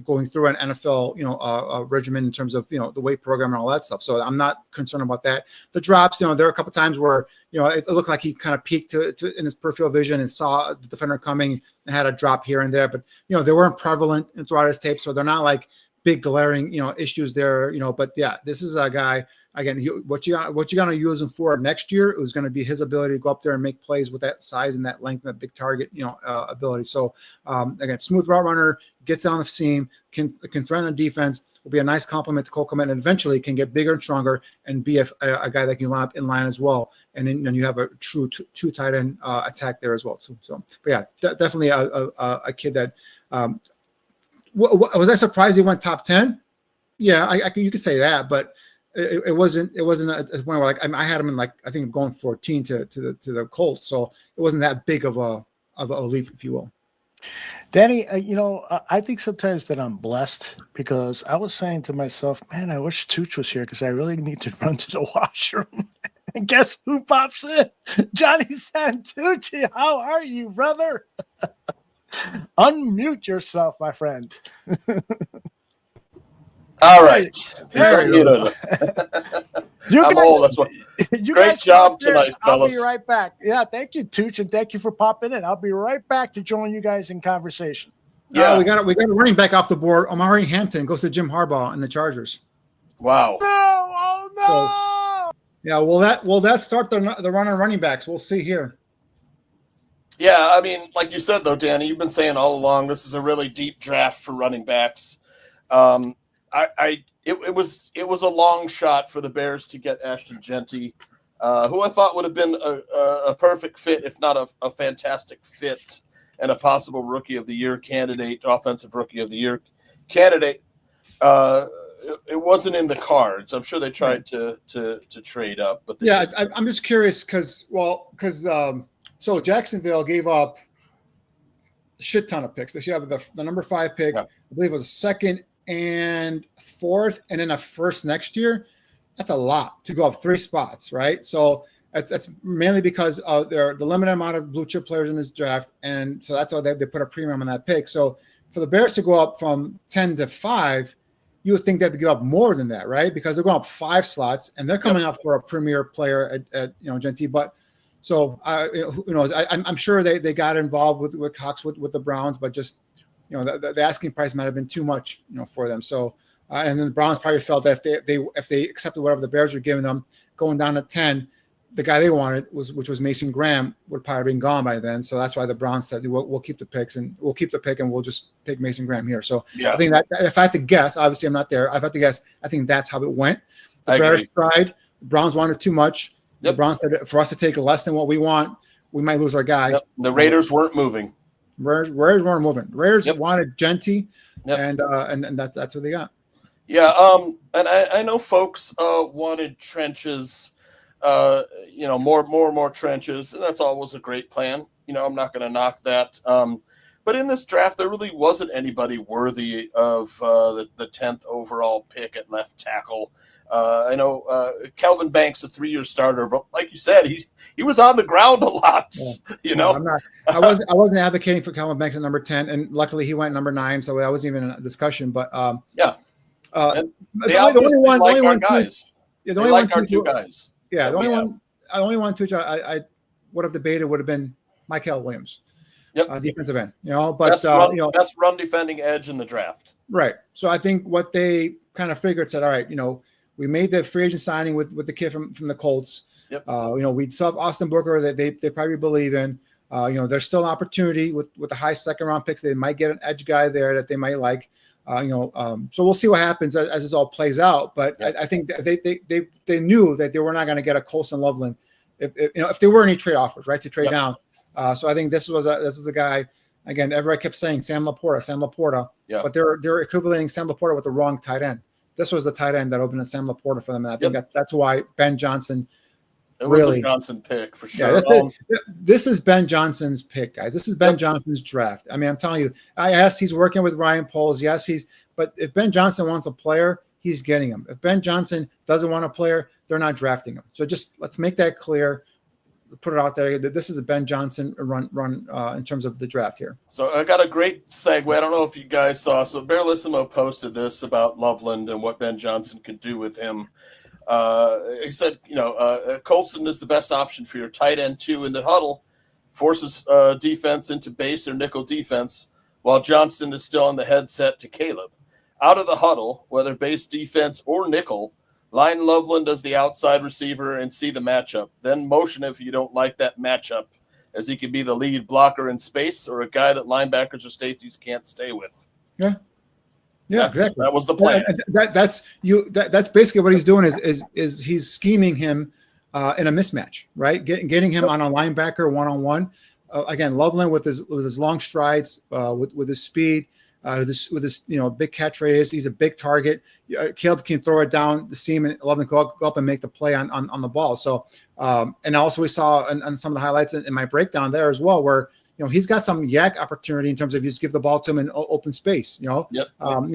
going through an NFL, regimen in terms of, the weight program and all that stuff. So I'm not concerned about that. The drops, there are a couple times where, it looked like he kind of peeked to in his peripheral vision and saw the defender coming and had a drop here and there, but, they weren't prevalent throughout his tape. So they're not like big glaring, issues there, but yeah, this is a guy, again, what you're going to use him for next year is going to be his ability to go up there and make plays with that size and that length and that big target, ability. So again, smooth route runner, gets on the seam, can threaten the defense, will be a nice compliment to Cole Kmet, and eventually can get bigger and stronger and be a guy that can line up in line as well. And then you have a true two tight end attack there as well too. So, but yeah, definitely a kid that. Was I surprised he went top 10? Yeah, you could say that, but it wasn't a point where like I had him in I think going 14 to the Colts, so it wasn't that big of a leap, if you will. Danny, I think sometimes that I'm blessed because I was saying to myself, man, I wish Tooch was here because I really need to run to the washroom. And guess who pops in? Johnny Santucci. How are you, brother? Unmute yourself, my friend. All right. There you go. I'm old. That's what. Great job tonight, fellas. I'll be right back. Yeah, thank you, Tooch, and thank you for popping in. I'll be right back to join you guys in conversation. Yeah, we got a running back off the board. Omari Hampton goes to Jim Harbaugh and the Chargers. Wow. No, oh no. So, yeah, will that start the run on running backs? We'll see here. Yeah, I mean, like you said though, Danny, you've been saying all along this is a really deep draft for running backs. It was a long shot for the Bears to get Ashton Jeanty, who I thought would have been a perfect fit, if not a fantastic fit, and a possible Rookie of the Year candidate, Offensive Rookie of the Year candidate. It wasn't in the cards. I'm sure they tried to trade up, but I'm just curious because so Jacksonville gave up a shit ton of picks. They should have the number 5 pick. Yeah. I believe it was 2nd and 4th, and then a 1st next year. That's a lot to go up 3 spots, right? So that's mainly because of the limited amount of blue chip players in this draft, and so that's why they put a premium on that pick. So for the Bears to go up from 10 to 5, you would think they had to give up more than that, right? Because they're going up 5 slots, and they're coming up for a premier player at Jeanty, but. So, who knows? I'm sure they got involved with Cox with the Browns, but just, the asking price might have been too much, for them. So, and then the Browns probably felt that if they accepted whatever the Bears were giving them, going down to 10, the guy they wanted which was Mason Graham would probably have been gone by then. So that's why the Browns said we'll keep the picks and we'll keep the pick and we'll just pick Mason Graham here. So yeah. I think that if I had to guess, obviously I'm not there. If I had to guess, I think that's how it went. The Bears tried. The Browns wanted too much. Yep. The Browns said for us to take less than what we want, we might lose our guy. Yep. The Raiders weren't moving. Raiders weren't moving. Raiders wanted Jeanty, and that's what they got. Yeah, and I know folks wanted trenches, more trenches, and that's always a great plan. I'm not going to knock that. But in this draft, there really wasn't anybody worthy of the 10th overall pick at left tackle. I know Kelvin Banks, a 3-year starter, but like you said, he was on the ground a lot. I wasn't advocating for Kelvin Banks at number 10, and luckily he went number 9, so that wasn't even a discussion. But the only one guys. Yeah, the only one our 2 guys. Yeah, the only one to I would have debated would have been Michael Williams. Yep. Defensive end, but best run defending edge in the draft. Right. So I think what they kind of figured said, all right, we made the free agent signing with the kid from the Colts. Yep. We still have Austin Booker that they probably believe in. There's still an opportunity with the high 2nd round picks. They might get an edge guy there that they might like. So we'll see what happens as this all plays out. But yep. I think they knew that they were not going to get a Colson Loveland if there were any trade offers, right, to trade down. So I think this was a guy. Again, everybody kept saying Sam Laporta, but they're equivalenting Sam Laporta with the wrong tight end. This was the tight end that opened at Sam Laporta for them, and I think that's why Ben Johnson. It was a Johnson pick for sure. Yeah, this is Ben Johnson's pick, guys. This is Ben Johnson's draft. I mean, I'm telling you. Yes, he's working with Ryan Poles. Yes, but if Ben Johnson wants a player, he's getting him. If Ben Johnson doesn't want a player, they're not drafting him. So just let's make that clear. Put it out there that this is a Ben Johnson run in terms of the draft here. So I got a great segue. I don't know if you guys saw this, but Barrelissimo posted this about Loveland and what Ben Johnson could do with him. He said, Colson is the best option for your tight end 2 in the huddle, forces defense into base or nickel defense, while Johnson is still on the headset to Caleb. Out of the huddle, whether base defense or nickel, line Loveland as the outside receiver and see the matchup. Then motion if you don't like that matchup, as he could be the lead blocker in space or a guy that linebackers or safeties can't stay with. Yeah, exactly. That was the plan. That's basically what he's doing is he's scheming him in a mismatch, right? Getting him on a linebacker one-on-one. Again, Loveland with his long strides, with his speed. With this big catch radius, he's a big target. Caleb can throw it down the seam and Loveland go up and make the play on the ball. So, and also we saw on some of the highlights in my breakdown there as well, where he's got some yak opportunity in terms of you just give the ball to him in open space. Yep.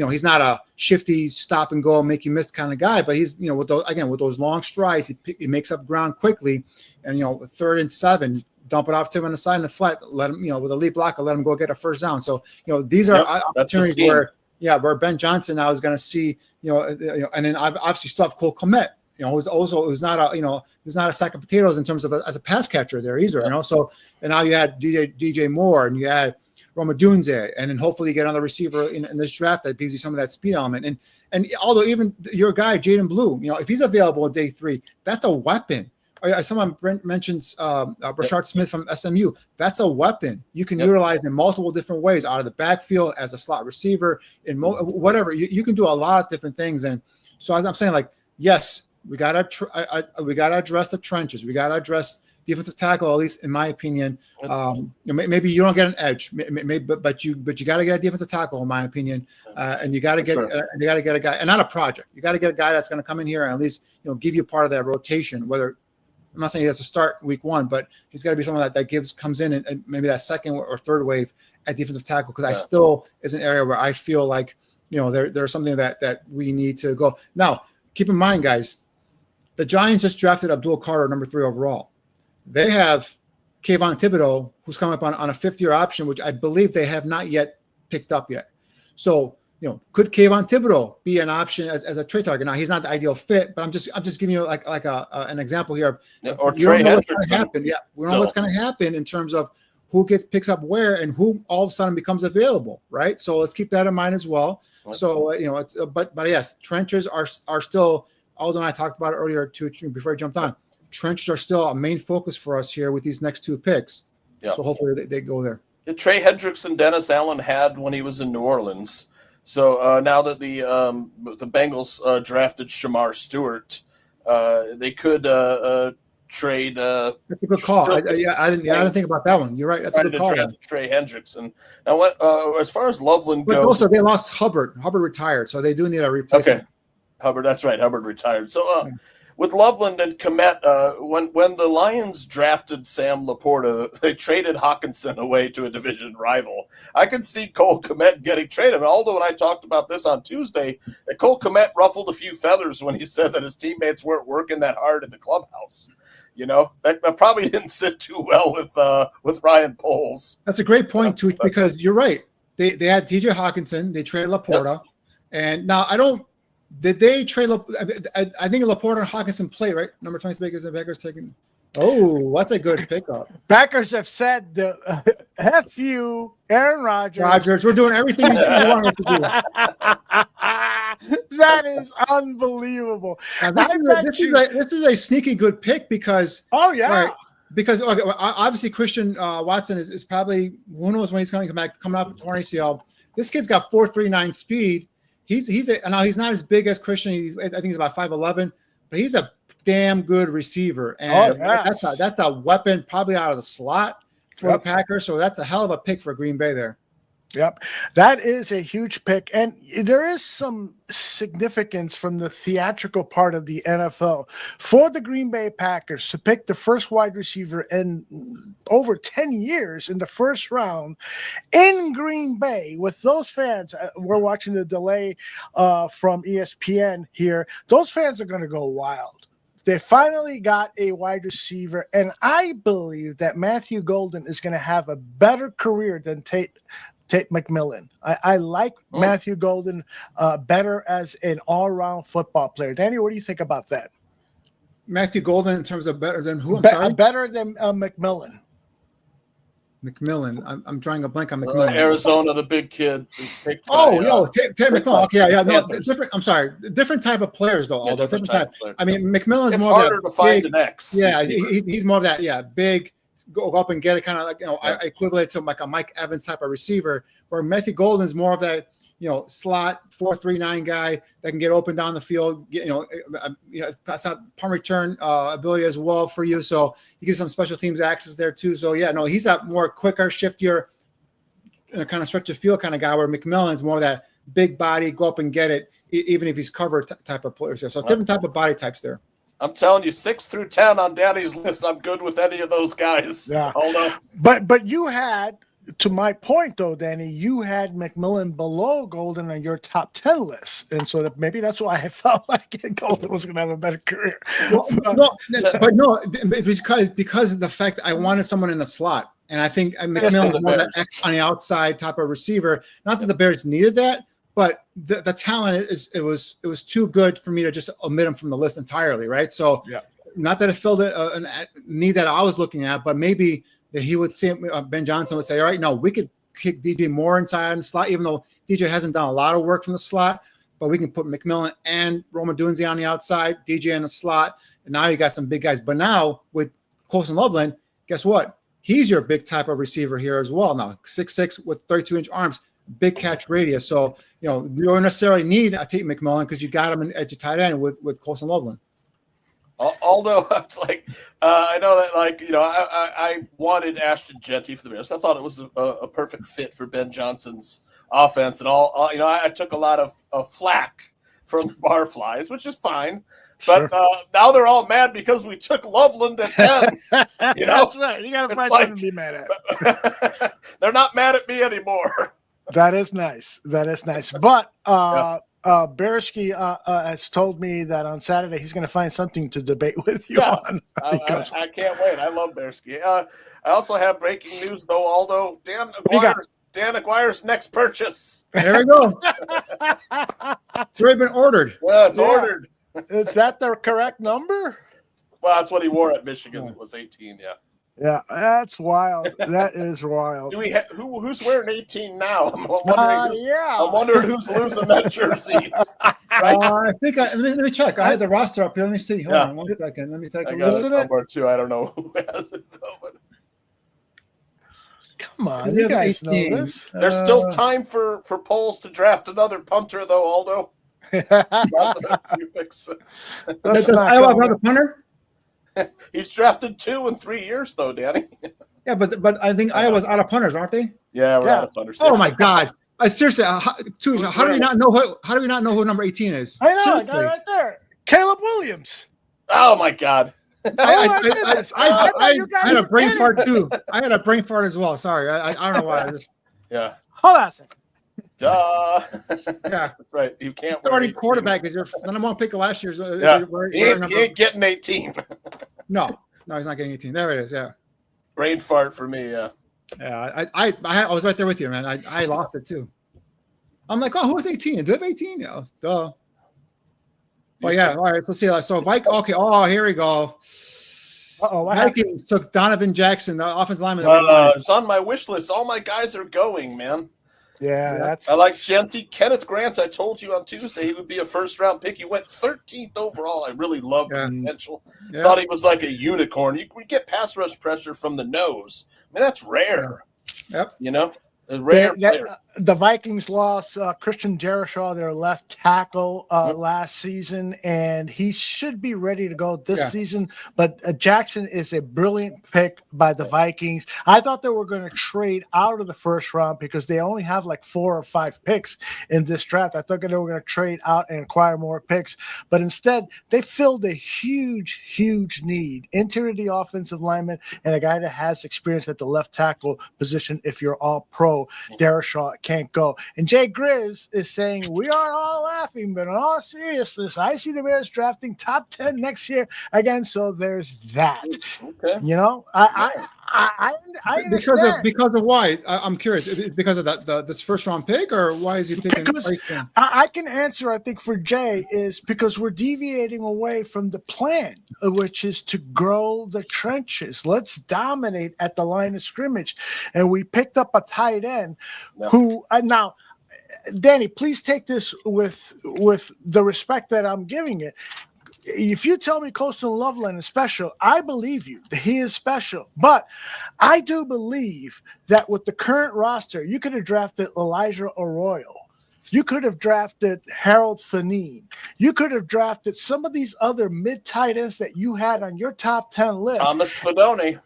He's not a shifty stop and go make you miss kind of guy, but he's with those long strides, he makes up ground quickly, and 3rd and 7. Dump it off to him on the side and the flat, let him, with a lead blocker, let him go get a first down. So, these are opportunities where Ben Johnson now is going to see, and then obviously still have Cole Kmet, who's not a sack of potatoes in terms of as a pass catcher there either, So, and now you had DJ Moore and you had Roma Dunze, and then hopefully you get another receiver in this draft that gives you some of that speed element. And although even your guy, Jaden Blue, if he's available at day 3, that's a weapon. Someone mentions Brashard Smith from SMU. That's a weapon you can utilize in multiple different ways, out of the backfield, as a slot receiver, in whatever. You can do a lot of different things. And so as I'm saying, yes, we gotta address the trenches. We gotta address defensive tackle, at least in my opinion. Maybe you don't get an edge, but you got to get a defensive tackle, in my opinion. And you got to get a guy, and not a project. You got to get a guy that's going to come in here and at least give you part of that rotation, whether. I'm not saying he has to start week 1, but he's got to be someone that comes in and maybe that second or third wave at defensive tackle, because I still is an area where I feel like there's something that we need to go. Now, keep in mind, guys, the Giants just drafted Abdul Carter, number 3 overall. They have Kayvon Thibodeau, who's coming up on a 5th-year option, which I believe they have not yet picked up yet. So could Kayvon Thibodeau be an option as a trade target? Now, he's not the ideal fit, but I'm just giving you an example here. Or Trey Hendrickson. Yeah, we don't know what's going to happen in terms of who picks up where and who all of a sudden becomes available, right? So let's keep that in mind as well. So it's but yes, trenches are still. Aldo and I talked about it earlier too before I jumped on. Trenches are still a main focus for us here with these next 2 picks. Yeah. So hopefully they go there. Trey Hendrickson, Dennis Allen had when he was in New Orleans. So now that the Bengals drafted Shamar Stewart, they could trade. That's a good call. I didn't think about that one. You're right. That's a good call. Trey Hendrickson. Now, what as far as Loveland goes, also they lost Hubbard. Hubbard retired, so they do need a replacement. Okay, Hubbard. That's right. Hubbard retired. So with Loveland and Kmet, when the Lions drafted Sam Laporta, they traded Hawkinson away to a division rival. I could see Cole Kmet getting traded. Aldo and I talked about this on Tuesday, that Cole Kmet ruffled a few feathers when he said that his teammates weren't working that hard in the clubhouse. That probably didn't sit too well with Ryan Poles. That's a great point, too, because you're right. They had TJ Hawkinson. They traded Laporta. And now did they trade? I think Laporta and Hawkinson play, right? Number 23 is the Packers taking. Oh, that's a good pickup. Packers have said, F you, Aaron Rodgers. Rodgers, we're doing everything we want us to do. That is unbelievable. Now, this is a sneaky good pick because. Oh, yeah. Right, because obviously Christian Watson is probably, who knows when he's coming off a torn ACL. This kid's got 4.39 speed. Now he's not as big as Christian. I think he's about 5'11", but he's a damn good receiver. And that's a weapon probably out of the slot for the Packers. So that's a hell of a pick for Green Bay there. Yep. That is a huge pick. And there is some significance from the theatrical part of the NFL for the Green Bay Packers to pick the first wide receiver in over 10 years in the first round in Green Bay with those fans. We're watching the delay from ESPN here. Those fans are going to go wild. they finally got a wide receiver, and I believe that Matthew Golden is going to have a better career than Tate McMillan. I like Matthew Golden better as an all-around football player. Danny, what do you think about that? Matthew Golden in terms of better than who? I'm sorry? Better than McMillan. McMillan. I'm drawing a blank on McMillan. Arizona, the big kid. Tate McMillan. Okay, yeah, no, different. I'm sorry, different type of players though. Yeah, although different different type type. of player. I mean, McMillan's It's more harder of that to find big, an X. Yeah, receiver. he's more of that. Yeah, big. Go up and get it, kind of like I equivalent to like a Mike Evans type of receiver. Where Matthew Golden's more of that slot 4-3-9 guy that can get open down the field. That's not punt return ability as well for you. So he gives some special teams access there too. So yeah, no, he's a more quicker, shiftier, kind of stretch of field kind of guy. Where McMillan's more of that big body, go up and get it, even if he's covered type of players there. So different type of body types there. I'm telling you, 6 through 10 on Daddy's list. I'm good with any of those guys. Yeah. Hold on. But you had, to my point though, Danny, you had McMillan below Golden on your top 10 list, and so maybe that's why I felt like Golden was going to have a better career. Because of the fact I wanted someone in the slot, and I think McMillan was more that X on the outside type of receiver. Not that the Bears needed that, but the talent it was too good for me to just omit him from the list entirely, right? So, not that it filled a need that I was looking at, but maybe that he would see Ben Johnson would say, all right, no, we could kick DJ more inside the slot, even though DJ hasn't done a lot of work from the slot, but we can put McMillan and Roma Dunze on the outside, DJ in the slot, and now you got some big guys. But now with Colson Loveland, guess what? He's your big type of receiver here as well. Now 6'6" with 32-inch arms, big catch radius. So you don't necessarily need a Tate McMillan because you got him at your tight end with Colson Loveland. Although I was like, I know that I wanted Ashton Jeanty for the Bears. I thought it was a perfect fit for Ben Johnson's offense, and I took a lot of flack from Barflies, which is fine. But now they're all mad because we took Loveland at 10. That's right. You got to find something to be mad at. They're not mad at me anymore. That is nice. But Bersky has told me that on Saturday he's going to find something to debate with you on. I can't wait. I love Bersky. I also have breaking news, though, Aldo. Dan Aguirre's next purchase. There we go. It's already been ordered. Yeah, it's ordered. Is that the correct number? Well, that's what he wore at Michigan. It was 18, Yeah, that's wild. That is wild. Do we who's wearing 18 now? I'm wondering who's losing that jersey. Right? I think let me check. I had the roster up here. Let me see. Hold on 1 second. Let me take a look. I got number 2. I don't know who has it though. But come on, you guys know this. There's still time for Poles to draft another punter, though, Aldo. A few picks. Does Iowa have a punter? He's drafted 2 in 3 years, though, Danny. Yeah, but I think Iowa's out of punters, aren't they? Yeah, we're out of punters. Oh my God! Seriously, how do we not know who number 18 is? I know, I got it right there. Caleb Williams. Oh my God! I had a brain fart too. I had a brain fart as well. Sorry, I don't know why. Yeah. Hold on a second. Duh. Yeah. Right. You can't. Starting quarterback is your number 1 pick of last year's. He ain't getting 18. No, he's not getting 18. There it is. Yeah. Brain fart for me. Yeah. Yeah. I was right there with you, man. I lost it too. I'm like, oh, who's 18? Do I have 18? Yeah. Duh. But yeah. All right. Let's see. So Vikings. Okay. Oh, here we go. Vikings took Donovan Jackson, the offensive lineman. It's on my wish list. All my guys are going, man. Yeah, I like Jeanty. Kenneth Grant, I told you on Tuesday he would be a first-round pick. He went 13th overall. I really love the potential. Yeah. Thought he was like a unicorn. You get pass rush pressure from the nose. I mean, that's rare. Yep. A rare player. The Vikings lost Christian Jericho, their left tackle, last season, and he should be ready to go this season. But Jackson is a brilliant pick by the Vikings. I thought they were going to trade out of the first round because they only have like 4 or 5 picks in this draft. I thought they were going to trade out and acquire more picks, but instead they filled a huge need. Interior the offensive lineman and a guy that has experience at the left tackle position if you're all pro. go. Darashaw can't go. And Jay Grizz is saying, we are all laughing, but in all seriousness, I see the Bears drafting top 10 next year again. So there's that. Okay. You know, I understand. Because of why? I'm curious. Is it because of this first round pick, or why is he picking? Because I can answer, I think, for Jay, is because we're deviating away from the plan, which is to grow the trenches. Let's dominate at the line of scrimmage. And we picked up a tight end who now, Danny, please take this with the respect that I'm giving it. If you tell me Colston Loveland is special, I believe you. He is special. But I do believe that with the current roster, you could have drafted Elijah Arroyo. You could have drafted Harold Fanine. You could have drafted some of these other mid-tight ends that you had on your top 10 list. Thomas Fidone.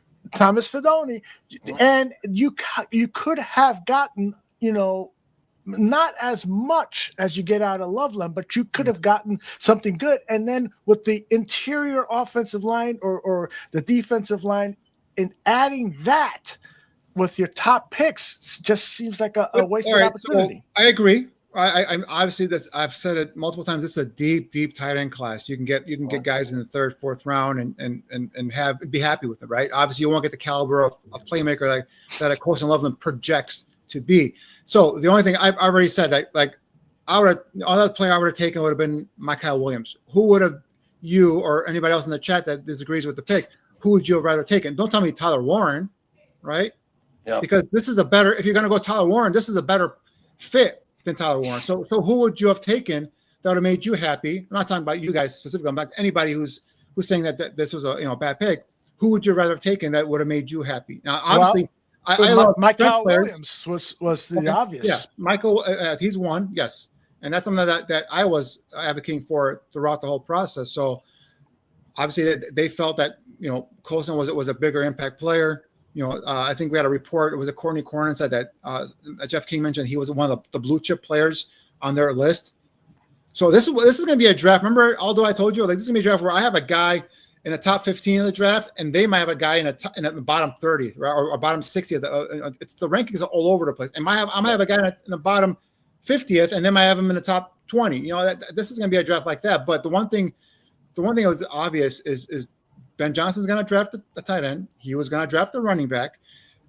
And you could have gotten, not as much as you get out of Loveland, but you could have gotten something good. And then with the interior offensive line or the defensive line, in adding that with your top picks just seems like a wasted opportunity. So I agree. I'm obviously I've said it multiple times. This is a deep tight end class. You can get guys in the third, fourth round and be happy with it, right? Obviously, you won't get the caliber of a playmaker that a Colston Loveland projects to be. So the only thing I've already said that another player I would have taken would have been Mykal Williams. Who would have you or anybody else in the chat that disagrees with the pick? Who would you have rather taken? Don't tell me Tyler Warren, right? Yeah. Because this is if you're going to go Tyler Warren, this is a better fit than Tyler Warren. So who would you have taken that would have made you happy? I'm not talking about you guys specifically. I'm about anybody who's saying that this was a bad pick. Who would you rather have taken that would have made you happy? Now, obviously, I love Mykal Williams was the obvious. Yeah, Michael, he's one, yes, and that's something that I was advocating for throughout the whole process. So obviously, they felt that Colston was a bigger impact player. I think we had a report. It was a Courtney Cornin said that Jeff King mentioned he was one of the blue chip players on their list. So this is going to be a draft. Remember, Aldo, I told you this is going to be a draft where I have a guy in the top 15 of the draft, and they might have a guy in the bottom 30th or bottom 60th. It's the rankings are all over the place. And I might have a guy in the bottom 50th, and then I might have him in the top 20. This is going to be a draft like that. But the one thing that was obvious is Ben Johnson's going to draft the tight end. He was going to draft the running back,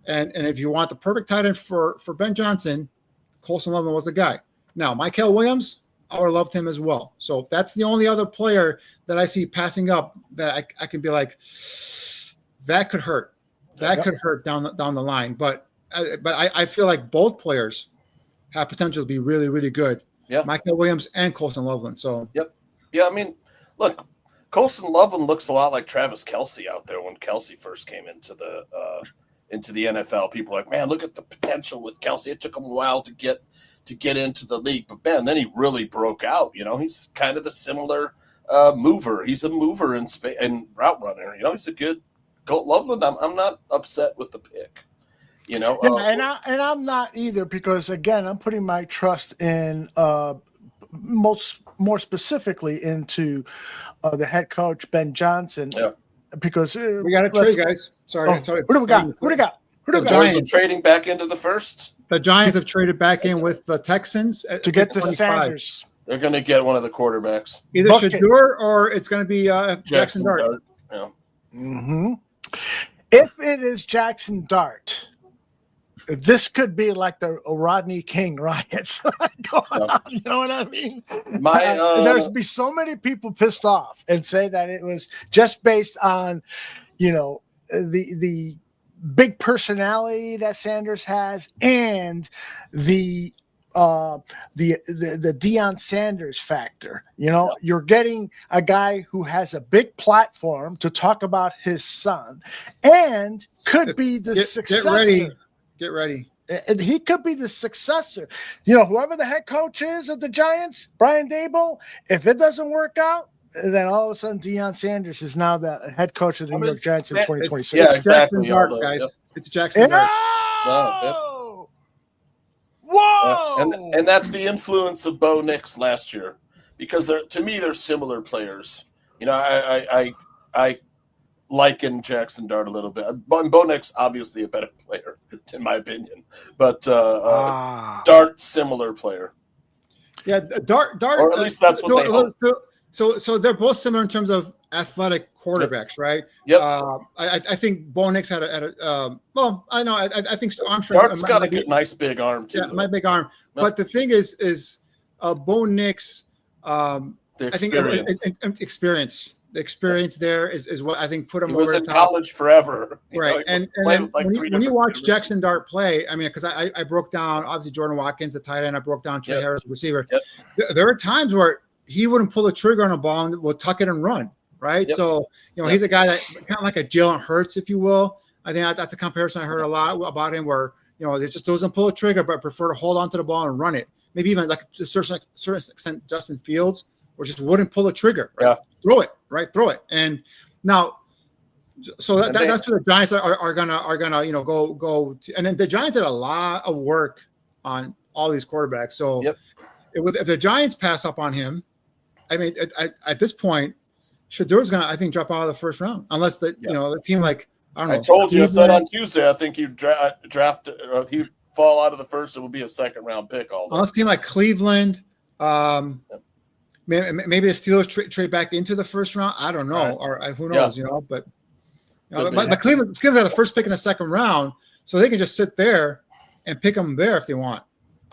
and if you want the perfect tight end for Ben Johnson, Colston Loveland was the guy. Now, Mykal Williams, I would have loved him as well. So if that's the only other player that I see passing up that I can be like, that could hurt. That could hurt down the line. But I feel like both players have potential to be really, really good. Yeah. Mykal Williams and Colston Loveland. So Yep. Yeah, I mean, look, Colston Loveland looks a lot like Travis Kelce out there when Kelce first came into the NFL. People are like, man, look at the potential with Kelce. It took him a while to get into the league, but man, then he really broke out. He's kind of the similar mover. He's a mover and route runner. He's a good Loveland. I'm not upset with the pick. And I'm not either, because again, I'm putting my trust in more specifically into the head coach Ben Johnson. Yeah. Because we got to trade, guys. Sorry. Who do we got? The Giants are trading back into the first. The Giants have traded back in with the Texans to get to 25. Sanders. They're going to get one of the quarterbacks. Either Shedeur or it's going to be Jackson Dart. Yeah. Mm-hmm. If it is Jackson Dart, this could be like the Rodney King riots going on. You know what I mean? There's be so many people pissed off and say that it was just based on, the big personality that Sanders has and the Deion Sanders factor. You're getting a guy who has a big platform to talk about his son and could be the successor. Get ready. He could be the successor. Whoever the head coach is of the Giants, Brian Daboll, if it doesn't work out, then all of a sudden Deion Sanders is now the head coach of the New York Giants in 2026. Yeah, exactly. Jackson Dart, guys. Yep. It's Jackson Dart. Whoa! And that's the influence of Bo Nix last year, because to me they're similar players. I liken Jackson Dart a little bit. Bo Nix obviously a better player, in my opinion, but Dart similar player. Yeah, Dart, or at least that's what they hope. So they're both similar in terms of athletic quarterbacks, right? Yep. I think Bo Nix had a well, I know I think Armstrong. Dart's got a good, nice big arm too. Yeah, my big arm. Yep. But the thing is Bo Nix. The experience. I think experience. The experience there is what I think put him. He was over in the top. college forever, right? And like when you watch Jackson Dart play, I mean, because I broke down obviously Jordan Watkins, the tight end. I broke down Trey Harris, the receiver. Yep. There are times where he wouldn't pull the trigger on a ball and will tuck it and run. Right. Yep. So he's a guy that kind of like a Jalen Hurts, if you will. I think that's a comparison I heard a lot about him, where he just doesn't pull a trigger, but prefer to hold on to the ball and run it. Maybe even like to a certain extent, Justin Fields, or just wouldn't pull a trigger. Right? Yeah. Throw it. And now, so that's where the Giants are gonna go to, and then the Giants did a lot of work on all these quarterbacks. So if the Giants pass up on him, I mean, at this point, Shedur's gonna, I think, drop out of the first round, unless the team like I don't know. I told you, I said on Tuesday, I think you draft he'd fall out of the first. It will be a second round pick. Unless a team like Cleveland. Maybe the Steelers trade back into the first round. I don't know, right. Or who knows, But the Cleveland have the first pick in the second round, so they can just sit there and pick them there if they want.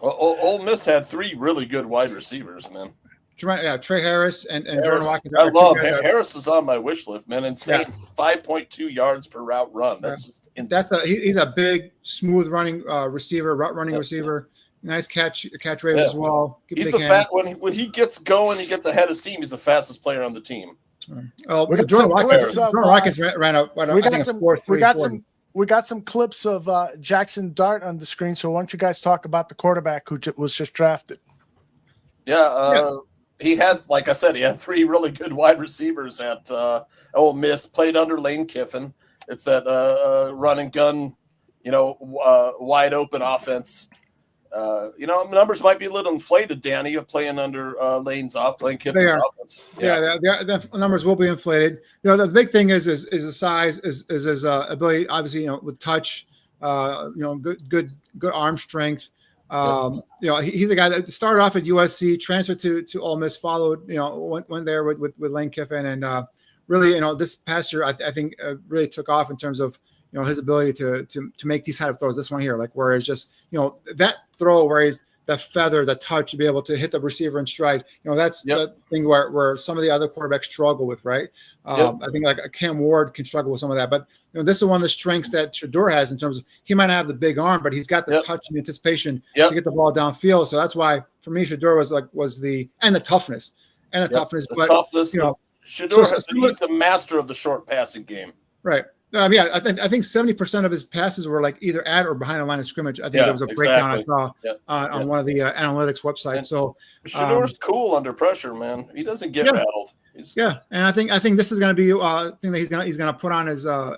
Well, Ole Miss had 3 really good wide receivers, man. Trey Harris and Jordan Watkins. I love Harris is on my wish list, man. Insane, 5.2 yards per route run. That's just insane. He's a big, smooth running receiver, route running receiver. Nice catch rate as well. He's the when he gets going, he gets ahead of steam. He's the fastest player on the team. Jordan Watkins ran up. We got some clips of Jackson Dart on the screen. So why don't you guys talk about the quarterback who was just drafted? He had, like I said, he had 3 really good wide receivers at Ole Miss. Played under Lane Kiffin. It's that run and gun, wide open offense. Numbers might be a little inflated, Danny, of playing under Lane Kiffin's offense. The numbers will be inflated. The big thing is the size, is his ability, obviously, with touch, good arm strength. He's a guy that started off at USC, transferred to Ole Miss, followed, went there with Lane Kiffin, and really, this past year, I think really took off in terms of his ability to make these kind of throws. This one here, like where it's just that throw where he's the feather, the touch to be able to hit the receiver in stride. That's the thing where some of the other quarterbacks struggle with, right? I think like Cam Ward can struggle with some of that, but this is one of the strengths that Shedeur has in terms of he might not have the big arm, but he's got the touch and anticipation to get the ball downfield. So that's why for me Shedeur was the toughness but toughness. Shedeur he's the master of the short passing game. Right. I think 70% of his passes were like either at or behind the line of scrimmage. I think there was a breakdown I saw on one of the analytics websites. And so Shedeur's cool under pressure, man. He doesn't get rattled. And I think this is going to be a thing that he's going to put on as a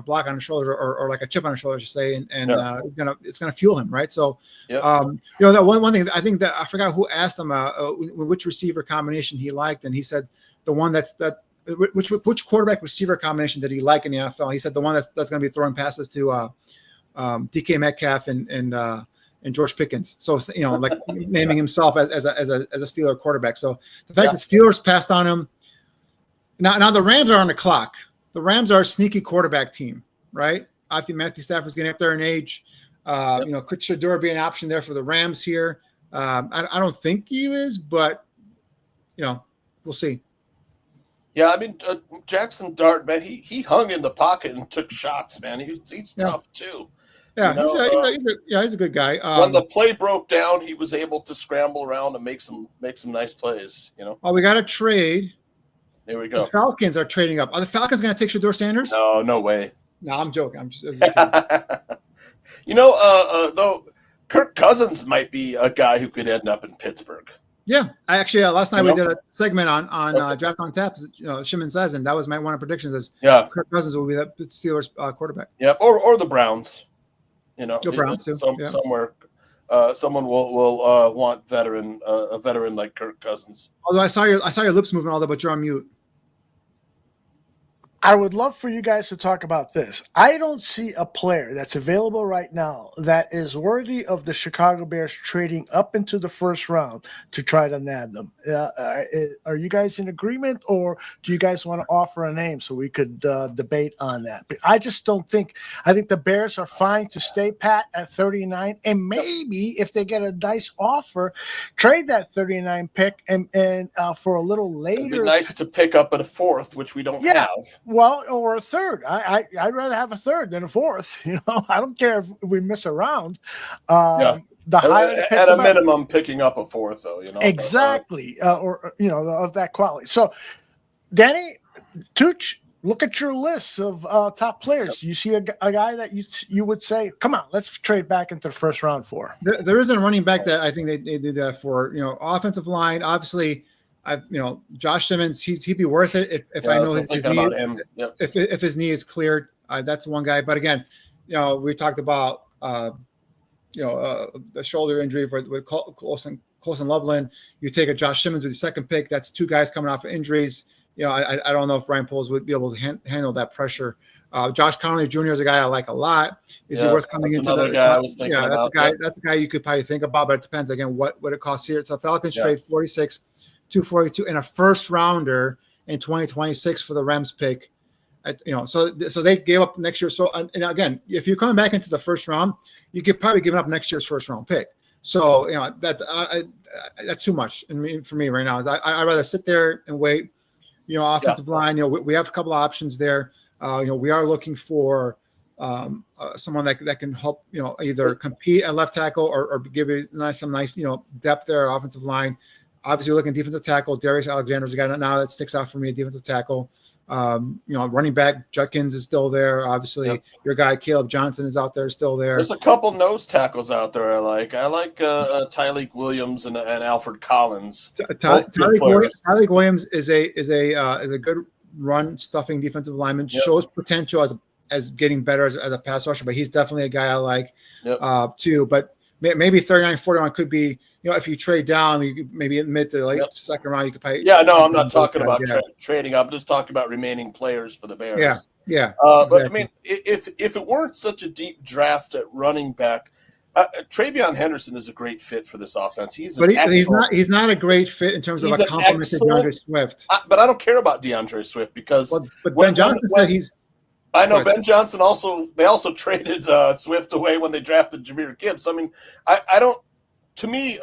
block on the shoulder or like a chip on the shoulder, I should say, and it's going to fuel him, right? So that one thing I think that I forgot who asked him which receiver combination he liked, and he said the one which quarterback receiver combination did he like in the NFL? He said the one that's going to be throwing passes to DK Metcalf and George Pickens. So like naming himself as a Steeler quarterback. So the fact that Steelers passed on him. Now the Rams are on the clock. The Rams are a sneaky quarterback team, right? I think Matthew Stafford's getting up there in age. Could Shedeur be an option there for the Rams here? I don't think he is, but we'll see. Yeah, I mean, Jackson Dart, man, he hung in the pocket and took shots, man. He's tough too. Yeah, he's a good guy. When the play broke down, he was able to scramble around and make some nice plays. Oh, we got a trade. There we go. The Falcons are trading up. Are the Falcons going to take Shedeur Sanders? No way. No, I'm joking. I'm just though Kirk Cousins might be a guy who could end up in Pittsburgh. Yeah, I actually last night we did a segment on Draft on Tap. Shimon says, and that was my one of predictions is Kirk Cousins will be that Steelers quarterback. Yeah, or the Browns. The Browns too. Somewhere, someone will want a veteran like Kirk Cousins. Although I saw your lips moving all that, but you're on mute. I would love for you guys to talk about this. I don't see a player that's available right now that is worthy of the Chicago Bears trading up into the first round to try to nab them. Are you guys in agreement, or do you guys want to offer a name so we could debate on that? But I just don't think. I think the Bears are fine to stay pat at 39, and maybe if they get a nice offer, trade that 39 pick and for a little later. It'd be nice to pick up at a fourth, which we don't have. Well, or a third. I'd rather have a third than a fourth. I don't care if we miss a round. The higher at a minimum, picking up a fourth, though. Exactly, or of that quality. So, Danny, Tooch, look at your list of top players. You see a guy that you would say, come on, let's trade back into the first round for. There isn't a running back that I think they did that for. Offensive line, obviously. Josh Simmons, he'd be worth it if I know his knee. If his knee is cleared, that's one guy. But again, we talked about the shoulder injury with Colson Loveland. You take a Josh Simmons with the second pick. That's two guys coming off of injuries. I don't know if Ryan Poles would be able to handle that pressure. Josh Connolly Jr. is a guy I like a lot. Is he worth coming into the guy I was thinking about? That's a guy you could probably think about, but it depends again what it costs here. So Falcons trade 46. 242 and a first rounder in 2026 for the Rams pick. So they gave up next year. So and again, if you're coming back into the first round, you could probably give up next year's first round pick. So that's too much. For me right now, I'd rather sit there and wait. Offensive line. We have a couple of options there. We are looking for someone that can help. Either compete at left tackle or give you some nice depth there. Offensive line. Obviously, we're looking at defensive tackle. Darius Alexander is a guy now that sticks out for me. Defensive tackle. Running back Judkins is still there. Obviously, your guy Caleb Johnson is out there, still there. There's a couple nose tackles out there. I like Tyleik Williams and Alfred Collins. Tyleik Williams is a good run stuffing defensive lineman. Shows potential as getting better as a pass rusher, but he's definitely a guy I like too. But maybe 39-41 could be, if you trade down, you could maybe admit to late second round, you could pay. I'm not talking about trading up. I'm just talking about remaining players for the Bears. Exactly. But I mean, if it weren't such a deep draft at running back, Travion Henderson is a great fit for this offense. He's not a great fit in terms of a compliment to DeAndre Swift. But I don't care about DeAndre Swift because but Ben Johnson said he's. I know Ben Johnson they also traded Swift away when they drafted Jahmyr Gibbs. I mean, I don't. To me,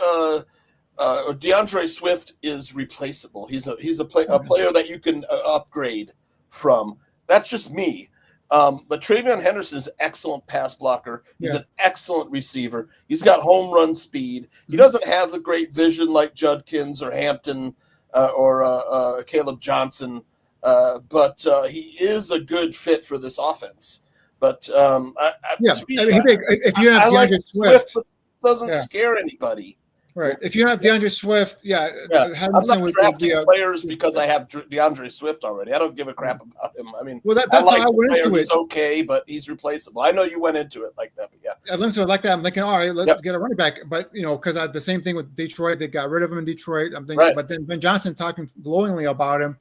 DeAndre Swift is replaceable. He's a player that you can upgrade from. That's just me. But Travion Henderson is an excellent pass blocker. He's an excellent receiver. He's got home run speed. He doesn't have the great vision like Judkins or Hampton or Caleb Johnson. But he is a good fit for this offense. But if you have DeAndre Swift, doesn't scare anybody. Right. If you have DeAndre Swift, I'm not drafting players because I have DeAndre Swift already. I don't give a crap about him. I mean, that's I like how I went the player. into it. He's okay, but he's replaceable. I know you went into it like that, but I went into it like that. I'm thinking, all right, let's get a running back. But because I had the same thing with Detroit, they got rid of him in Detroit. I'm thinking, but then Ben Johnson talking glowingly about him.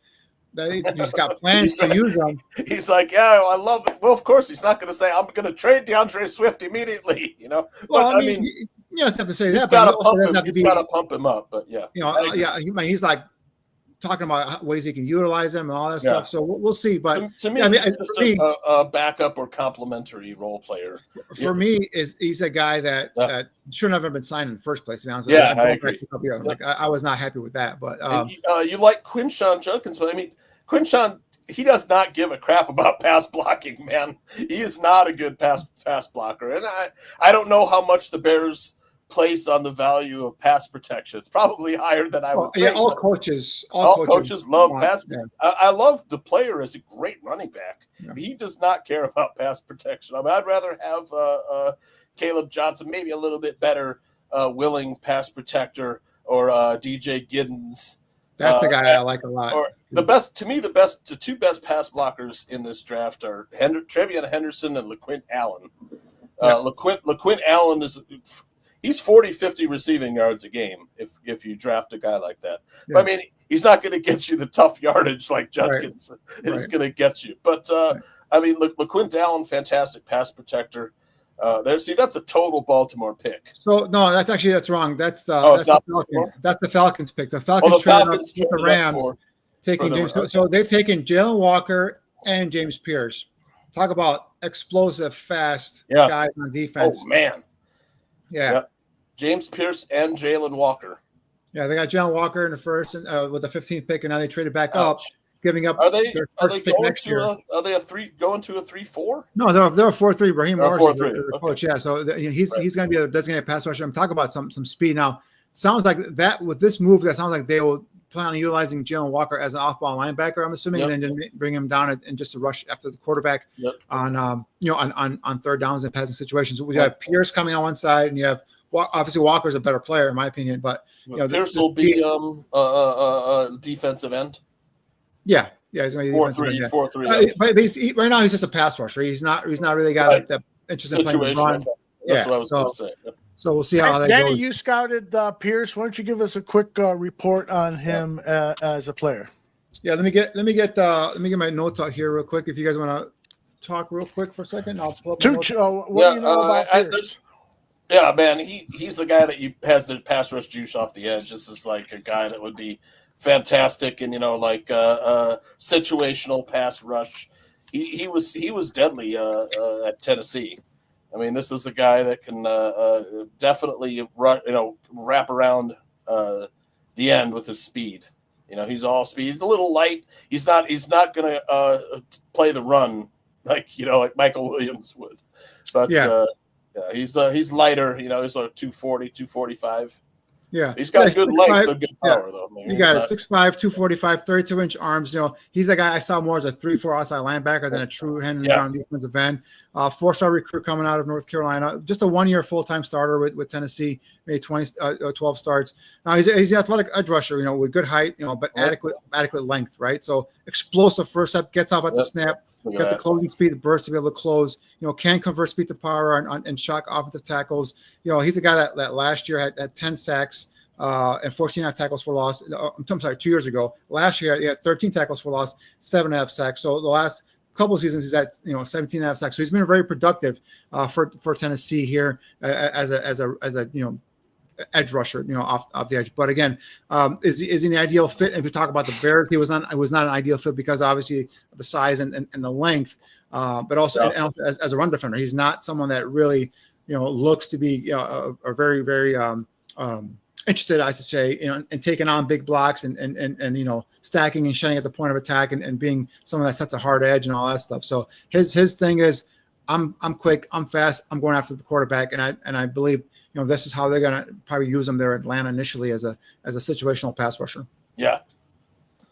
He's got plans to use them. He's like, I love it. Well, of course, he's not going to say, I'm going to trade DeAndre Swift immediately, Well, but, I mean, you don't have to say that. He's got to pump him up, but he's like talking about ways he can utilize him and all that stuff. So we'll see. But to me, he's just a backup or complementary role player. For me, he's a guy that should never been signed in the first place. To be honest with you. I agree. I was not happy with that. But you like Quinshon Judkins, but I mean, Quinshon, he does not give a crap about pass blocking, man. He is not a good pass blocker. And I don't know how much the Bears place on the value of pass protection. It's probably higher than I would think. All coaches love pass. I love the player as a great running back. He does not care about pass protection. I mean, I'd rather have Caleb Johnson, maybe a little bit better willing pass protector, or DJ Giddens. That's a guy I like a lot. Or the two best pass blockers in this draft are Travion Henderson and LaQuint Allen. LaQuint Allen he's 40, 50 receiving yards a game if you draft a guy like that. Yeah. But, I mean, he's not going to get you the tough yardage like Judkins is Right. going to get you. But, I mean, look, LaQuint Allen, fantastic pass protector. That's a total Baltimore pick. So no, that's wrong. That's the Oh, it's that's the not Falcons. Baltimore? That's the Falcons pick. The Falcons, Oh, the traded up Falcons with the traded up Rams, for taking the James. Rams. So they've taken Jalen Walker and James Pierce. Talk about explosive, fast Yeah. guys on defense. Oh, man. yeah. Yeah. James Pierce and Jalen Walker. Yeah, they got Jalen Walker in the first and with the 15th pick, and now they traded back up, Ouch. giving up. Are they their are first they pick going next year. to going to a 3-4? No, they're a 4-3. Raheem They're a Morris is 4-3, the okay. coach. Yeah, so he's Right. he's going to be a designated pass rusher. I'm talking about some speed now. Sounds like that with this move. That sounds like they will plan on utilizing Jalen Walker as an off-ball linebacker. I'm assuming, Yep. and then bring him down and just to rush after the quarterback Yep. on on third downs and passing situations. We have Pierce coming on one side, and you have obviously Walker's a better player in my opinion, but Pierce will be defensive end. yeah, he's going to be 4-3, defensive end. 4-3. But right now he's just a pass rusher. He's not really a guy Right. that interested in playing the Situational. run. That's Yeah, what I was going to say. Yep. So we'll see how that Danny, goes. you scouted Pierce. Why don't you give us a quick report on him as a player? Yeah, let me get my notes out here real quick. If you guys want to talk real quick for a second, I'll pull up my notes. What do you know about Pierce? Man, he's the guy that has the pass rush juice off the edge. This is like a guy that would be fantastic and situational pass rush. He was deadly at Tennessee. I mean, this is a guy that can definitely run, wrap around the end with his speed. He's all speed. He's a little light. He's not going to play the run like Michael Williams would. But he's lighter. He's like 240, 245. Yeah, He's got good 6'5", length, but good power though. I mean, you got it. 6'5", 245, 32-inch arms. He's a guy I saw more as a 3-4 outside linebacker than a true hand around defensive end. 4-star recruit coming out of North Carolina. Just a 1-year full-time starter with Tennessee. Made 12 starts. Now he's an athletic edge rusher. With good height. But adequate length. Right. So explosive first step, gets off at the snap. Got the closing speed, the burst to be able to close. Can convert speed to power and shock offensive tackles. He's a guy that last year had 10 sacks and 14.5 tackles for loss. I'm sorry, 2 years ago. Last year he had 13 tackles for loss, 7.5 sacks. So the last couple of seasons he's at 17.5 sacks. So he's been very productive for Tennessee here as a edge rusher, off the edge. But again, is he an ideal fit? If we talk about the Bears, it was not an ideal fit because obviously the size and the length, but also, and also as a run defender, he's not someone that really, looks to be a very, very interested, I should say, in taking on big blocks and stacking and shedding at the point of attack and being someone that sets a hard edge and all that stuff. So his thing is, I'm quick, I'm fast, I'm going after the quarterback, and I believe this is how they're going to probably use him there at Atlanta initially as a situational pass rusher. Yeah.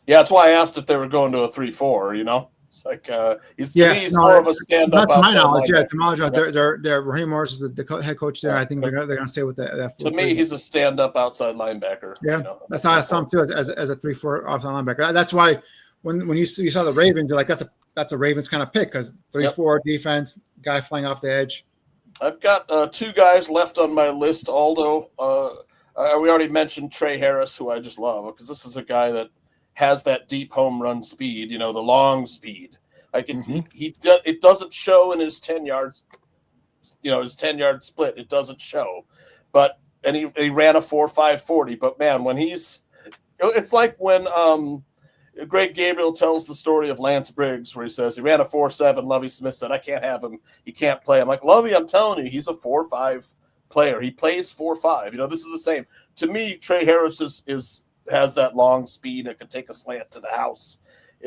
That's why I asked if they were going to a 3-4. It's like he's more of a stand-up. Not to my knowledge, to my knowledge, they're Raheem Morris is the head coach there. I think they're going to stay with that. To me, he's a stand-up outside linebacker. Yeah, that's how I saw him too as a 3-4 outside linebacker. That's why when you saw the Ravens, you're like that's a Ravens kind of pick because 3-4 defense, guy flying off the edge. I've got two guys left on my list. Aldo, we already mentioned Trey Harris, who I just love because this is a guy that has that deep home run speed, the long speed. Like it doesn't show in his 10 yards, his 10-yard split. It doesn't show, and he ran a 4.5 40. But man, when it's like when Greg Gabriel tells the story of Lance Briggs, where he says he ran a 4.7. Lovie Smith said, "I can't have him. He can't play." I'm like, Lovie, I'm telling you, he's a 4.5 player. He plays 4.5. This is the same. To me, Trey Harris has that long speed that can take a slant to the house.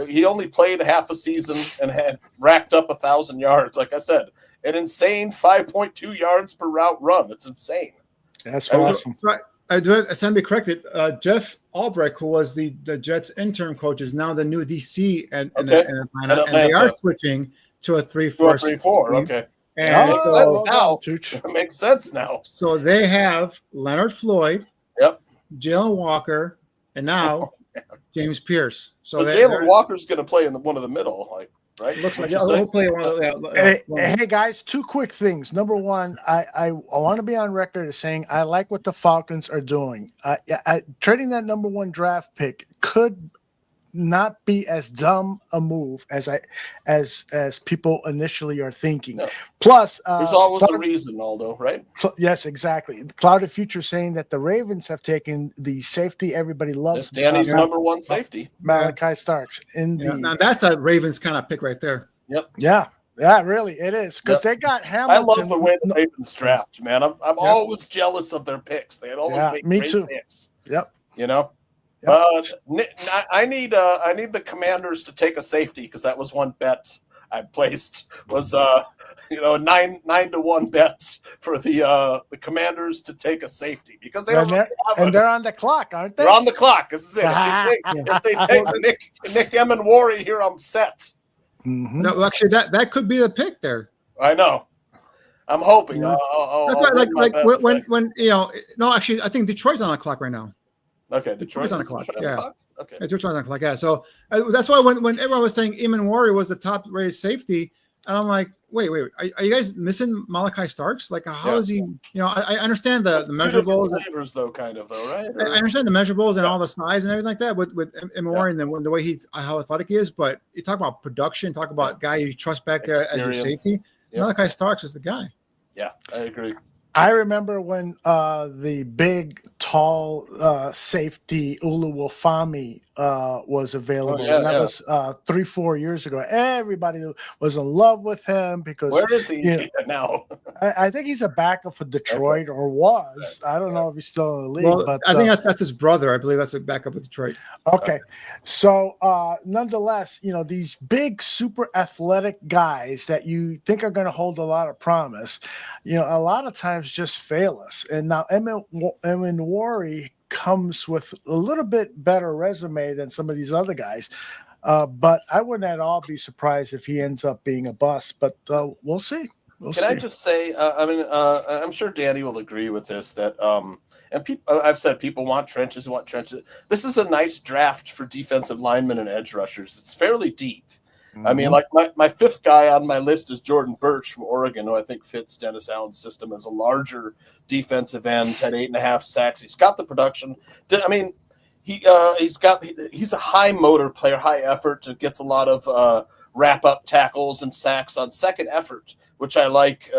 He only played half a season and had racked up 1,000 yards. Like I said, an insane 5.2 yards per route run. It's insane. That's awesome. Right. I stand to be corrected. Jeff Albrecht, who was the Jets intern coach, is now the new DC in Atlanta, and they are switching to a 3-4. 3-4. Okay. And It makes sense now. So they have Leonard Floyd, Jalen Walker, and now James Pierce. So Jalen Walker's going to play in one of the middle. right? Looks like Would you say? hopefully Hey guys, two quick things. Number one, I want to be on record as saying I like what the Falcons are doing. Trading that number one draft pick could not be as dumb a move as people initially are thinking. No. Plus, There's always a reason, Aldo, right? Yes, exactly. Clouded Future saying that the Ravens have taken the safety everybody loves. That's Danny's number one safety, Malachi Starks. Indeed. now that's a Ravens kind of pick right there. Yep. Yeah, really, it is because they got I Hamilton. love the way the Ravens draft, man. I'm always jealous of their picks. They always make me great too. picks. Yep. You know. Yep. I need the Commanders to take a safety because that was one bet I placed was 9-1 bets for the Commanders to take a safety because they don't they're on the clock, aren't they? They're on the clock. This is it. If they take Nick Emenwari here, I'm set. Mm-hmm. No, actually, that could be the pick there. I know. I'm hoping. Yeah. That's why, when no, actually, I think Detroit's on the clock right now. Okay, Detroit's on the clock. Yeah. Okay. Detroit's on the clock. Yeah. So that's why when everyone was saying Emenwari was the top rated safety, and I'm like, wait, are you guys missing Malachi Starks? Like, how is he? I understand the measurables, flavors though, kind of though, right? I understand the measurables and all the size and everything like that with Emenwari and then the way how athletic he is. But you talk about production, talk about guy you trust back there as your safety. Malachi Starks is the guy. Yeah, I agree. I remember when the big, tall safety Uluwafami was available. And that was 3-4 years ago. Everybody was in love with him because where is he now? I think he's a backup for Detroit or was. I don't know if he's still in the league. Well, but I think that's his brother. I believe that's a backup with Detroit. Okay. So nonetheless, these big, super athletic guys that you think are going to hold a lot of promise, a lot of times just fail us. And now Emenwari comes with a little bit better resume than some of these other guys. But I wouldn't at all be surprised if he ends up being a bust. But we'll see. I just say, I'm sure Danny will agree with this, that and people, I've said people want trenches. This is a nice draft for defensive linemen and edge rushers. It's fairly deep. Mm-hmm. I mean, like my fifth guy on my list is Jordan Birch from Oregon, who I think fits Dennis Allen's system as a larger defensive end, had 8.5 sacks. He's got the production. I mean, he's a high motor player, high effort, gets a lot of wrap up tackles and sacks on second effort, which I like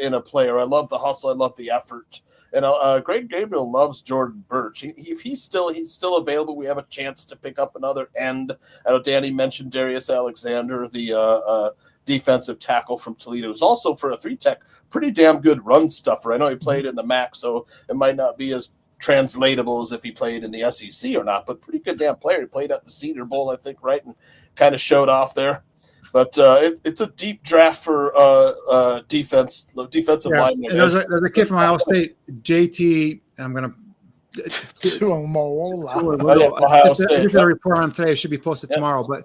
in a player. I love the hustle. I love the effort. And Greg Gabriel loves Jordan Birch. If he's still available, we have a chance to pick up another end. I know Danny mentioned Darius Alexander, the defensive tackle from Toledo, who's also for a 3-tech pretty damn good run stuffer. I know he played in the MAC, so it might not be as translatable as if he played in the SEC or not, but pretty good damn player. He played at the Senior Bowl, I think, right, and kind of showed off there. But it's a deep draft for defensive linemen. There's a kid from Ohio State, JT. I'm going to Tuimola. I did a report on him today. It should be posted tomorrow. But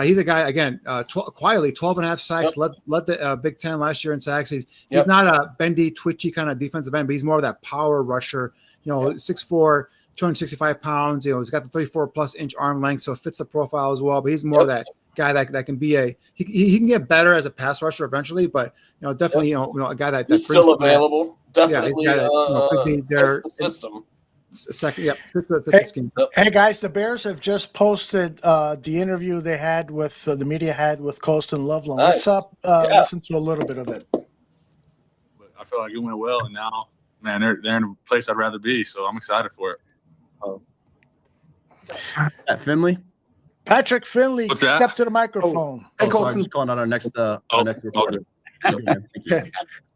he's a guy, again, quietly 12.5 sacks, led the Big Ten last year in sacks. He's not a bendy, twitchy kind of defensive end, but he's more of that power rusher. 6'4", 265 pounds. He's got the 34+ inch arm length, so it fits the profile as well. But he's more that guy that can be he can get better as a pass rusher eventually, but definitely a guy that he's still available. Definitely, the system. Second, fits the scheme. Hey guys, the Bears have just posted the interview they had with the media had with Colston Loveland. Nice. Let's listen to a little bit of it. I feel like it went well, and now, man, they're in a place I'd rather be, so I'm excited for it. At Finley. Patrick Finley, What's that? step to the microphone. Hey, Colston, calling on our next recording.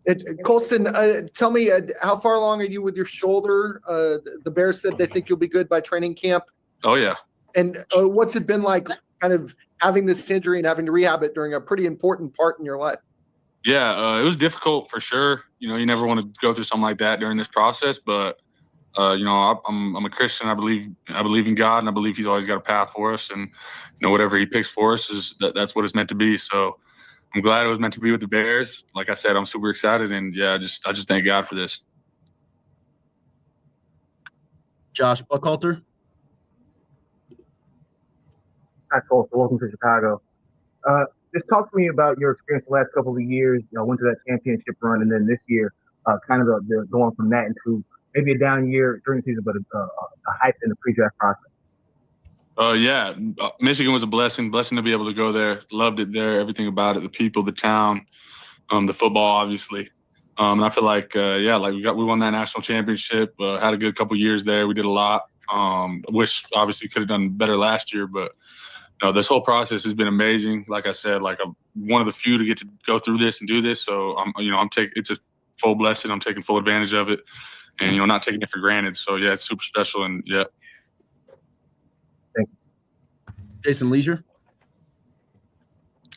It's Colston. Tell me, how far along are you with your shoulder? The Bears said they think you'll be good by training camp. Oh yeah. And what's it been like, kind of having this injury and having to rehab it during a pretty important part in your life? Yeah, it was difficult for sure. You never want to go through something like that during this process, but I'm a Christian. I believe in God, and I believe He's always got a path for us. And whatever He picks for us that's what it's meant to be. So I'm glad it was meant to be with the Bears. Like I said, I'm super excited, and I just thank God for this. Josh Buckhalter. Hi, Colton. Welcome to Chicago. just talk to me about your experience the last couple of years. Went to that championship run, and then this year, kind of the going from that into maybe a down year during the season, but a hype in the pre-draft process. Yeah, Michigan was a blessing to be able to go there. Loved it there, everything about it, the people, the town, the football, obviously. And I feel like, we won that national championship. Had a good couple years there. We did a lot. Wish obviously could have done better last year, but this whole process has been amazing. Like I said, I'm one of the few to get to go through this and do this. So it's a full blessing. I'm taking full advantage of it, and not taking it for granted. So yeah, it's super special, and yeah. Jason Leisure.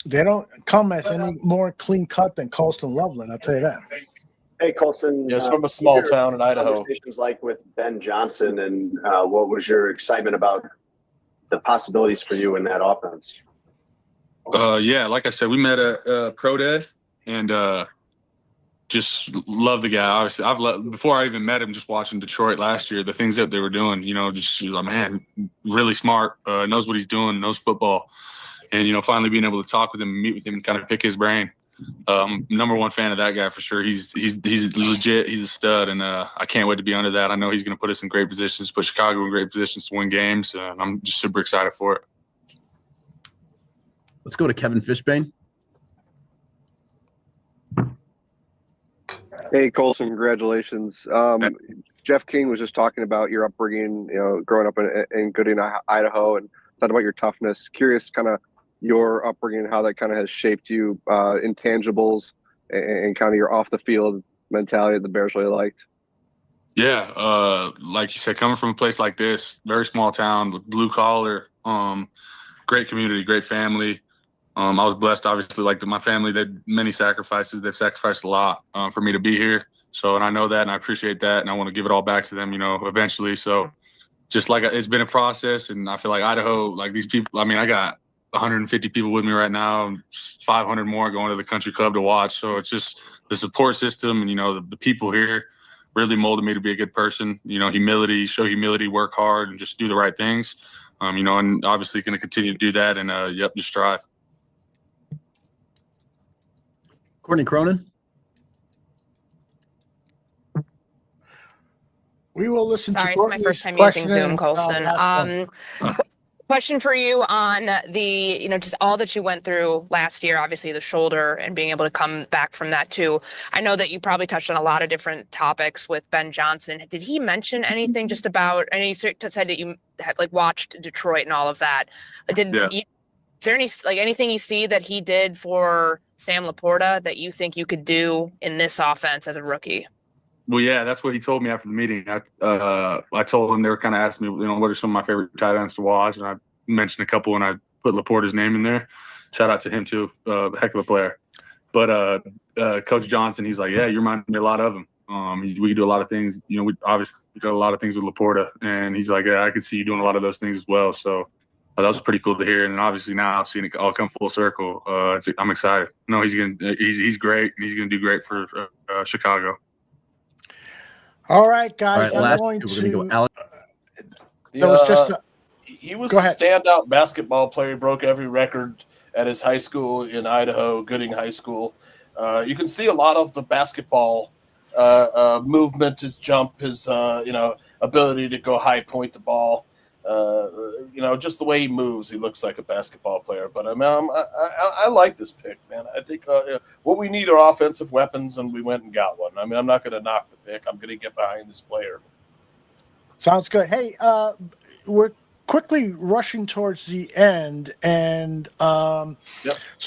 They don't come as any more clean cut than Colston Loveland, I'll tell you that. Hey, Colston. Yes, from a small town in Idaho. Conversations like with Ben Johnson, and what was your excitement about the possibilities for you in that offense? Yeah, like I said, we met a pro day, and just love the guy. Obviously, before I even met him, just watching Detroit last year, the things that they were doing, just he was like, man, really smart, knows what he's doing, knows football. And, finally being able to talk with him and meet with him and kind of pick his brain. Number one fan of that guy for sure. He's legit. He's a stud. And I can't wait to be under that. I know he's going to put us in great positions, put Chicago in great positions to win games. And I'm just super excited for it. Let's go to Kevin Fishbane. Hey, Colson, congratulations. Jeff King was just talking about your upbringing, growing up in Gooding, Idaho, and talking about your toughness. Curious kind of your upbringing, how that kind of has shaped you, intangibles, and kind of your off-the-field mentality that the Bears really liked. Yeah, like you said, coming from a place like this, very small town, blue collar, great community, great family. I was blessed, obviously, my family did many sacrifices. They've sacrificed a lot for me to be here. So, and I know that, and I appreciate that, and I want to give it all back to them, eventually. So, just it's been a process, and I feel like Idaho, these people, I got 150 people with me right now, 500 more going to the country club to watch. So it's just the support system, and the people here really molded me to be a good person. Show humility, work hard, and just do the right things. And obviously going to continue to do that, and just strive. Courtney Cronin. We will listen Sorry, to it's my first time using Zoom, Colston. Question for you on the, just all that you went through last year, obviously the shoulder and being able to come back from that too. I know that you probably touched on a lot of different topics with Ben Johnson. Did he mention anything just about, and he said that you had watched Detroit and all of that. Is there anything you see that he did for Sam Laporta that you think you could do in this offense as a rookie? Well, yeah, that's what he told me after the meeting. I told him, they were kind of asking me, what are some of my favorite tight ends to watch, and I mentioned a couple, and I put Laporta's name in there. Shout out to him too, heck of a player. But Coach Johnson, he's like, yeah, you remind me a lot of him. We do a lot of things. We obviously did a lot of things with Laporta, and he's like, yeah, I could see you doing a lot of those things as well. So that was pretty cool to hear. And obviously now I've seen it all come full circle. I'm excited. No, he's great, and he's gonna do great for Chicago. All right, guys. All right, I'm going to go Alex. He was a standout basketball player. He broke every record at his high school in Idaho, Gooding High School. You can see a lot of the basketball movement, his jump, his ability to go high, point the ball. Just the way he moves, he looks like a basketball player. But I like this pick, man. I think what we need are offensive weapons, and we went and got one. I'm not going to knock the pick. I'm going to get behind this player. Sounds good. Hey, we're quickly rushing towards the end, and so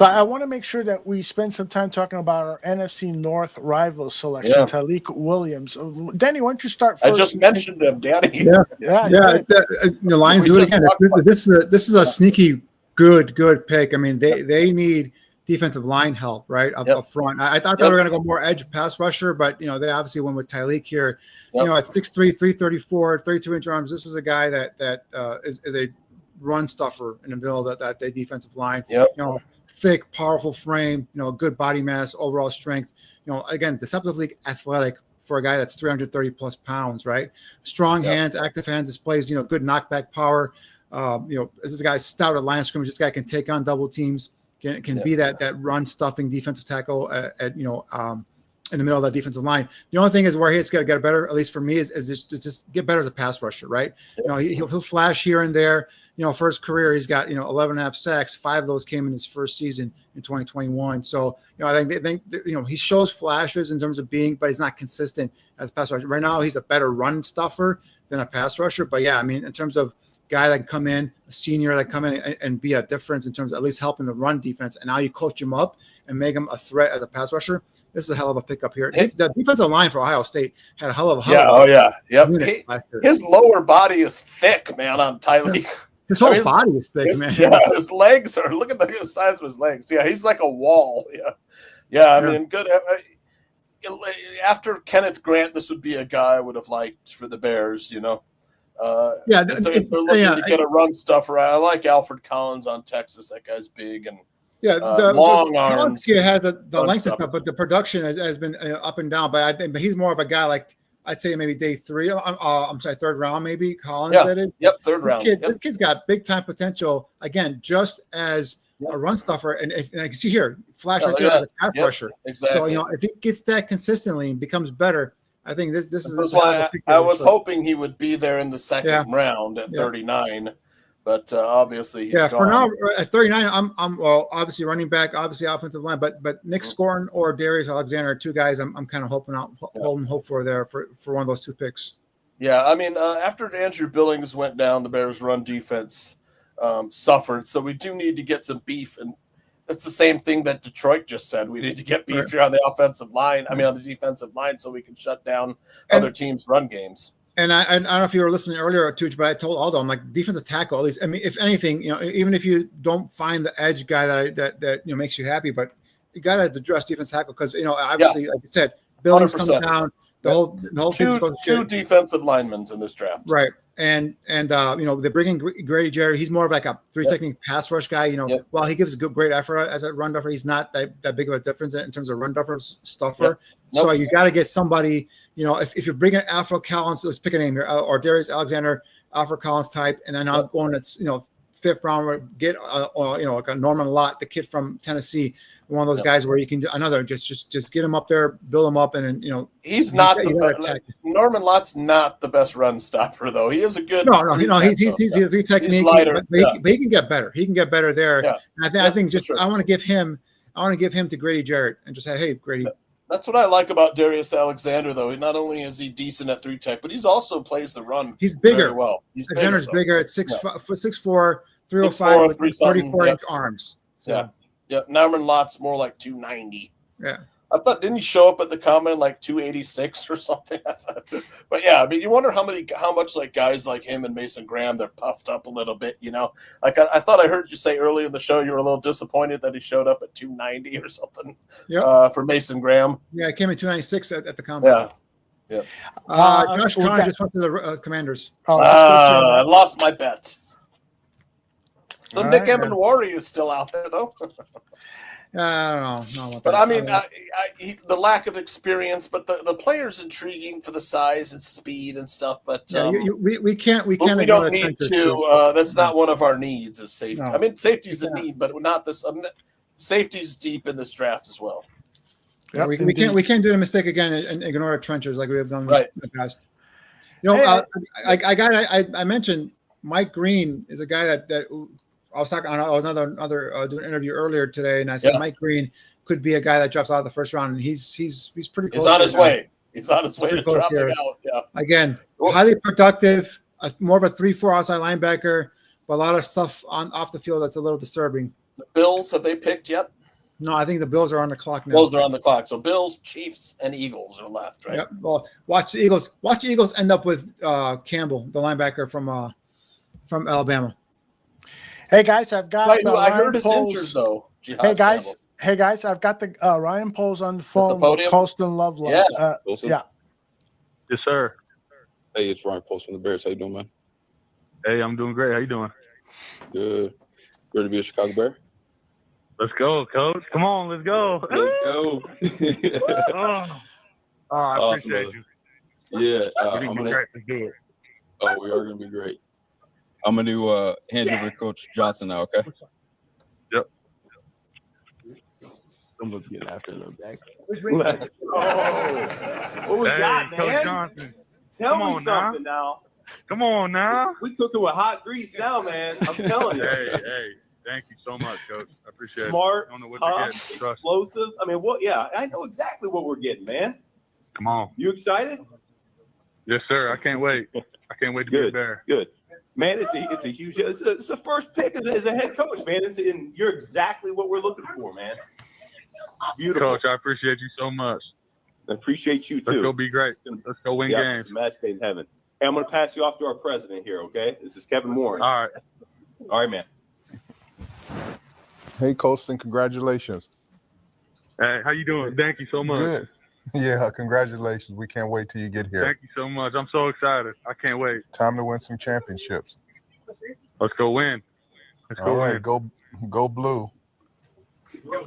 I want to make sure that we spend some time talking about our NFC North rival selection, Tyleik Williams. Danny, why don't you start first? I just mentioned him, Danny. The Lions do it again. This is a sneaky good pick. They need defensive line help, right, up front. I thought they were going to go more edge pass rusher, but they obviously went with Tyleik here. At 6'3", 334, 32-inch arms. This is a guy that is a run stuffer in the middle of that defensive line. Thick, powerful frame. Good body mass, overall strength. Again, deceptively athletic for a guy that's 330 plus pounds. Right, strong hands, active hands, displays good knockback power. This is a guy stout at line of scrimmage. This guy can take on double teams. can be that run stuffing defensive tackle at in the middle of that defensive line. The only thing is where he's got to get better, at least for me, is just get better as a pass rusher, right? He'll flash here and there. For his career, he's got 11.5 sacks. 5 of those came in his first season in 2021. So I think he shows flashes in terms of but he's not consistent as a pass rusher. Right now, he's a better run stuffer than a pass rusher. But yeah, I mean, in terms of guy that can come in, a senior that come in and be a difference in terms of at least helping the run defense, and now you coach him up and make him a threat as a pass rusher. This is a hell of a pickup here. The defensive line for Ohio State had a hell of a His lower body is thick, man. On Tyleek. His whole body is thick, man. Yeah, his legs are. Look at the size of his legs. Yeah, he's like a wall. Yeah. I mean, good. After Kenneth Grant, this would be a guy I would have liked for the Bears. If they're looking to get a run stuffer, I like Alfred Collins on Texas. That guy's big and the long arms. He has the length of stuff, but the production has been up and down. But he's more of a guy like I'd say maybe day 3. I'm sorry, 3rd round maybe. Collins. Yep, 3rd round. This kid's got big time potential. Again, just as a run stuffer, and I can see here flash right there as a pass rusher. Exactly. So if he gets that consistently and becomes better, I think this is why I was hoping he would be there in the 2nd round at 39. But obviously, he's gone. For now at 39, I'm obviously running back, obviously offensive line, but Nick Scorn or Darius Alexander are 2 guys I'm kind of holding hope for there for one of those 2 picks. Yeah, I mean, after Andrew Billings went down, the Bears' run defense suffered, so we do need to get some beef, and that's the same thing that Detroit just said. We need to get beef here on the offensive line. I mean, on the defensive line, so we can shut down other teams' run games. And I don't know if you were listening earlier, Tooch, but I told Aldo, I'm like, defensive tackle, at least. I mean, if anything, even if you don't find the edge guy that makes you happy, but you got to address defensive tackle because, obviously, like you said, Billings comes down. The whole two defensive linemen in this draft. Right. And they bring in Grady Jarrett. He's more of like a 3 technique pass rush guy. While he gives a great effort as a run duffer, he's not that big of a difference in terms of run duffer stuffer. So you got to get somebody, if you're bringing Alfred Collins, let's pick a name here, or Darius Alexander, Alfred Collins type, and then I'm going at 5th round, get like a Norman Lott, the kid from Tennessee, one of those guys where you can do another just get him up there, build him up, and he's not Norman Lott's not the best run stopper though. He is a good he's a 3 technique, he's lighter, but he can get better. He can get better there. Yeah. And I think I want to give him to Grady Jarrett and just say, hey, Grady. That's what I like about Darius Alexander, though. Not only is he decent at 3 tech, but he's also plays the run. He's bigger. Very well. Alexander's bigger at 6'4", 305 with 34-inch arms. So. Yeah. Norman Lott's more like 290. Yeah. I thought, didn't he show up at the combine like 286 or something? But yeah, I mean, you wonder how much like guys like him and Mason Graham, they're puffed up a little bit, Like I thought I heard you say earlier in the show you were a little disappointed that he showed up at 290 or something. For Mason Graham. Yeah, it came in 296 at the combine. Yeah. Josh Connor just went to the Commanders. I lost my bet. So Nick Emenwari is still out there though. I don't know. But I mean, the lack of experience, but the player's intriguing for the size and speed and stuff. But we can't. We don't need to. That's not one of our needs is safety. No. I mean, safety's a need, but not this. Safety's deep in this draft as well. Yeah, we can't do the mistake again and ignore the trenches like we have done in the past. I mentioned Mike Green is a guy that I was talking. I was doing an interview earlier today, and I said Mike Green could be a guy that drops out of the first round, and he's pretty close. He's on his way. He's on his way to dropping out. Yeah. Again, highly productive, more of a 3-4 outside linebacker, but a lot of stuff off the field that's a little disturbing. The Bills, have they picked yet? No, I think the Bills are on the clock now. Bills are on the clock. So Bills, Chiefs, and Eagles are left, right? Yep. Well, watch the Eagles. Watch the Eagles end up with Campbell, the linebacker from Alabama. Hey guys, I've got. I heard his injured though. Hey guys, I've got the Ryan Poles on the phone with Colston Loveland. Yeah. Yeah. Yes, sir. Hey, it's Ryan Poles from the Bears. How you doing, man? Hey, I'm doing great. How you doing? Good. Ready to be a Chicago Bear? Let's go, Coach. Come on, let's go. Let's go. I awesome, appreciate brother. you. Yeah. We're gonna be great. Let's do it. Oh, we are going to be great. I'm going to hand you over to Coach Johnson now, okay? Yep. Someone's getting after them back. What we got, man? Coach Johnson. Tell Come me on now. something now. Come on now. We cooking with hot grease now, man. I'm telling you. Hey, thank you so much, Coach. I appreciate Smart, it. I don't know what you're tough, getting. Trust. explosive. I mean, what? Yeah, I know exactly what we're getting, man. Come on. You excited? Yes, sir. I can't wait. I can't wait to be a Bear. Good. Man, it's a huge. It's the first pick as a head coach, man. And you're exactly what we're looking for, man. Beautiful. Coach, I appreciate you so much. I appreciate you too. Let's go be great. Let's go win games. It's a match made in heaven. Hey, I'm going to pass you off to our president here, okay? This is Kevin Warren. All right. All right, man. Hey, Colston, congratulations. Hey, how you doing? Thank you so much. Good. Yeah, congratulations. We can't wait till you get here. Thank you so much. I'm so excited. I can't wait. Time to win some championships. Let's go win. Let's go All right, win. go blue.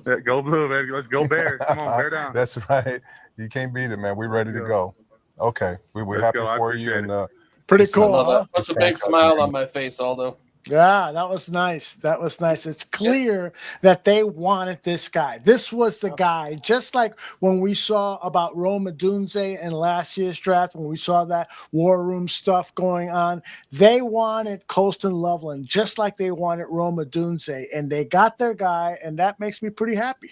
Yeah, go blue, baby. Let's go Bears. Come on, bear down. That's right. You can't beat it, man. We're ready to go. Okay, we're Let's happy go. I for you. And Pretty it's, cool, Love huh? it. Puts a big smile on my face, Aldo. Yeah, that was nice. That was nice. It's clear that they wanted this guy. This was the guy, just like when we saw about Rome Odunze in last year's draft, when we saw that war room stuff going on. They wanted Colston Loveland, just like they wanted Rome Odunze, and they got their guy, and that makes me pretty happy.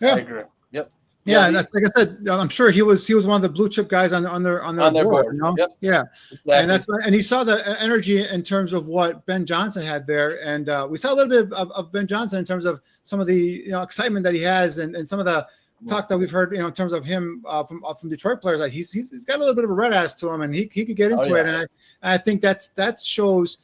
I agree. Yep. Yeah, and that's, like I said, I'm sure he was one of the blue chip guys on their board. You know? Yep. Yeah, Exactly. and he saw the energy in terms of what Ben Johnson had there, and we saw a little bit of Ben Johnson in terms of some of the excitement that he has, and some of the talk that we've heard in terms of him from Detroit players. Like he's got a little bit of a red ass to him, and he could get into it, and I think that shows.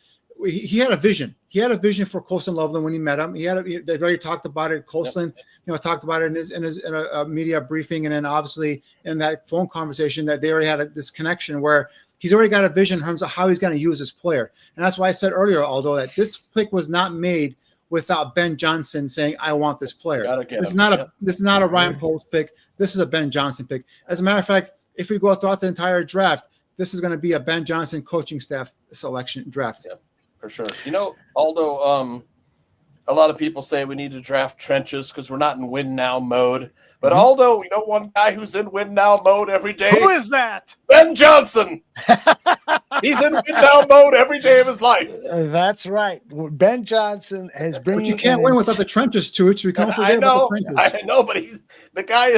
He had a vision. He had a vision for Colston Loveland when he met him. They've already talked about it. Colston, talked about it in a media briefing, and then obviously in that phone conversation that they already had this connection where he's already got a vision in terms of how he's going to use this player. And that's why I said earlier, Aldo, that this pick was not made without Ben Johnson saying, "I want this player." This is not a Ryan Poles pick. This is a Ben Johnson pick. As a matter of fact, if we go throughout the entire draft, this is going to be a Ben Johnson coaching staff selection draft. Yeah. For sure. Aldo, a lot of people say we need to draft trenches because we're not in win now mode. But Aldo, one guy who's in win now mode every day. Who is that? Ben Johnson. He's in win now mode every day of his life. That's right. Ben Johnson has bringing. But you can't win without the trenches, too. We can't forget about the trenches. I know, but the guy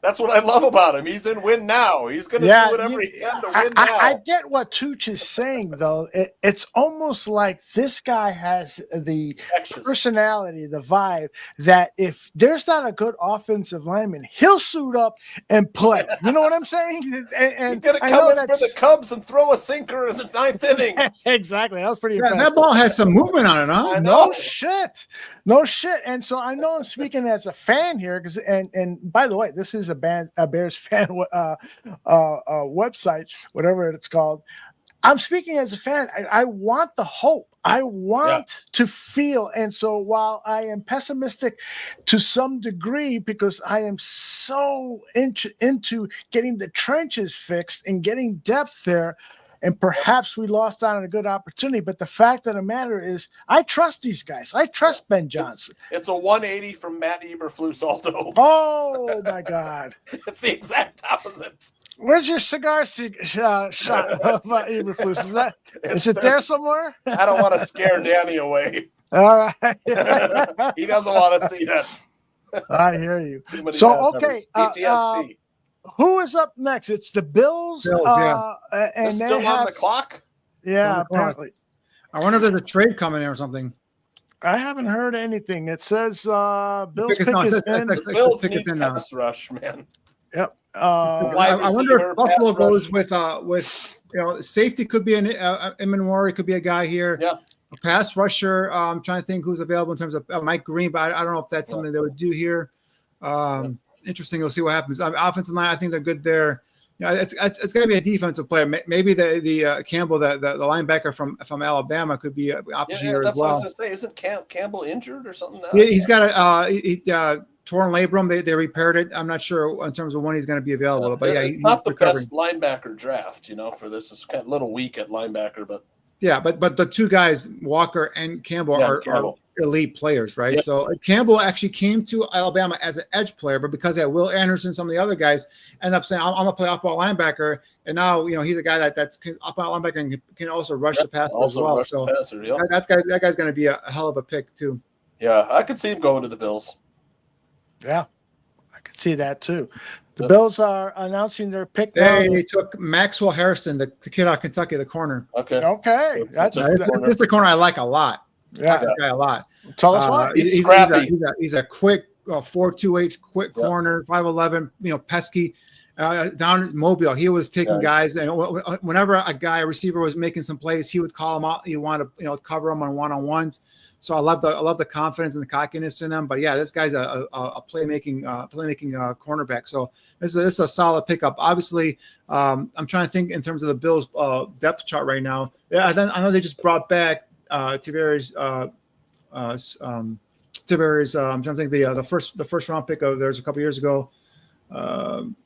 that's what I love about him. He's in win now. He's going to do whatever he can to win now. I get what Tooch is saying, though. It's almost like this guy has the personality, the vibe, that if there's not a good offensive lineman, he'll suit up and play. You know what I'm saying? And he's going to come in for the Cubs and throw a sinker in the ninth inning. Exactly. That was pretty impressive. That ball had some movement on it, huh? No shit. And so I know I'm speaking as a fan here, because and by the way, this is a Bears fan website, whatever it's called. I'm speaking as a fan. I want the hope. I want to feel. And so while I am pessimistic to some degree because I am so into getting the trenches fixed and getting depth there, and perhaps we lost out on a good opportunity, but the fact of the matter is I trust these guys. I trust Ben Johnson. It's a 180 from Matt Eberflus, Aldo. Oh, my God. It's the exact opposite. Where's your cigar shot of Eberflus? Is it there somewhere? I don't want to scare Danny away. All right. He doesn't want to see that. I hear you. So, okay. PTSD. Who is up next? It's the Bills. And they're still on the clock? Yeah, apparently. I wonder if there's a trade coming in or something. I haven't heard anything. It says Bills pick is in. Bills need pass rush, man. Yep. I wonder if Buffalo goes with safety could be an Immanwari, could be a guy here. Yeah. A pass rusher. I'm trying to think who's available in terms of Mike Green, but I don't know if that's something they would do here. Interesting. We'll see what happens. Offensive line, I think they're good there. It's going to be a defensive player. Maybe the Campbell, the linebacker from Alabama, could be an option here as well. That's what I was going to say. Isn't Campbell injured or something now? Yeah, he's got a torn labrum. They repaired it. I'm not sure in terms of when he's going to be available. But yeah, he's not the best linebacker draft, for this. It's kind of a little weak at linebacker, but yeah, but the two guys, Walker and Campbell, are elite players, right? Yeah. So Campbell actually came to Alabama as an edge player, but because they had Will Anderson, some of the other guys end up saying, I'm going to play off-ball linebacker. And now, he's a guy that's off-ball linebacker and can also rush the passer as well. So that guy's going to be a hell of a pick too. Yeah, I could see him going to the Bills. Yeah, I could see that too. The Bills are announcing their pick. They took Maxwell Harrison, the kid out of Kentucky, the corner. Okay. That's a corner I like a lot. Yeah, I like this guy a lot. Tell us why. He's scrappy. He's a quick 4.28 quick corner, 5'11", pesky. Down at Mobile, he was taking guys, and whenever a receiver was making some plays, he would call him out. He wanted to cover him on one-on-ones. So I love the confidence and the cockiness in him. But yeah, this guy's a playmaking cornerback. So this is a solid pickup. Obviously, I'm trying to think in terms of the Bills' depth chart right now. Yeah, I know they just brought back Tavares. I'm trying to think the first round pick of theirs a couple years ago. I'm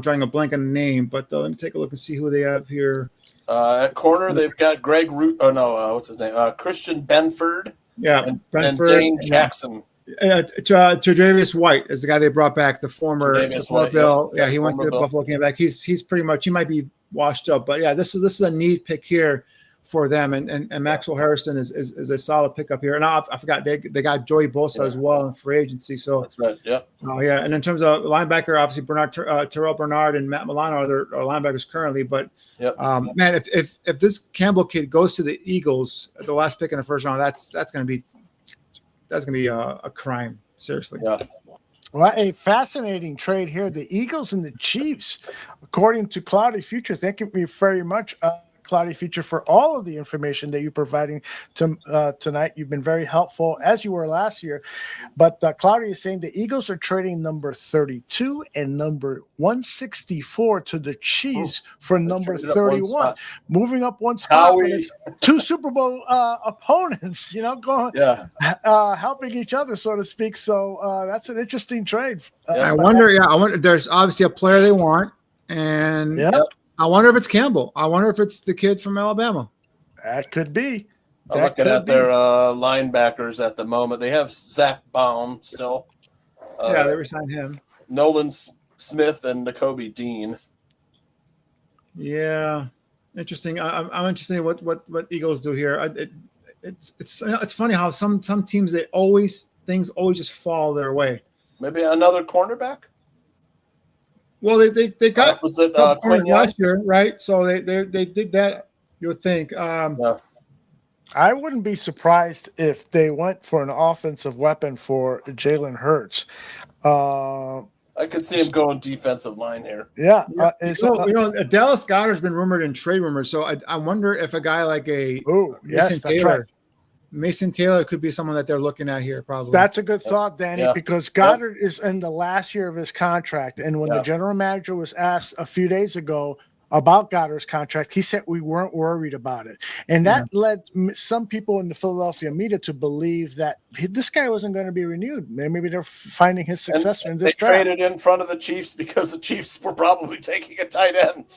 trying to blank on the name, but let me take a look and see who they have here. At corner, they've got Greg Root. Oh no, what's his name? Christian Benford. Yeah, and Dane Jackson. Tre'Davious White is the guy they brought back, the former Bill. Yeah, he went to the Buffalo, came back. He's pretty much, he might be washed up, but yeah, this is a neat pick here for them, and Maxwell Harrison is a solid pickup here. And I forgot they got Joey Bosa as well in free agency. So that's right. Yeah. Oh yeah. And in terms of linebacker, obviously Terrell Bernard and Matt Milano are their linebackers currently. But man, if this Campbell kid goes to the Eagles at the last pick in the first round, that's going to be a crime. Seriously. Yeah. Well, a fascinating trade here. The Eagles and the Chiefs, according to Cloudy Future. Thank you very much, Cloudy Future, for all of the information that you're providing tonight. You've been very helpful, as you were last year. But Cloudy is saying the Eagles are trading number 32 and number 164 to the Chiefs for number 31, moving up one spot. Two Super Bowl opponents, going, helping each other, so to speak. So that's an interesting trade. I wonder. There's obviously a player they want, and I wonder if it's Campbell. I wonder if it's the kid from Alabama. That could be. I'm looking at their linebackers at the moment. They have Zach Baum still. They resigned him. Nolan Smith and Nakobe Dean. Yeah, interesting. I'm interested in what Eagles do here. It's funny how some teams things always just fall their way. Maybe another cornerback. Well, they got Quinn last year, right? So they did that. You would think. I wouldn't be surprised if they went for an offensive weapon for Jalen Hurts. I could see him going defensive line here. Yeah. Dallas Goedert's been rumored in trade rumors, so I wonder if a guy like Mason Taylor could be someone that they're looking at here, probably. That's a good thought, Danny, because Goddard is in the last year of his contract. And when the general manager was asked a few days ago about Goddard's contract, he said we weren't worried about it. And that led some people in the Philadelphia media to believe that this guy wasn't going to be renewed. Maybe they're finding his successor in this draft. They traded in front of the Chiefs because the Chiefs were probably taking a tight end.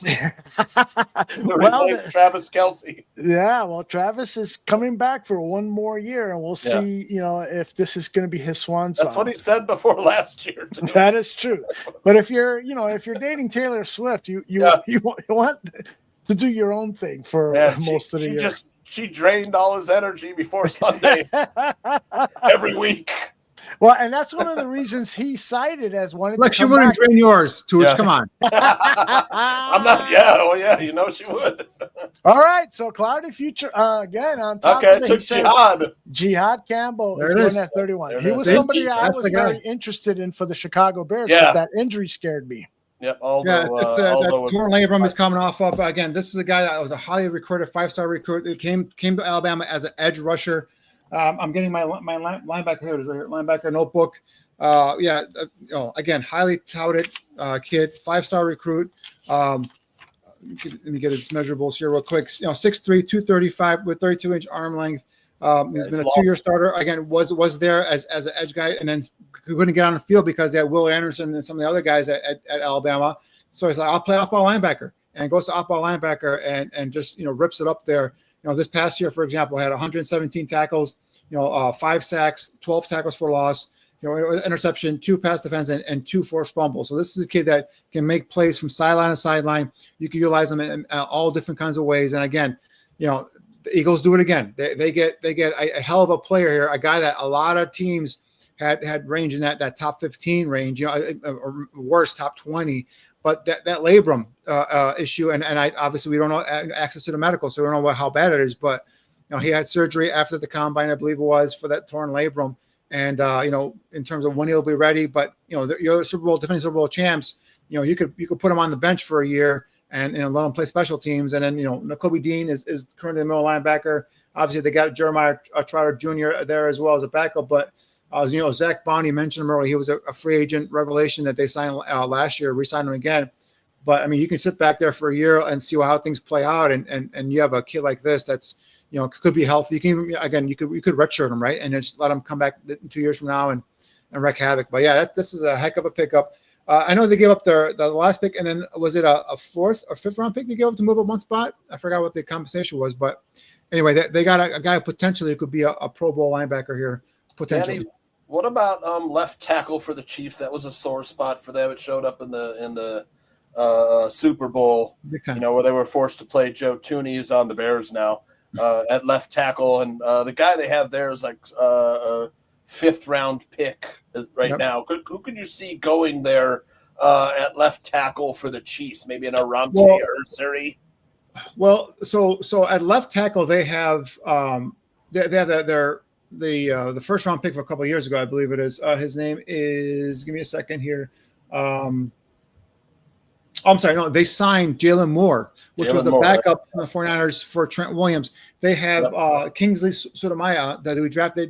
Replace Travis Kelce. Yeah, well, Travis is coming back for one more year, and we'll see, if this is going to be his swan song. That's what he said before last year. That is true. But if you're dating Taylor Swift, you want to do your own thing for most of the year. She drained all his energy before Sunday every week. Well, and that's one of the reasons he cited as one. Like she wouldn't drain yours, Tooch. Come on. I'm not. Yeah. Well, yeah. She would. All right. So Cloudy Future again on top. Okay. It took Jihad Campbell is going at 31. He was somebody I was very interested in for the Chicago Bears. But that injury scared me. Yep. That torn labrum is coming off of. Again, this is a guy that was a highly recruited 5-star recruit. It came to Alabama as an edge rusher. I'm getting my linebacker here. Linebacker notebook. Again, highly touted kid, 5-star recruit. Let me get his measurables here real quick. 6'3", 235 with 32-inch arm length. He's been a 2-year starter. Again, was there as an edge guy, and then couldn't get on the field because they had Will Anderson and some of the other guys at Alabama. So he's like, I'll play off-ball linebacker, and goes to off-ball linebacker and just rips it up there. this past year, for example, had 117 tackles, 5 sacks, 12 tackles for loss, interception, 2 pass defense, and 2 forced fumbles. So this is a kid that can make plays from sideline to sideline. You can utilize them in all different kinds of ways. And again, the Eagles do it again. They get a hell of a player here, a guy that a lot of teams had range in that top 15 range, or worse, top 20. But that labrum issue, and I obviously we don't know access to the medical, so we don't know how bad it is. But he had surgery after the combine, I believe it was, for that torn labrum. And in terms of when he'll be ready, but you're defending Super Bowl champs. You could put him on the bench for a year and let him play special teams. And then Nakobe Dean is currently the middle linebacker. Obviously, they got Jeremiah Trotter Jr. there as well as a backup. But Zach Bonney mentioned him earlier. He was a free agent revelation that they signed last year, re-signed him again. But I mean, you can sit back there for a year and see how things play out, and you have a kid like this that's could be healthy. You can you could redshirt him, right, and just let him come back 2 years from now and wreak havoc. But yeah, this is a heck of a pickup. I know they gave up the last pick, and then was it a 4th or 5th round pick they gave up to move up one spot? I forgot what the compensation was, but anyway, they got a guy potentially who could be a Pro Bowl linebacker here potentially. Danny, what about left tackle for the Chiefs? That was a sore spot for them. It showed up in the Super Bowl, where they were forced to play Joe Thuney, who's on the Bears now. At left tackle, and the guy they have there is like a 5th round pick right now. Who could you see going there at left tackle for the Chiefs? Maybe an Aramte or Siri? Well, so at left tackle they have they have the 1st round pick for a couple of years ago, I believe it is. His name is, give me a second here. I'm sorry, no, they signed Jalen Moore, which was the backup from the 49ers for Trent Williams. They have Kingsley Sutamaya that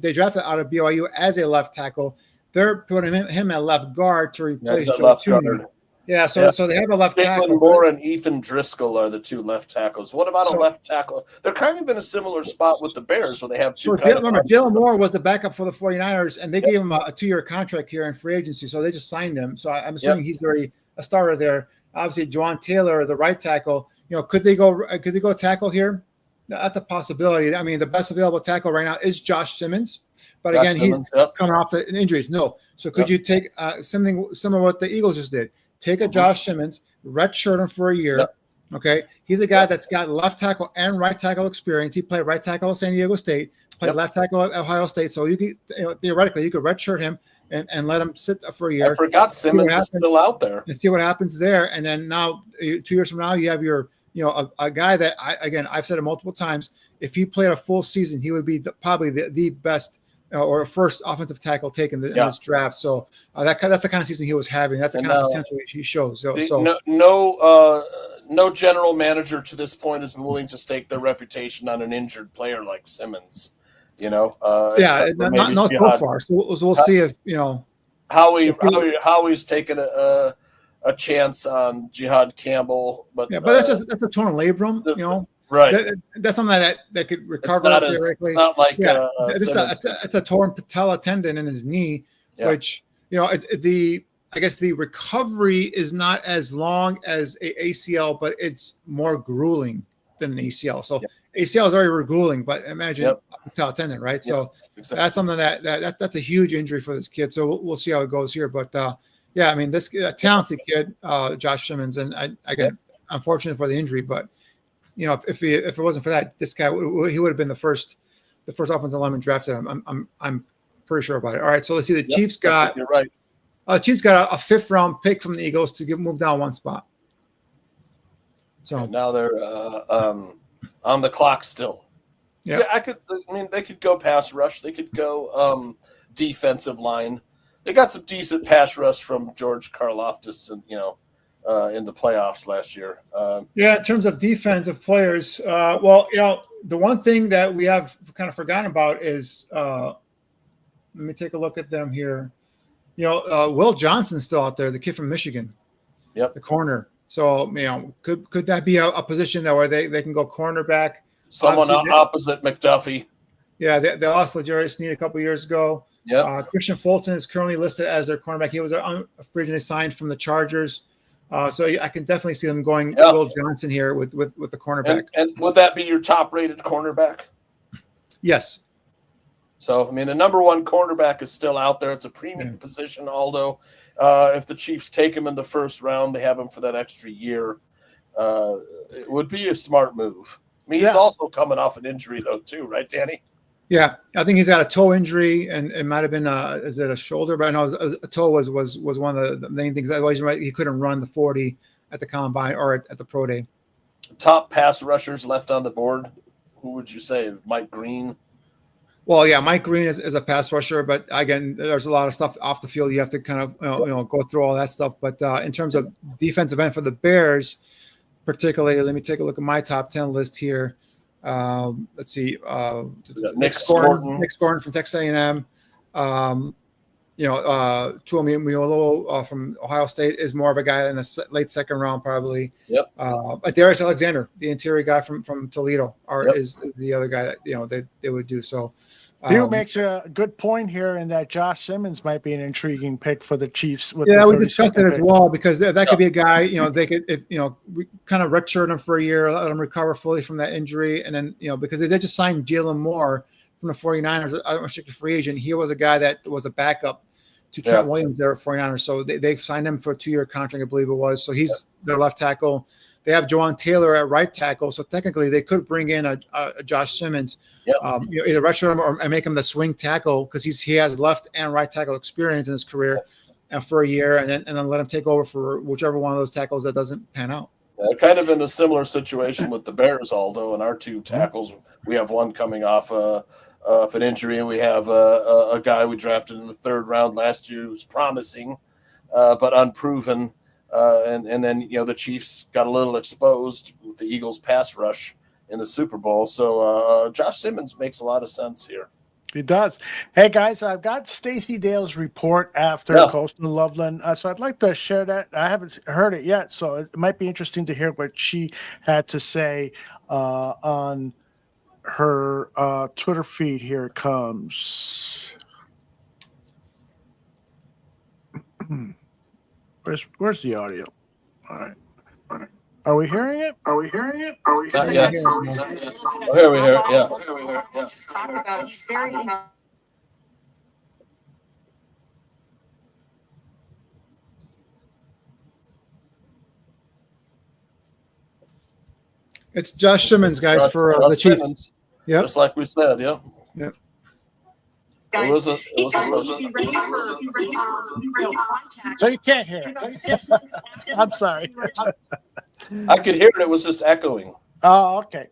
they drafted out of BYU as a left tackle. They're putting him at left guard to replace Joe Thuney. Yeah, so they have a left tackle. Jalen Moore and Ethan Driscoll are the 2 left tackles. What about a left tackle? They're kind of in a similar spot with the Bears where they have 2. Remember, Jalen Moore was the backup for the 49ers, and they gave him a 2-year contract here in free agency, so they just signed him. So I'm assuming he's already a starter there. Obviously, Juwan Taylor, the right tackle. Could they go tackle here? That's a possibility. I mean, the best available tackle right now is Josh Simmons, but again, he's coming off the injuries. No, so could you take something similar to what the Eagles just did? Take a Josh Simmons, redshirt him for a year. Okay, he's a guy that's got left tackle and right tackle experience. He played right tackle at San Diego State, played left tackle at Ohio State. So you could theoretically you could redshirt him and let him sit for a year. I forgot Simmons is still out there. And see what happens there. And then now 2 years from now, you have your a guy that I've said it multiple times. If he played a full season, he would be probably the best or first offensive tackle taken in this draft. So that's the kind of season he was having. That's the kind of potential he shows. No general manager to this point has been willing to stake their reputation on an injured player like Simmons. Not so far. So we'll see if Howie's taken a chance on Jihad Campbell, but that's a torn labrum. Right. That's something that could recover. It's not like it's a torn patella tendon in his knee, which I guess the recovery is not as long as a ACL, but it's more grueling than an ACL. So ACL is already grueling, but imagine patella tendon, right? So that's something that's a huge injury for this kid. So we'll see how it goes here. But I mean, this talented kid, Josh Simmons, and again, unfortunate for the injury, but if it wasn't for that, this guy he would have been the first offensive lineman drafted. I'm pretty sure about it. All right, so let's see. The Chiefs got you're right. Chiefs got a 5th round pick from the Eagles to move down one spot. So and now they're on the clock still. Yeah, they could go pass rush. They could go defensive line. They got some decent pass rush from George Karlaftis, and in the playoffs last year. In terms of defensive players, the one thing that we have kind of forgotten about is let me take a look at them here. Will Johnson's still out there, the kid from Michigan. Yep. The corner. So, could that be a position that where they can go cornerback? Someone opposite McDuffie. Yeah, they lost L'Jarius Sneed a couple years ago. Yeah. Christian Fulton is currently listed as their cornerback. He was originally signed from the Chargers. So I can definitely see them going Will Johnson here with the cornerback. And would that be your top-rated cornerback? Yes. So, I mean, the number one cornerback is still out there. It's a premium position, although if the Chiefs take him in the first round, they have him for that extra year. It would be a smart move. I mean, he's also coming off an injury, though, too, right, Danny? Yeah, I think he's got a toe injury, and it might have been is it a shoulder? But I know a toe was one of the main things. Otherwise, he couldn't run the 40 at the combine or at the pro day. Top pass rushers left on the board. Who would you say? Mike Green? Well, yeah, Mike Green is a pass rusher, but again, there's a lot of stuff off the field. You have to kind of go through all that stuff. But in terms of defensive end for the Bears, particularly, let me take a look at my top 10 list here. Let's see. Nick Gordon from Texas A&M. Tuomiolo from Ohio State is more of a guy in the late second round, probably. Yep. Darius Alexander, the interior guy from Toledo, is the other guy that they would do. So Hugh makes a good point here in that Josh Simmons might be an intriguing pick for the Chiefs. We discussed it as well, because that could be a guy, they could, we kind of redshirt him for a year, let him recover fully from that injury. And then, because they did just sign Jalen Moore from the 49ers, unrestricted free agent. He was a guy that was a backup to Trent Williams there at 49ers. So they signed him for a 2-year contract, I believe it was. So he's their left tackle. They have Jawan Taylor at right tackle. So technically they could bring in a Josh Simmons, either redshirt him or make him the swing tackle, because he has left and right tackle experience in his career for a year, and then let him take over for whichever one of those tackles that doesn't pan out. Kind of in a similar situation with the Bears, Aldo, and our two tackles. We have one coming off of an injury, and we have a guy we drafted in the 3rd round last year who's promising, but unproven. And then the Chiefs got a little exposed with the Eagles' pass rush in the Super Bowl. So Josh Simmons makes a lot of sense here. He does. Hey, guys, I've got Stacey Dale's report after Colston Loveland. So I'd like to share that. I haven't heard it yet, so it might be interesting to hear what she had to say on her Twitter feed. Here it comes. Where's the audio? All right. Are we hearing it? Not yet. Oh, here we hear it. Yeah. Talk about he's very It's Josh Simmons, guys, for the Chiefs. Yeah, just like we said. Yeah. Yep. Guys, So So you can't hear it. I'm sorry. I could hear it. It was just echoing. Oh, okay.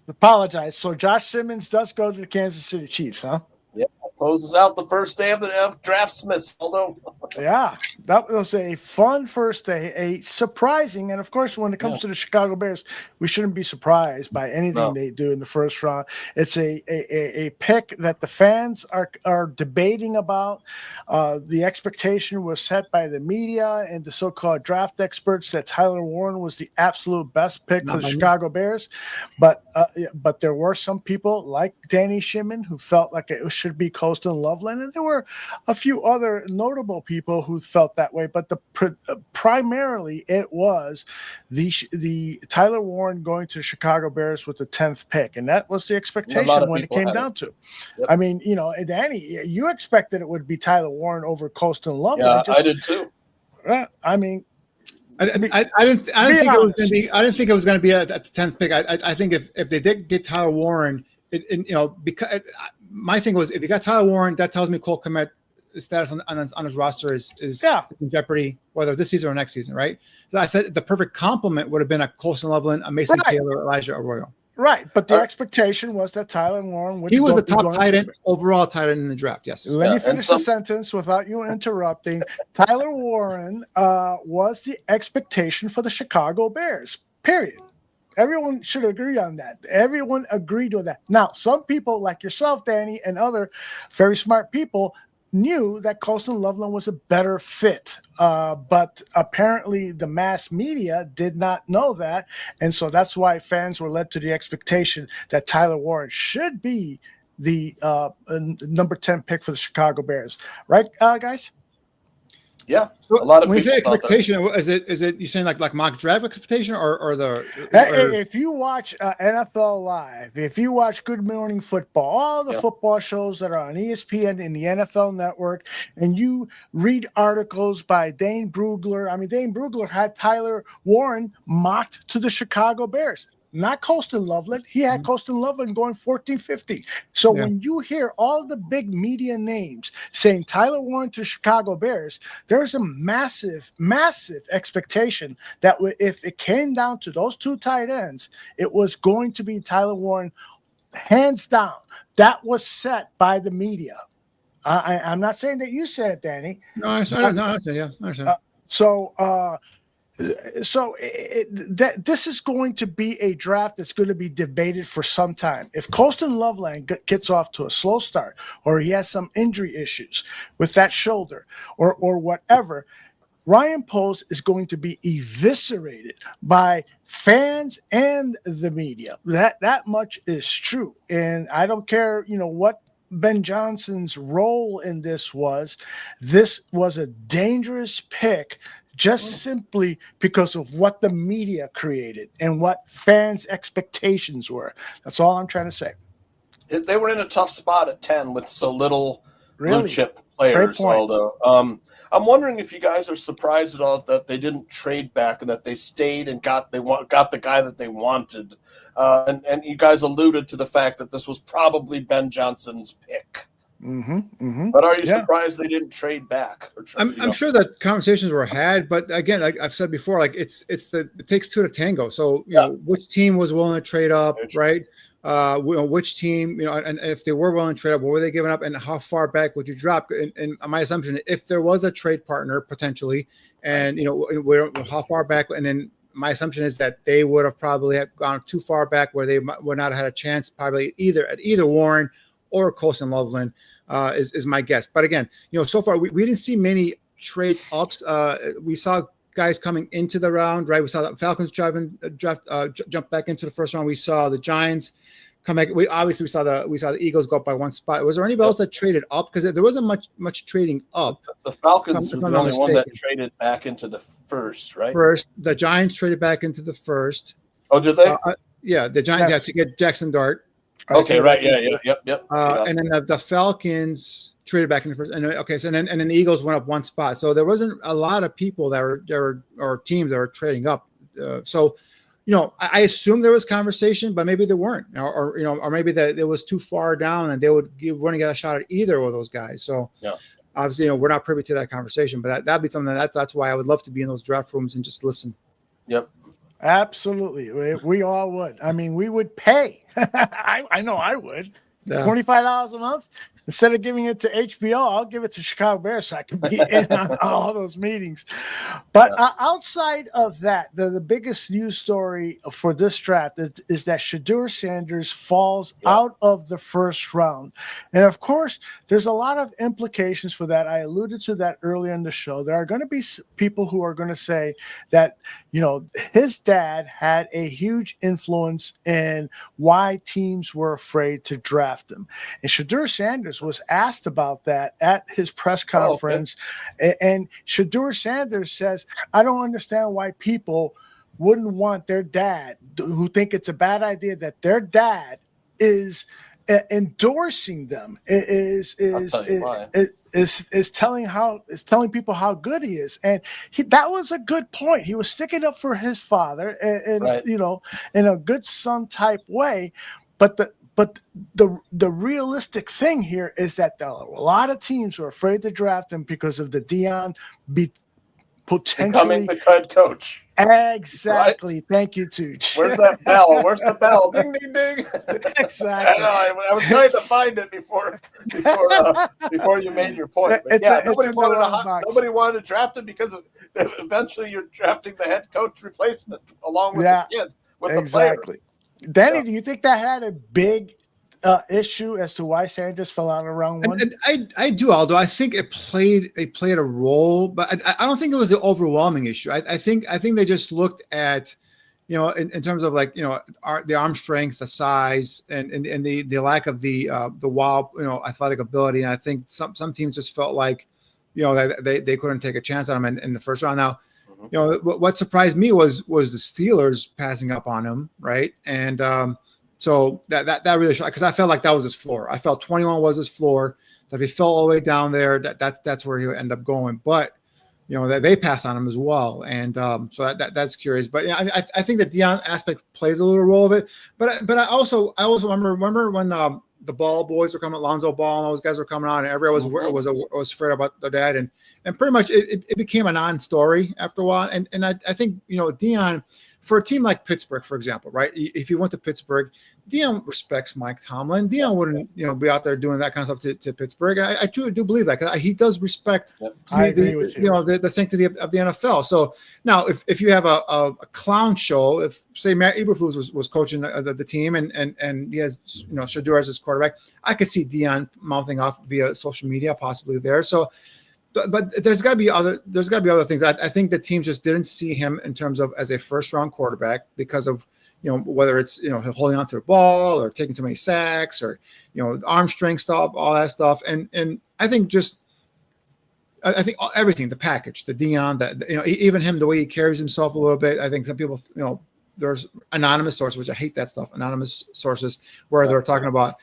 Apologize. So Josh Simmons does go to the Kansas City Chiefs, huh? Yeah, closes out the first day of the draft, Smith. Although, yeah, that was a fun first day, a surprising, and of course, when it comes to the Chicago Bears, we shouldn't be surprised by anything they do in the first round. It's a pick that the fans are debating about. The expectation was set by the media and the so-called draft experts that Tyler Warren was the absolute best pick for the Chicago Bears, but there were some people like Danny Shimon who felt like it should be Colston Loveland, and there were a few other notable people who felt that way. But primarily it was the Tyler Warren going to the Chicago Bears with the 10th pick, and that was the expectation when it came down to. Yep. I mean, Danny, you expected it would be Tyler Warren over Colston Loveland. Yeah, I did too. I mean. I didn't think it was going to be at the 10th pick. I think if they did get Tyler Warren, because my thing was, if you got Tyler Warren, that tells me Cole Kmet status on his roster is in jeopardy, whether this season or next season, right? So I said the perfect complement would have been a Colston Loveland, a Mason Taylor, Elijah Arroyo. Right, but the expectation was that Tyler Warren would. He was the top tight end, overall tight end in the draft. Yes. Let me finish the sentence without you interrupting. Tyler Warren was the expectation for the Chicago Bears. Period. Everyone should agree on that. Everyone agreed with that. Now, some people like yourself, Danny, and other very smart people knew that Colston Loveland was a better fit. But apparently the mass media did not know that. And so that's why fans were led to the expectation that Tyler Warren should be the number 10 pick for the Chicago Bears. Right, guys? Yeah, So a lot of when you say people thought that. expectation, is it you saying like mock draft expectation or the? If you watch NFL Live, if you watch Good Morning Football, all the football shows that are on ESPN and the NFL Network, and you read articles by Dane Brugler. I mean, Dane Brugler had Tyler Warren mocked to the Chicago Bears. Not Colston Loveland. He had Colston Loveland going 14-50. So when you hear all the big media names saying Tyler Warren to Chicago Bears, there's a massive, massive expectation that if it came down to those two tight ends, it was going to be Tyler Warren, hands down. That was set by the media. I'm not saying that you said it, Danny. No, I understand. Yeah, I understand. This is going to be a draft that's going to be debated for some time. If Colston Loveland gets off to a slow start, or he has some injury issues with that shoulder, or whatever, Ryan Poles is going to be eviscerated by fans and the media. That much is true, and I don't care, what Ben Johnson's role in this was. This was a dangerous pick. Just simply because of what the media created and what fans' expectations were. That's all I'm trying to say. They were in a tough spot at 10 with so little blue chip Great players, point. Aldo. I'm wondering if you guys are surprised at all that they didn't trade back and that they stayed and got the guy that they wanted. And you guys alluded to the fact that this was probably Ben Johnson's pick. But are you surprised they didn't trade back? I'm sure that conversations were had, but again, like I've said before, like it takes two to tango. So you know, which team was willing to trade up, right? Which team, and if they were willing to trade up, what were they giving up, and how far back would you drop? And my assumption, if there was a trade partner potentially, and how far back, and then my assumption is that they would have probably have gone too far back where they would not have had a chance, probably either Warren or Colston Loveland. Is my guess. But again, so far we didn't see many trade ups. We saw guys coming into the round, right? We saw the Falcons jump back into the first round. We saw the Giants come back. We saw the Eagles go up by one spot. Was there anybody else that traded up? Because there wasn't much trading up. The Falcons were the only one that traded back into the first, right? The Giants traded back into the first. Oh, did they? Yeah, the Giants had to get Jackson Dart. Okay, right. Yeah. Yep. And then the Falcons traded back in the first. And then the Eagles went up one spot. So there wasn't a lot of people that were or teams that were trading up. I assume there was conversation, but maybe there weren't, or maybe that it was too far down and they wouldn't get a shot at either of those guys. So obviously, we're not privy to that conversation, but that'd be something that's why I would love to be in those draft rooms and just listen. Yep. Absolutely. We all would. I mean, we would pay. I know I would. Yeah. $25 a month. Instead of giving it to HBO, I'll give it to Chicago Bears so I can be in on all those meetings. But outside of that, the biggest news story for this draft is that Shedeur Sanders falls out of the first round. And of course, there's a lot of implications for that. I alluded to that earlier in the show. There are going to be people who are going to say that, his dad had a huge influence in why teams were afraid to draft him. And Shedeur Sanders was asked about that at his press conference. And Shedeur Sanders says, I don't understand why people wouldn't want their dad, who think it's a bad idea that their dad is endorsing them, is telling people how good he is. And that was a good point. He was sticking up for his father and in a good son type way. But the realistic thing here is that there are a lot of teams who are afraid to draft him because of the Deion potentially becoming the head coach. Exactly. Right? Thank you, Tooch. Where's that bell? Where's the bell? Ding, ding, ding. Exactly. I was trying to find it before you made your point. Nobody wanted to draft him because eventually you're drafting the head coach replacement along with the kid, with the player. Danny, do you think that had a big issue as to why Sanders fell out of round one? And I do, Aldo. I think it played a role, but I don't think it was the overwhelming issue. I think they just looked at, in terms of the arm strength, the size, and the lack of the athletic ability. And I think some teams just felt like, that they couldn't take a chance on him in the first round. Now, what surprised me was the Steelers passing up on him, right? And so that really shocked, because I felt like that was his floor. I felt 21 was his floor. That if he fell all the way down there, that's where he would end up going. But that they passed on him as well, and so that's curious. But I think the Deion aspect plays a little role of it. But I also remember when the Ball boys were coming, Lonzo Ball and all those guys were coming on, and everyone was afraid about their dad, and pretty much it became a non-story after a while. And I think Deion, for a team like Pittsburgh, for example, right? If you went to Pittsburgh, Deion respects Mike Tomlin. Deion wouldn't be out there doing that kind of stuff to Pittsburgh. I truly do believe that, because he does respect the sanctity of the NFL. So now if you have a clown show, if say Matt Eberflus was coaching the team and he has Shedeur as his quarterback, I could see Deion mouthing off via social media possibly there. So. But there's got to be other things. I think the team just didn't see him in terms of as a first round quarterback because of whether it's holding on to the ball or taking too many sacks or arm strength stuff, all that stuff. And I think I think everything, the package, the Deion, even him, the way he carries himself a little bit. I think some people there's anonymous sources, which I hate that stuff. Anonymous sources where they're talking about.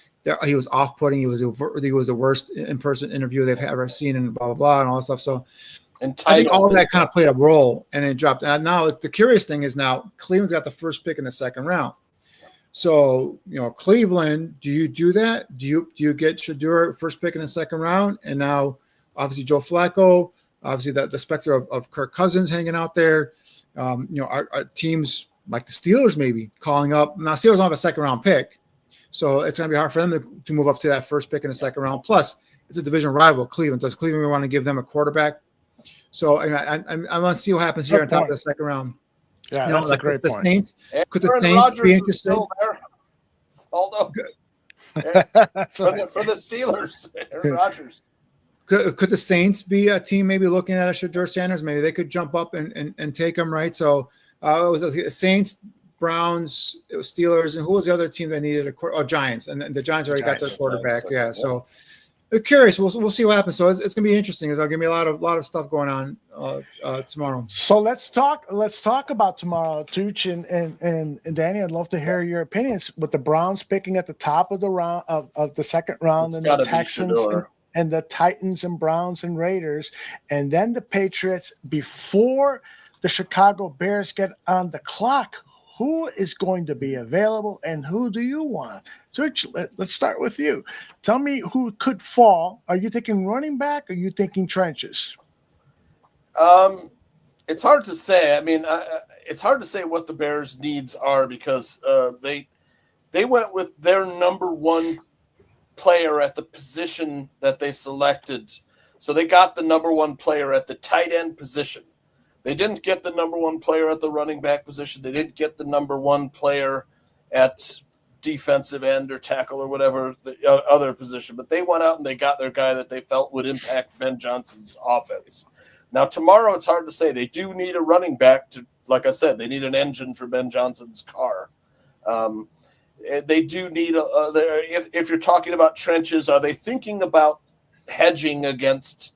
He was off-putting. He was the worst in-person interview they've ever seen, and blah blah blah, and all that stuff. So, I think all of that kind of played a role, and it dropped. And now the curious thing is now Cleveland's got the first pick in the second round. So Cleveland, do you do that? Do you get Shedeur first pick in the second round? And now obviously Joe Flacco, obviously the specter of Kirk Cousins hanging out there. Our teams like the Steelers maybe calling up. Now Steelers don't have a second round pick. So it's going to be hard for them to move up to that first pick in the second round. Plus, it's a division rival, Cleveland. Does Cleveland want to give them a quarterback? So I want to see what happens here on top of the second round. Yeah, that's a great point. Saints, could the Aaron Saints Rodgers be is interested? still there. Although for the Steelers, Aaron Rodgers. Could the Saints be a team maybe looking at a Shedeur Sanders? Maybe they could jump up and take him, right? So it was Saints, Browns, it was Steelers, and who was the other team that needed Giants? And the Giants already got their quarterback. Yeah, so we're curious. We'll see what happens. So it's going to be interesting. It's going to give me a lot of stuff going on tomorrow. So let's talk about tomorrow, Tooch and Danny. I'd love to hear your opinions. With the Browns picking at the top of the round of the second round, and the Texans and the Titans and Browns and Raiders, and then the Patriots before the Chicago Bears get on the clock. Who is going to be available, and who do you want? Tooch, let's start with you. Tell me who could fall. Are you thinking running back, or are you thinking trenches? It's hard to say. I mean, it's hard to say what the Bears' needs are, because they went with their number one player at the position that they selected. So they got the number one player at the tight end position. They didn't get the number one player at the running back position. They didn't get the number one player at defensive end or tackle or whatever the other position. But they went out and they got their guy that they felt would impact Ben Johnson's offense. Now, tomorrow, it's hard to say. They do need a running back to, like I said, they need an engine for Ben Johnson's car. They do need if you're talking about trenches, are they thinking about hedging against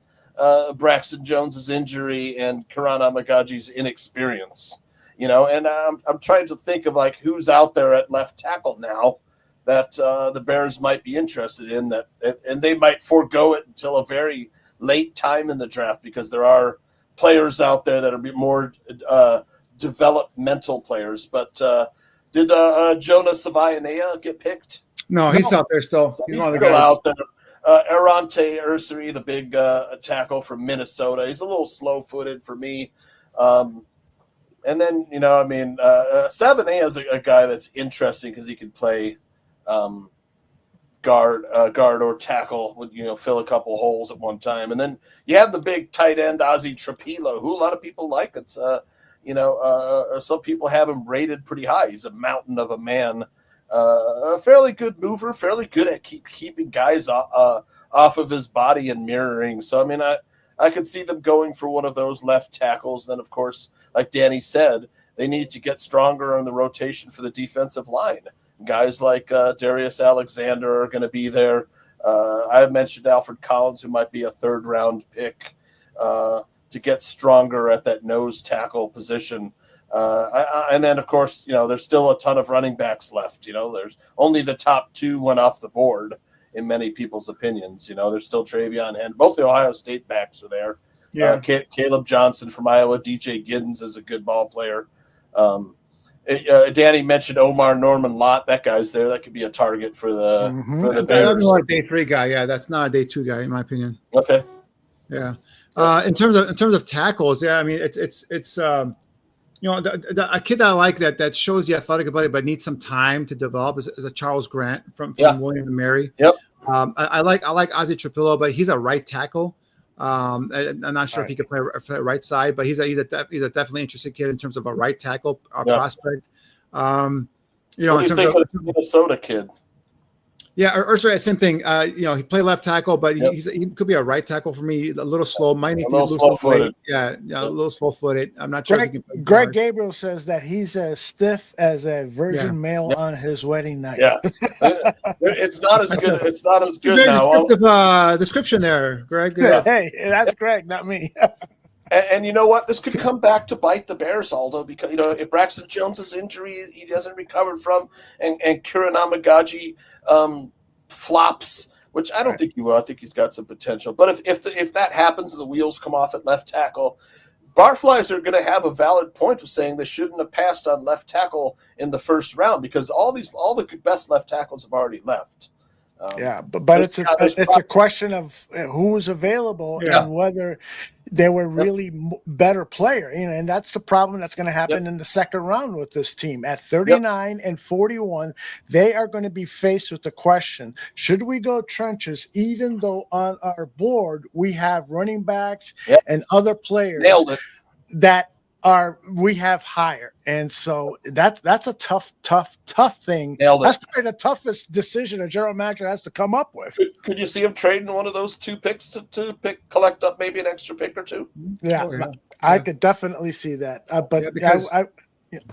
Braxton Jones's injury and Karan Amagaji's inexperience, and I'm trying to think of like who's out there at left tackle now that the Bears might be interested in, that, and they might forego it until a very late time in the draft, because there are players out there that are more developmental players. But did Jonah Savaianea get picked? No, he's out there still. So he's still out there. Arante Ursary, the big tackle from Minnesota. He's a little slow-footed for me. And then, Savaianea is a guy that's interesting because he can play guard or tackle, with, fill a couple holes at one time. And then you have the big tight end, Ozzie Trapilo, who a lot of people like. It's, some people have him rated pretty high. He's a mountain of a man. A fairly good mover, fairly good at keeping guys off of his body and mirroring. So, I mean, I could see them going for one of those left tackles. Then, of course, like Danny said, they need to get stronger on the rotation for the defensive line. Guys like Darius Alexander are going to be there. I mentioned Alfred Collins, who might be a third-round pick. to get stronger at that nose tackle position. And then, of course, there's still a ton of running backs left. There's only the top 2 went off the board in many people's opinions. There's still Travion and both the Ohio State backs are there. Yeah. Caleb Johnson from Iowa, DJ Giddens is a good ball player. Danny mentioned Omar Norman Lott. That guy's there. That could be a target for the Bears. That's a day 3 guy. Yeah, that's not a day 2 guy in my opinion. Okay. Yeah. In terms of tackles, yeah, I mean it's a kid that I like that shows the athletic ability but needs some time to develop is a Charles Grant from William and Mary. Yep. I like Ozzy Trapillo, but he's a right tackle. I'm not sure if he could play the right side, but he's a definitely interesting kid in terms of a right tackle prospect. What do you think of the Minnesota kid? Yeah, or sorry, same thing. He played left tackle, but he could be a right tackle for me. A little slow, might need to lose some weight. Yeah, a little slow-footed. I'm not sure. Greg Gabriel says that he's as stiff as a virgin male on his wedding night. Yeah, it's not as good. It's not as good now. Description there, Greg. Hey, that's Greg, not me. And you know what? This could come back to bite the Bears, Aldo, because if Braxton Jones's injury he hasn't recovered from, and Kieran Amagaji flops, which I don't think he will. I think he's got some potential. But if that happens and the wheels come off at left tackle, Barflies are going to have a valid point of saying they shouldn't have passed on left tackle in the first round because all the best left tackles have already left. But it's a question of who's available and whether they were really better player, and that's the problem that's going to happen in the second round with this team. At 39 and 41, they are going to be faced with the question: should we go trenches? Even though on our board we have running backs and other players that we have higher, and so that's a tough thing. That's probably the toughest decision a general manager has to come up with. Could you see him trading one of those 2 picks to collect up maybe an extra pick or 2? Yeah, I could definitely see that.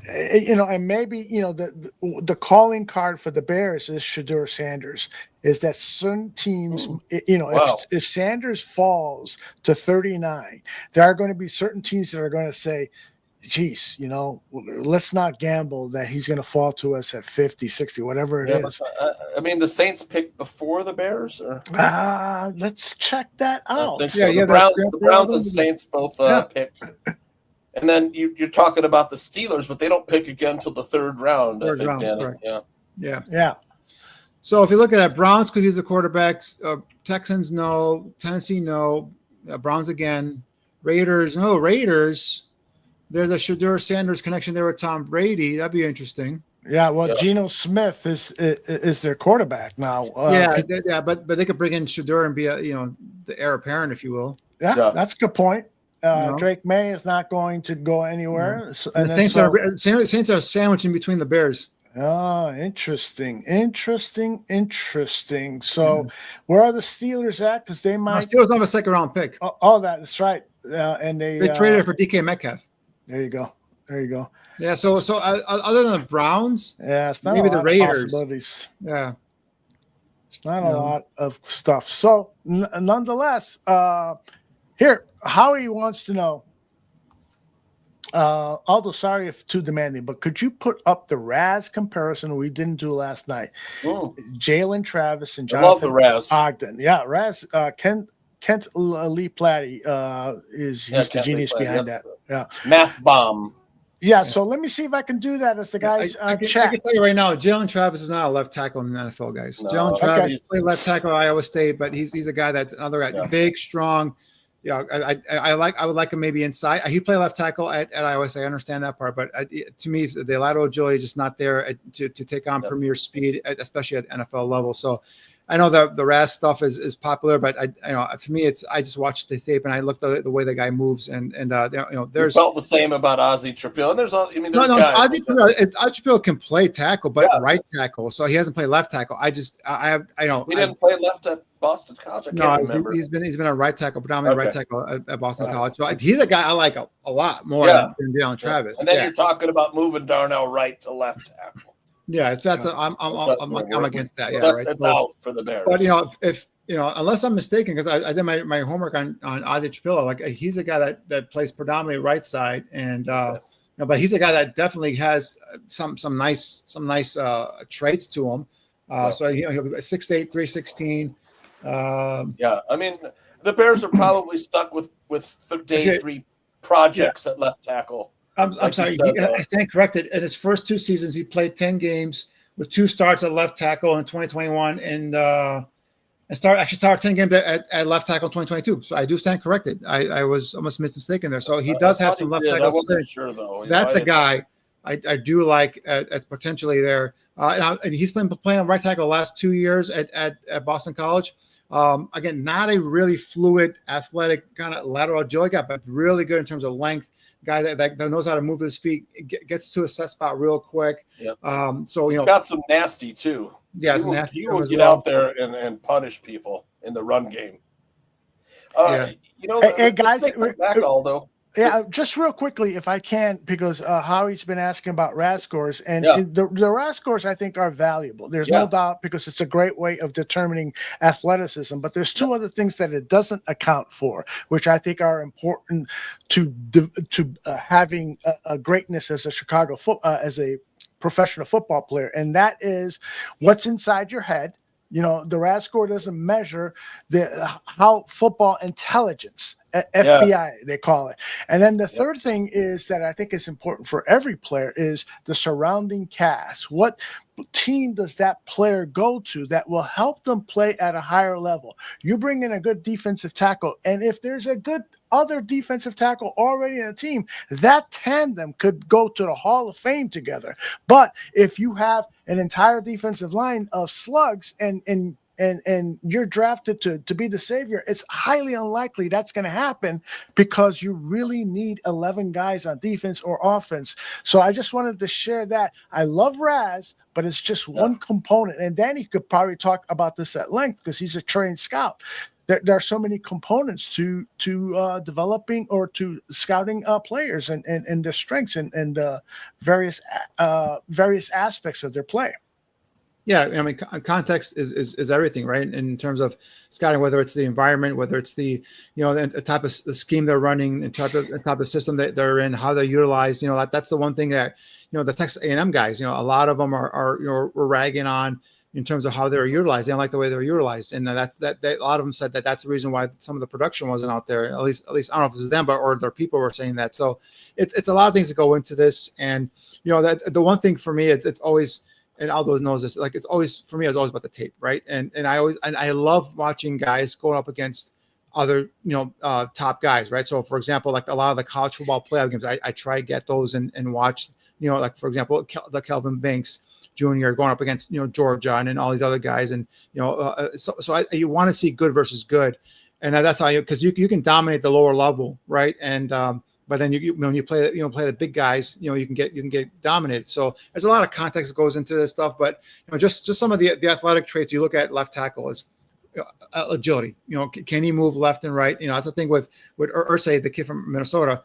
And maybe the calling card for the Bears is Shedeur Sanders. Is that certain teams, if Sanders falls to 39, there are going to be certain teams that are going to say, geez, let's not gamble that he's going to fall to us at 50, 60, whatever it is. I mean, the Saints picked before the Bears? Or? Let's check that out. The Browns and Saints both picked. And then you're talking about the Steelers, but they don't pick again until the 3rd round. I think, Danny. Yeah. So if you look at it, Browns could use the quarterbacks. Texans, no. Tennessee, no. Browns again. Raiders, no. Raiders. There's a Shedeur Sanders connection there with Tom Brady. That'd be interesting. Yeah, well, Geno Smith is their quarterback now. But they could bring in Shedeur and be the heir apparent, if you will. Yeah, that's a good point. Drake May is not going to go anywhere. Yeah. So, and the Saints are sandwiched in between the Bears. Oh, interesting. So, where are the Steelers at? Because they might. Steelers don't have a 2nd round pick. Oh, that's right. And they traded for DK Metcalf. There you go. Yeah. So other than the Browns, it's not maybe a lot the Raiders. of possibilities. Yeah. It's not a lot of stuff. So, nonetheless, here, Howie wants to know, although sorry if too demanding, but could you put up the Raz comparison we didn't do last night? Jalen Travis and Jonathan Ogden. Yeah, Raz, Kent Lee Platty he's the genius behind that. Yeah. Math bomb. Yeah, so let me see if I can do that as the guys chat. I can tell you right now, Jalen Travis is not a left tackle in the NFL, guys. No, Jalen Travis played left tackle at Iowa State, but he's a guy that's another guy, big, strong. Yeah, I would like him maybe inside. He played left tackle at Iowa State. I understand that part, but to me, the lateral agility is just not there to take on premier speed, especially at NFL level. So I know the Raz stuff is popular, but to me, I just watched the tape and I looked at the way the guy moves, and there's felt the same about Ozzy Trapillo. There's guys. Ozzy Trapillo can play tackle, but right tackle, so he hasn't played left tackle. He didn't play left at Boston College. I can't remember. He's been a right tackle, predominantly right tackle at Boston College. So he's a guy I like a lot more than Jalen Travis. And then you're talking about moving Darnell Wright to left tackle. Yeah, I'm against that. Yeah, right. That's out for the Bears. But if unless I'm mistaken, because I did my homework on Ozzy Chapilla. Like he's a guy that plays predominantly right side, and but he's a guy that definitely has some nice traits to him. So he'll be 6'8", 316. Yeah, I mean the Bears are probably stuck with day 3 projects at left tackle. I'm sorry, I stand corrected. In his first 2 seasons, he played 10 games with 2 starts at left tackle in 2021, and started 10 games at left tackle in 2022. So I do stand corrected. I was almost mistaken there. So he does have some left tackle. I wasn't sure though. That's a guy I do like at potentially there. And he's been playing right tackle the last 2 years at Boston College. Again, not a really fluid, athletic kind of lateral agility guy, but really good in terms of length. Guy that knows how to move his feet, gets to a set spot real quick. Yep. So he's got some nasty too. Yeah, he will get out there and punish people in the run game. Hey guys, back, Aldo. Yeah, just real quickly, if I can, because Howie's been asking about RAS scores, and the RAS scores I think are valuable. There's no doubt, because it's a great way of determining athleticism. But there's 2 other things that it doesn't account for, which I think are important to having a greatness as a as a professional football player, and that is what's inside your head. The RAS score doesn't measure how football intelligence, FBI, they call it. And then the third thing is that I think is important for every player is the surrounding cast. What team does that player go to that will help them play at a higher level? You bring in a good defensive tackle, and if there's a good other defensive tackle already in a team, that tandem could go to the Hall of Fame together. But if you have an entire defensive line of slugs and you're drafted to be the savior, it's highly unlikely that's going to happen, because you really need 11 guys on defense or offense. So I just wanted to share that. I love Raz, but it's just one component. And Danny could probably talk about this at length because he's a trained scout. There are so many components to developing or to scouting players and their strengths and various aspects of their play. Yeah, I mean, context is everything, right? In terms of scouting, whether it's the environment, whether it's the type of the scheme they're running, the type of system that they're in, how they're utilized. That's the one thing that the Texas A&M guys, a lot of them are we're ragging on in terms of how they're utilized. They don't like the way they're utilized, and that a lot of them said that's the reason why some of the production wasn't out there. At least I don't know if it was them, or their people were saying that. So it's a lot of things that go into this, and that the one thing for me, it's always. And Aldo knows this. Like, it's always, for me, it's always about the tape, right? And I love watching guys going up against other, top guys, right? So, for example, like a lot of the college football playoff games, I try to get those and watch, like, for example, the Kelvin Banks Jr. going up against, Georgia and all these other guys. And, you want to see good versus good. And that's how because you can dominate the lower level, right? And, but then when you play the big guys, you can get dominated. So there's a lot of context that goes into this stuff. But just some of the athletic traits you look at left tackle is agility. Can he move left and right? That's the thing with Irsay, the kid from Minnesota,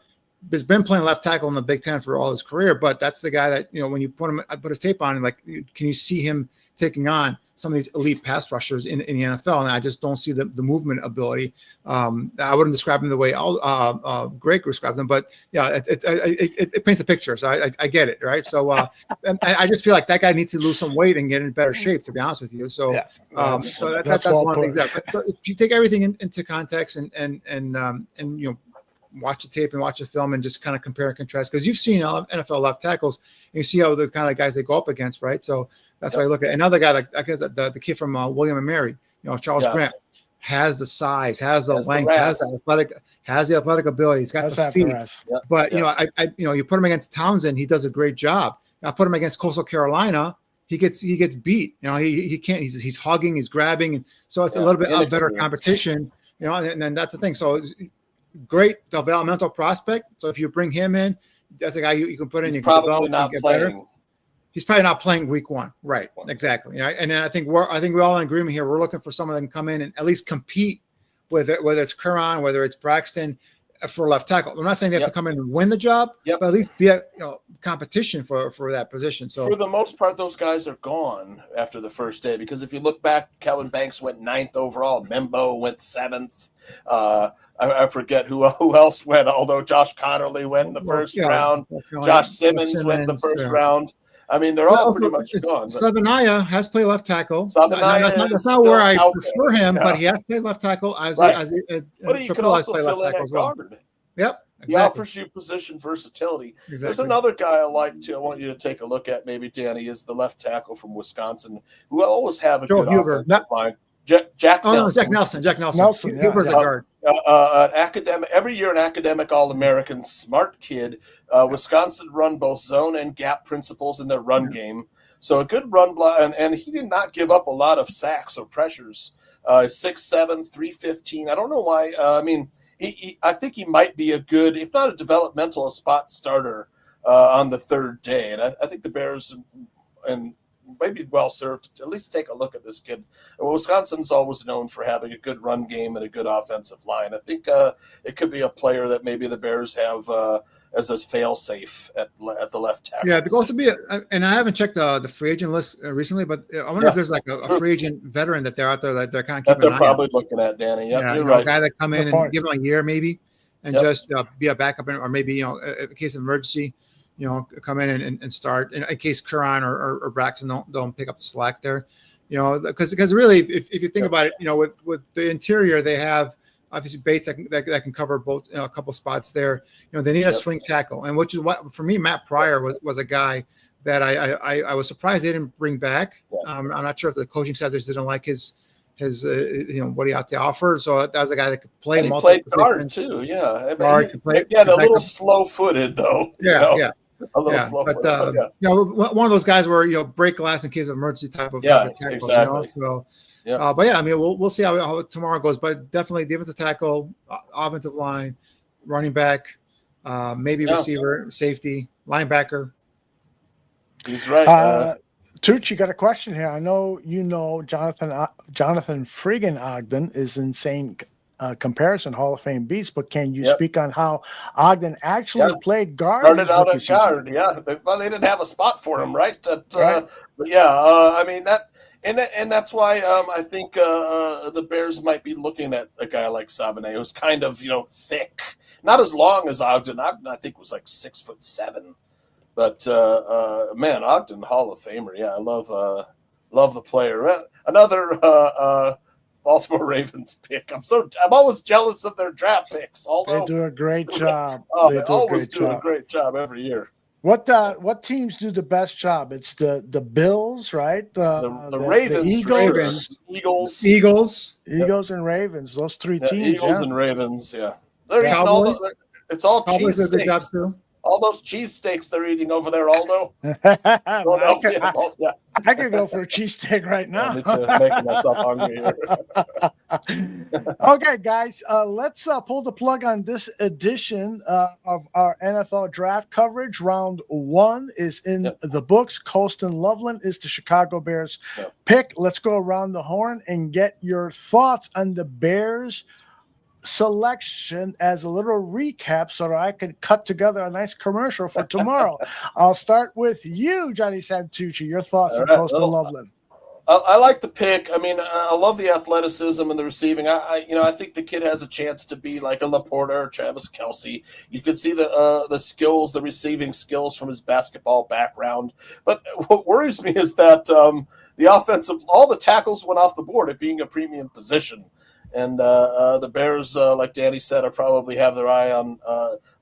has been playing left tackle in the Big Ten for all his career. But that's the guy that when you put his tape on, and like, can you see him taking on some of these elite pass rushers in the NFL? And I just don't see the movement ability. I wouldn't describe him the way Greg described them, but yeah, it paints a picture. So I get it, right? So and I just feel like that guy needs to lose some weight and get in better shape, to be honest with you. So that's one of the things. But if you take everything into context and watch the tape and watch the film and just kind of compare and contrast, because you've seen NFL left tackles and you see how the kind of guys they go up against, right? So that's why I look at another guy like the kid from William and Mary, Charles Grant, has the size, has the length, has the athletic ability. He's got the feet. But you put him against Townsend, he does a great job. I put him against Coastal Carolina, he gets beat. He can't. He's hugging, he's grabbing, and so it's a little bit of better competition. And then that's the thing. So great developmental prospect. So if you bring him in, that's a guy you can put in. He's probably not playing. Better. He's probably not playing week one. Right. Exactly. Right. And then I think we're all in agreement here. We're looking for someone that can come in and at least compete with it, whether it's Curran, whether it's Braxton, for left tackle. I'm not saying they have to come in and win the job, but at least be competition for that position. So for the most part, those guys are gone after the first day, because if you look back, Kelvin Banks went 9th overall. Membo went 7th. I forget who else went, although Josh Connerly went in the first round. Josh Simmons went in the first round. I mean, they're all pretty much gone. Sabanaya has played left tackle. Sabanaya That's not where I prefer him, Yeah. but he has played left tackle as Right. but you could also fill in at guard. Yep. He Exactly. offers you position versatility. There's Exactly. another guy I like to. I want you to take a look at, maybe Danny, is the left tackle from Wisconsin, who always have a Joe good Huber. offensive line. Jack Oh, no, Nelson. Jack Nelson. Huber's a guard. An academic, every year an academic All-American, smart kid. Wisconsin run both zone and gap principles in their run game. So a good run block, and he did not give up a lot of sacks or pressures. 6'7", 315. I don't know why. I mean, I think he might be a good, if not a developmental, a spot starter on the third day. And I think the Bears and maybe well served to at least take a look at this kid. Wisconsin's always known for having a good run game and a good offensive line. I think it could be a player that maybe the Bears have as a fail-safe at the left tackle. Yeah, there's going to be, and I haven't checked the free agent list recently, but I wonder if there's like a free agent veteran that they're out there that they're kind of that keeping they're an eye on. probably looking at, Danny. Yep, Yeah, you're you know, right. a guy that come in Good and point. give him a year maybe, and Yep. just be a backup, or maybe in case of emergency, come in and start in case Curran or Braxton don't pick up the slack there, because really if you think about it, with the interior they have obviously Bates that can cover both a couple spots there. They need a swing tackle, and which is what for me Matt Pryor was a guy that I was surprised they didn't bring back. I'm not sure if the coaching staff just didn't like his what he had to offer. So that was a guy that could play. And he multiple played guard positions. too, yeah. Guard, could play, Again, a could little back up. slow-footed though. Yeah. A little Yeah, slow-footed. but But yeah. one of those guys where break glass in case of emergency type of Yeah, tackle. exactly. So, Yeah. but yeah, I mean, we'll see how tomorrow goes. But definitely defensive tackle, offensive line, running back, maybe receiver, safety, linebacker. He's right. Tucci, got a question here. I know Jonathan Friggin Ogden is insane comparison Hall of Fame beast, but can you speak on how Ogden actually played guard? Started out rookie at season? guard, yeah. They didn't have a spot for him, right? Right. But yeah, I mean that, and that's why I think the Bears might be looking at a guy like Savane, who's kind of thick, not as long as Ogden. Ogden I think was like 6'7". But man, Ogden Hall of Famer. Yeah, I love the player. Another Baltimore Ravens pick. I'm always jealous of their draft picks. Although They do a great job. they always do a great job every year. What teams do the best job? It's the Bills, right? The Ravens, the Eagles, Eagles, and Ravens. Those three Yeah, teams. Eagles yeah. and Ravens. Yeah, they're Yeah. eating all Cowboys? it's all Cowboys cheese do a good job steaks. too. All those cheese steaks they're eating over there, Aldo. I Philadelphia. could go for a cheesesteak right now. Me too. Making myself hungry here. Okay, guys, let's pull the plug on this edition of our NFL draft coverage. Round 1 is in the books. Colston Loveland is the Chicago Bears pick. Let's go around the horn and get your thoughts on the Bears selection as a little recap so that I could cut together a nice commercial for tomorrow. I'll start with you, Johnny Santucci. Your thoughts on Colston Loveland. I like the pick. I mean, I love the athleticism and the receiving. I think the kid has a chance to be like a Laporta or Travis Kelce. You can see the skills, the receiving skills from his basketball background. But what worries me is that the offensive, all the tackles went off the board at being a premium position. And the Bears, like Danny said, are probably have their eye on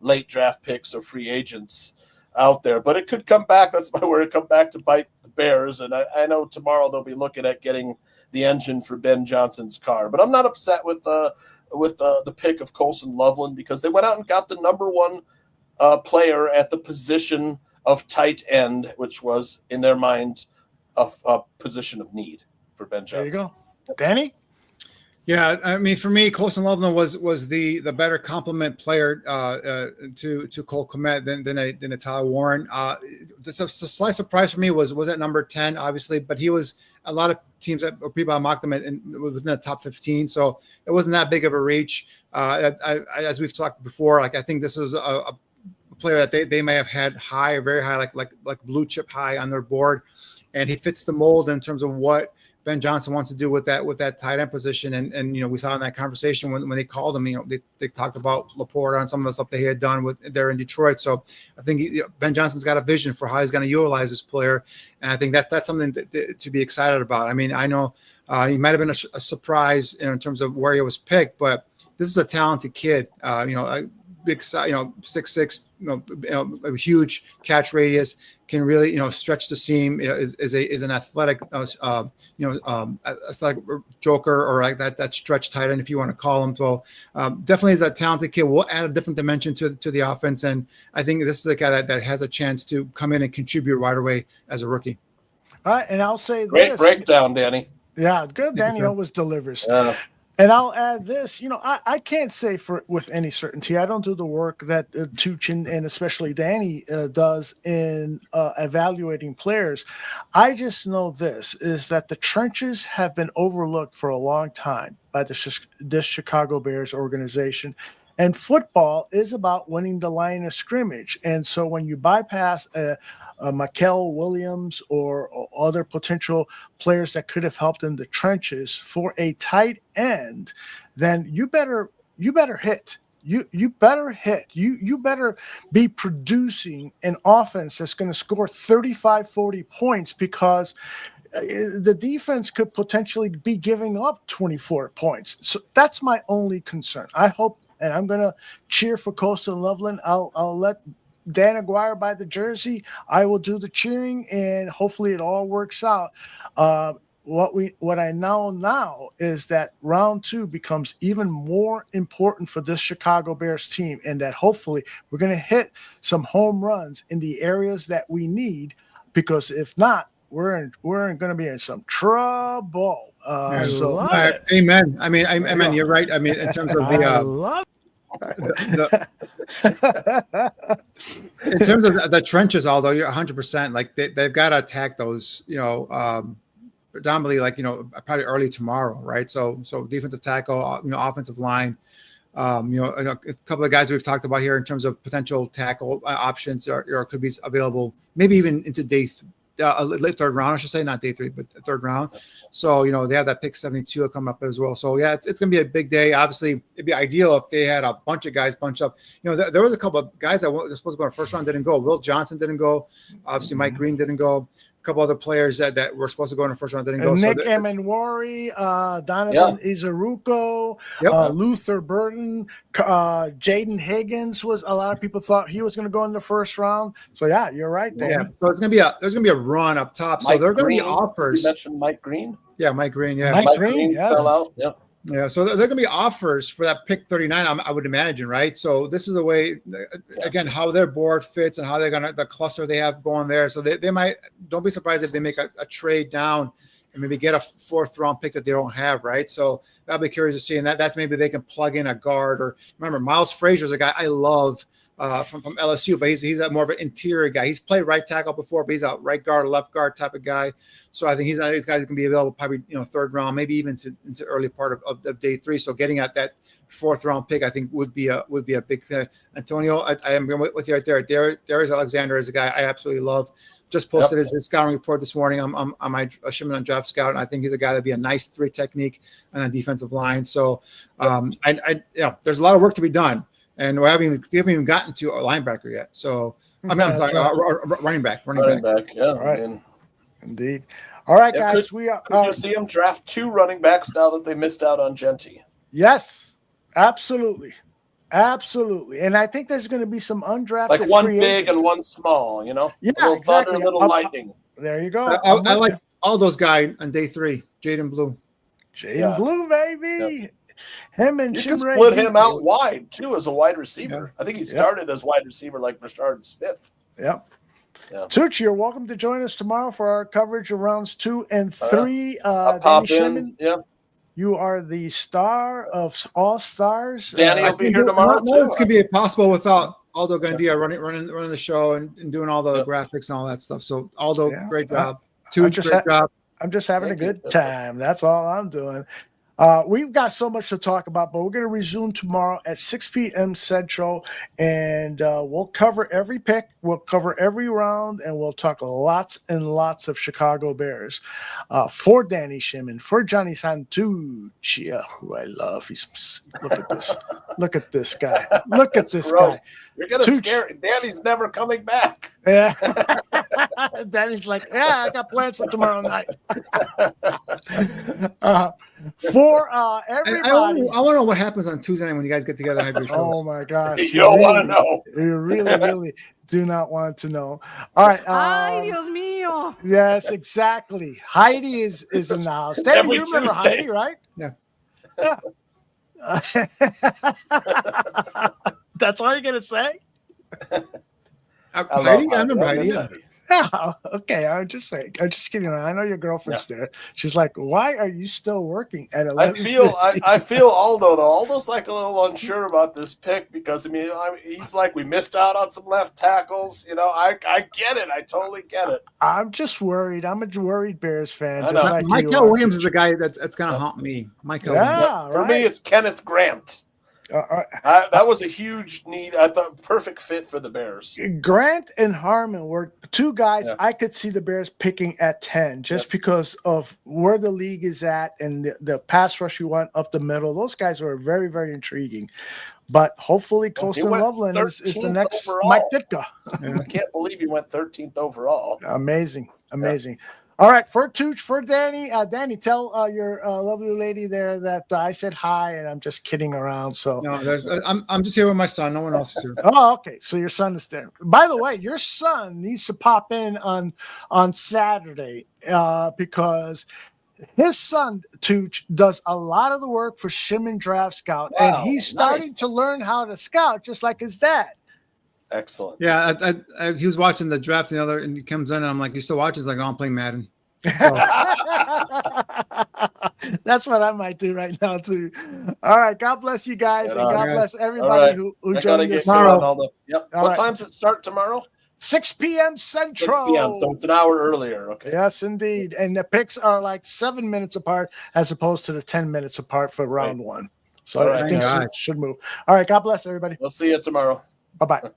late draft picks or free agents out there. But it could come back. That's my word. Come back to bite the Bears. And I know tomorrow they'll be looking at getting the engine for Ben Johnson's car. But I'm not upset with the pick of Colston Loveland because they went out and got the number one player at the position of tight end, which was in their mind a position of need for Ben Johnson. There you go, Danny. Yeah, I mean, for me, Colston Loveland was the better complement player to Cole Kmet than a Tyler Warren. Just a slight surprise for me was at number 10, obviously, but he was a lot of teams that people mocked him and was within the top 15, so it wasn't that big of a reach. As we've talked before, like I think this was player that they may have had high or very high, like blue chip high on their board, and he fits the mold in terms of what Ben Johnson wants to do with that tight end position. And we saw in that conversation when they called him, they talked about Laporta and some of the stuff that he had done there in Detroit. So I think Ben Johnson's got a vision for how he's going to utilize this player, and I think that's something to be excited about. I mean, I know he might have been a surprise in terms of where he was picked, but this is a talented kid. A big, 6'6", a huge catch radius, can really, stretch the seam. Is an athletic, athletic joker, or like that stretch tight end, if you want to call him. So definitely is a talented kid. We'll add a different dimension to the offense, and I think this is a guy that has a chance to come in and contribute right away as a rookie. All right, and I'll say Great this. breakdown, Danny. Yeah, good. Danny always delivers. Yeah. And I'll add this, I can't say with any certainty. I don't do the work that Tooch and especially Danny does in evaluating players. I just know this, is that the trenches have been overlooked for a long time by this Chicago Bears organization. And football is about winning the line of scrimmage. And so when you bypass a Mikel Williams or other potential players that could have helped in the trenches for a tight end, then you better hit. You better hit. You better be producing an offense that's going to score 35, 40 points, because the defense could potentially be giving up 24 points. So that's my only concern. I hope. And I'm going to cheer for Colston Loveland. I'll let Dan Aguirre buy the jersey. I will do the cheering, and hopefully it all works out. What I know now is that round 2 becomes even more important for this Chicago Bears team, and that hopefully we're going to hit some home runs in the areas that we need, because if not, we're going to be in some trouble. Amen. I mean, you're right. I mean, in terms of in terms of the trenches, although you're 100%, like they've got to attack those, predominantly, probably early tomorrow, right? So defensive tackle, offensive line, a couple of guys we've talked about here in terms of potential tackle options or could be available, maybe even into day late third round, I should say, not day 3, but third round. So, they have that pick 72 coming up as well. So, yeah, it's going to be a big day. Obviously, it'd be ideal if they had a bunch of guys bunched up. There was a couple of guys that were supposed to go in the first round, didn't go. Will Johnson didn't go. Obviously, Mike Green didn't go. A couple other players that were supposed to go in the first round didn't go. Nick Emenwari, Donovan Izaruko, Luther Burden, Jaden Higgins was. A lot of people thought he was going to go in the first round. So yeah, you're right, Dan. Yeah. So there's gonna be a run up top. So they're going to be offers. You mentioned Mike Green. Yeah, Mike Green. Yeah, Mike Green fell out. Yep. Yeah, so they're going to be offers for that pick 39, I would imagine, right? So this is the way, again, how their board fits and how they're going to, the cluster they have going there. So they might, don't be surprised if they make a trade down and maybe get a 4th round pick that they don't have, right? So I'll be curious to see. And that's maybe they can plug in a guard, or remember, Miles Frazier is a guy I love from LSU, but he's a more of an interior guy. He's played right tackle before, but he's a right guard, left guard type of guy. So I think he's these guys can be available probably 3rd round, maybe even into early part of day 3. So getting at that 4th round pick, I think would be a big pick. Antonio, I am with you right there. Darius Alexander is a guy I absolutely love. Just posted his scouting report this morning. I'm on my Shimon on Draft Scout, and I think he's a guy that'd be a nice 3 technique on the defensive line. So there's a lot of work to be done. And we haven't even gotten to a linebacker yet. So I'm sorry, running back. Running back, yeah. All right. Indeed. All right, guys. Could you see them draft 2 running backs now that they missed out on Genty? Yes, absolutely. Absolutely. And I think there's going to be some undrafted. Like one big and one small, Yeah, little exactly. Thunder, little lightning. There you go. I like all those guys on day 3. Jaden Blue. Jaden Blue, baby. Yep. Him and you Jim can split him out wide too as a wide receiver. I think he started as wide receiver like Rashard Smith. Yep. Tooch, you're welcome to join us tomorrow for our coverage of rounds 2 and 3. Pop in. You are the star of all stars. Danny will be here tomorrow too. This could be possible without Aldo Gandia running the show and doing all the graphics and all that stuff. So Aldo, great job. Tooch, great job. I'm just having a good time. That's all I'm doing. We've got so much to talk about, but we're going to resume tomorrow at 6 p.m. Central, and we'll cover every pick, we'll cover every round, and we'll talk lots and lots of Chicago Bears. For Danny Shimon, for Johnny Santuccia, who I love. Look at this. Look at this guy. Look at this Gross. guy. You're gonna scare it. Danny's never coming back. Yeah. Danny's like, yeah, I got plans for tomorrow night. For everybody. I want to know what happens on Tuesday night when you guys get together. And have your show. Oh my gosh. You don't want to know. You really, really do not want to know. All right. Ay, Dios mío. Yes, exactly. Heidi is in the house. Danny, Every you remember Tuesday. Heidi, right? Yeah. That's all you're gonna say? Heidi? I remember Heidi. Yeah. Yeah, okay. I'm just saying. I'm just kidding. I know your girlfriend's there. She's like, "Why are you still working at 11?" I feel Aldo though. Aldo's like a little unsure about this pick because he's like, we missed out on some left tackles. I get it. I totally get it. I'm just worried. I'm a worried Bears fan. I Just know. like Michael Williams is the guy that's going to haunt me. Michael Williams. Yeah, For right. me, it's Kenneth Grant. That was a huge need. I thought perfect fit for the Bears. Grant and Harmon were two guys I could see the Bears picking at 10 just because of where the league is at and the pass rush you want up the middle. Those guys were very, very intriguing. But hopefully Colston went Loveland is the 13th next overall. Mike Ditka. I can't believe he went 13th overall. Amazing. All right, for Tooch, for Danny. Danny, tell your lovely lady there that I said hi, and I'm just kidding around. So No, I'm just here with my son. No one else is here. Oh, okay. So your son is there. By the way, your son needs to pop in on Saturday because his son Tooch does a lot of the work for Shimon Draft Scout, and he's starting to learn how to scout just like his dad. Excellent. Yeah, he was watching the draft and he comes in and I'm like, "You still watching?" He's like, "Oh, I'm playing Madden." That's what I might do right now too. All right. God bless you guys, and God bless everybody who joined us tomorrow. Yep. All What right. time's it start tomorrow? 6 p.m. Central. 6 p.m. So it's an hour earlier. Okay. Yes, indeed. And the picks are like 7 minutes apart as opposed to the 10 minutes apart for round one. So All I right. think All it right. should move. All right. God bless everybody. We'll see you tomorrow. Bye-bye.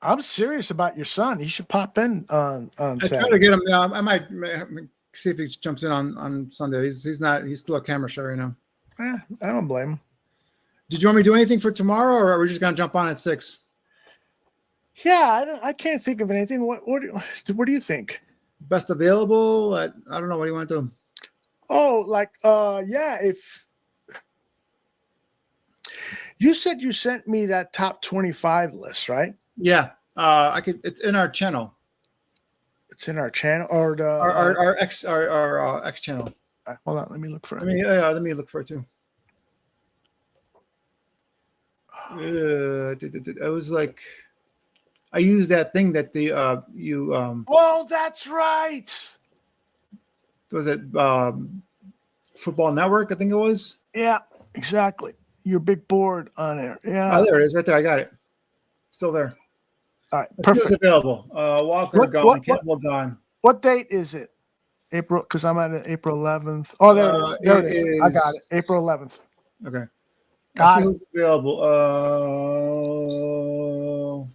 I'm serious about your son. He should pop in on I try Saturday. to get him. I might see if he jumps in on Sunday. He's still a camera shy right now. I don't blame him. Did you want me to do anything for tomorrow, or are we just gonna jump on at 6? Yeah, I can't think of anything. What do you think? Best available? I don't know. What do you want to do? Oh, yeah. If you said you sent me that top 25 list, right? Yeah, I could. It's in our channel. It's in our channel or the Our X channel. Hold on, let me look for it. Let me look for it too. It was like I used that thing that Oh, that's right. was it Football Network? I think it was. Yeah, exactly. Your big board on there. Yeah. Oh, there it is, right there. I got it. Still there. All right, Perfect. perfect. Available. Walker gone. Campbell gone. What date is it? April, because I'm at April 11th. Oh, there it is. There it is. I got it. April 11th. Okay. Got Let's see who's available.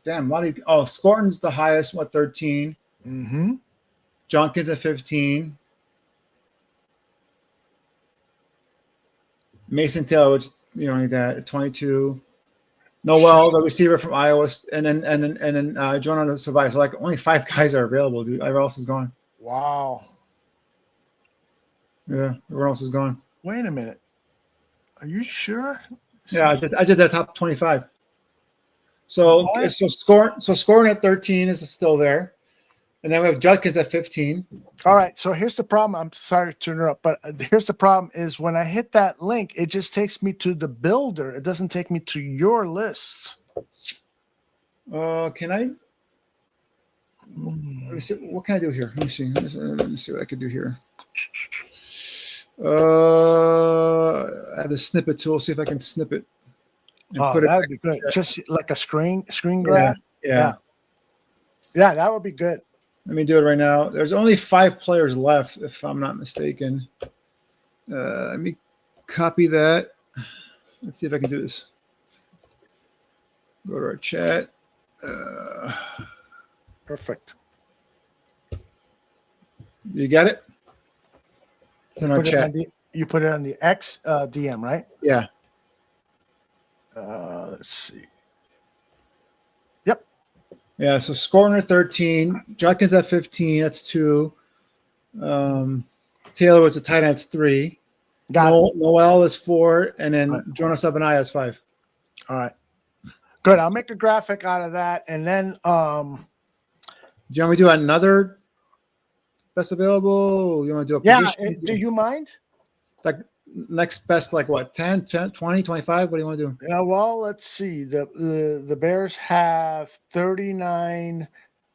Damn, Scorton's the highest, 13. Mm-hmm. Junkins at 15. Mason Taylor, which you don't need that, at 22. Noel, the receiver from Iowa, and then Jonah Savai. So only 5 guys are available, dude. Everyone else is gone. Wow. Yeah, everyone else is gone. Wait a minute. Are you sure? Yeah, I did that top 25. So Scoring at 13 is still there. And then we have Judkins at 15. All right. So here's the problem. I'm sorry to interrupt, but here's the problem is when I hit that link, it just takes me to the builder. It doesn't take me to your list. Can I? Let me see. What can I do here? Let me see. Let me see what I can do here. I have the snippet tool. See if I can snip it. And Oh, put it that would back be in good. chat. Just like a screen grab. Yeah. Yeah, that would be good. Let me do it right now. There's only 5 players left, if I'm not mistaken. Let me copy that. Let's see if I can do this. Go to our chat. Perfect. You got it? It's in our chat. You put it on the X DM, right? Yeah. Let's see. Yeah, so Scorner 13, Judkins at 15, that's 2. Taylor was a tight end, that's 3. Noel is 4, and then Jonas Abenaya is 5. All right. Good. I'll make a graphic out of that. And then do you want me to do another best available? You want to do a position? Do you mind? Like next best, like what, 10, 20, 25? What do you want to do? Yeah, well, let's see. The Bears have 39,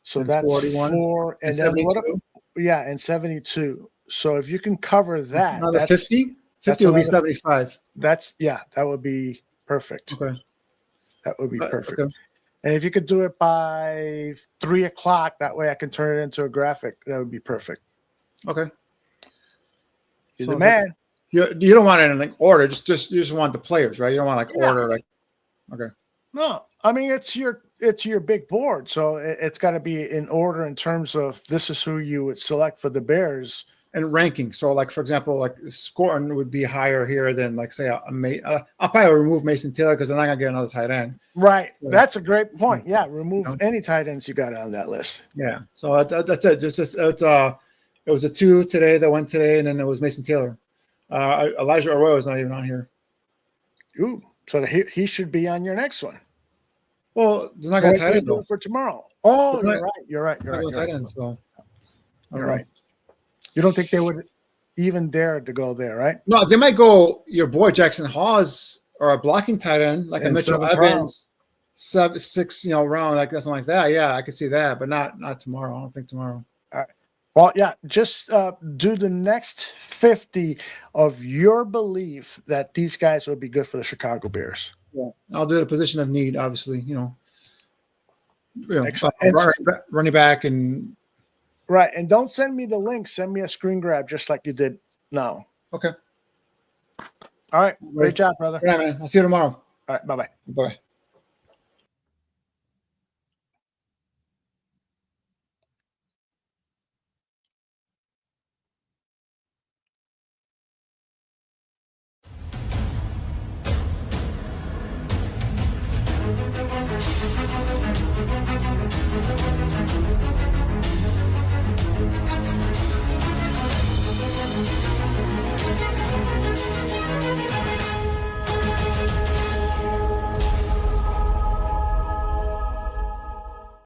so And that's 41, 4, and then 72. and 72. So if you can cover that, Another that's 50? 50 will be 75. That would be perfect. Okay. That would be perfect. Okay. And if you could do it by 3 o'clock, that way I can turn it into a graphic. That would be perfect. Okay. You're the Sounds man. like- you don't want it in like order. You just want the players, right? You don't want like order like. Okay. No, I mean it's your big board, so it's got to be in order in terms of this is who you would select for the Bears and ranking. So like for example, like scoring would be higher here than like say I'll probably remove Mason Taylor because they're not gonna get another tight end. Right. So, That's a great point. Yeah, remove any tight ends you got on that list. Yeah. So that's it. It was a 2 today that went today, and then it was Mason Taylor. Elijah Arroyo is not even on here. Ooh, so he should be on your next one. Well, they're not going to tight end do it for tomorrow. Oh, you're right. You're right. You don't think they would even dare to go there, right? No, they might go your boy Jackson Hawes or a blocking tight end like a Mitchell Evans, 6 round like something like that. Yeah, I could see that, but not tomorrow. I don't think tomorrow. All right. Well, yeah, just do the next 50 of your belief that these guys would be good for the Chicago Bears. Yeah, I'll do the position of need, obviously. Excellent. Running back and right. And don't send me the link. Send me a screen grab just like you did now. Okay. All right. Great job, brother. Yeah, man. I'll see you tomorrow. All right. Bye-bye. Bye.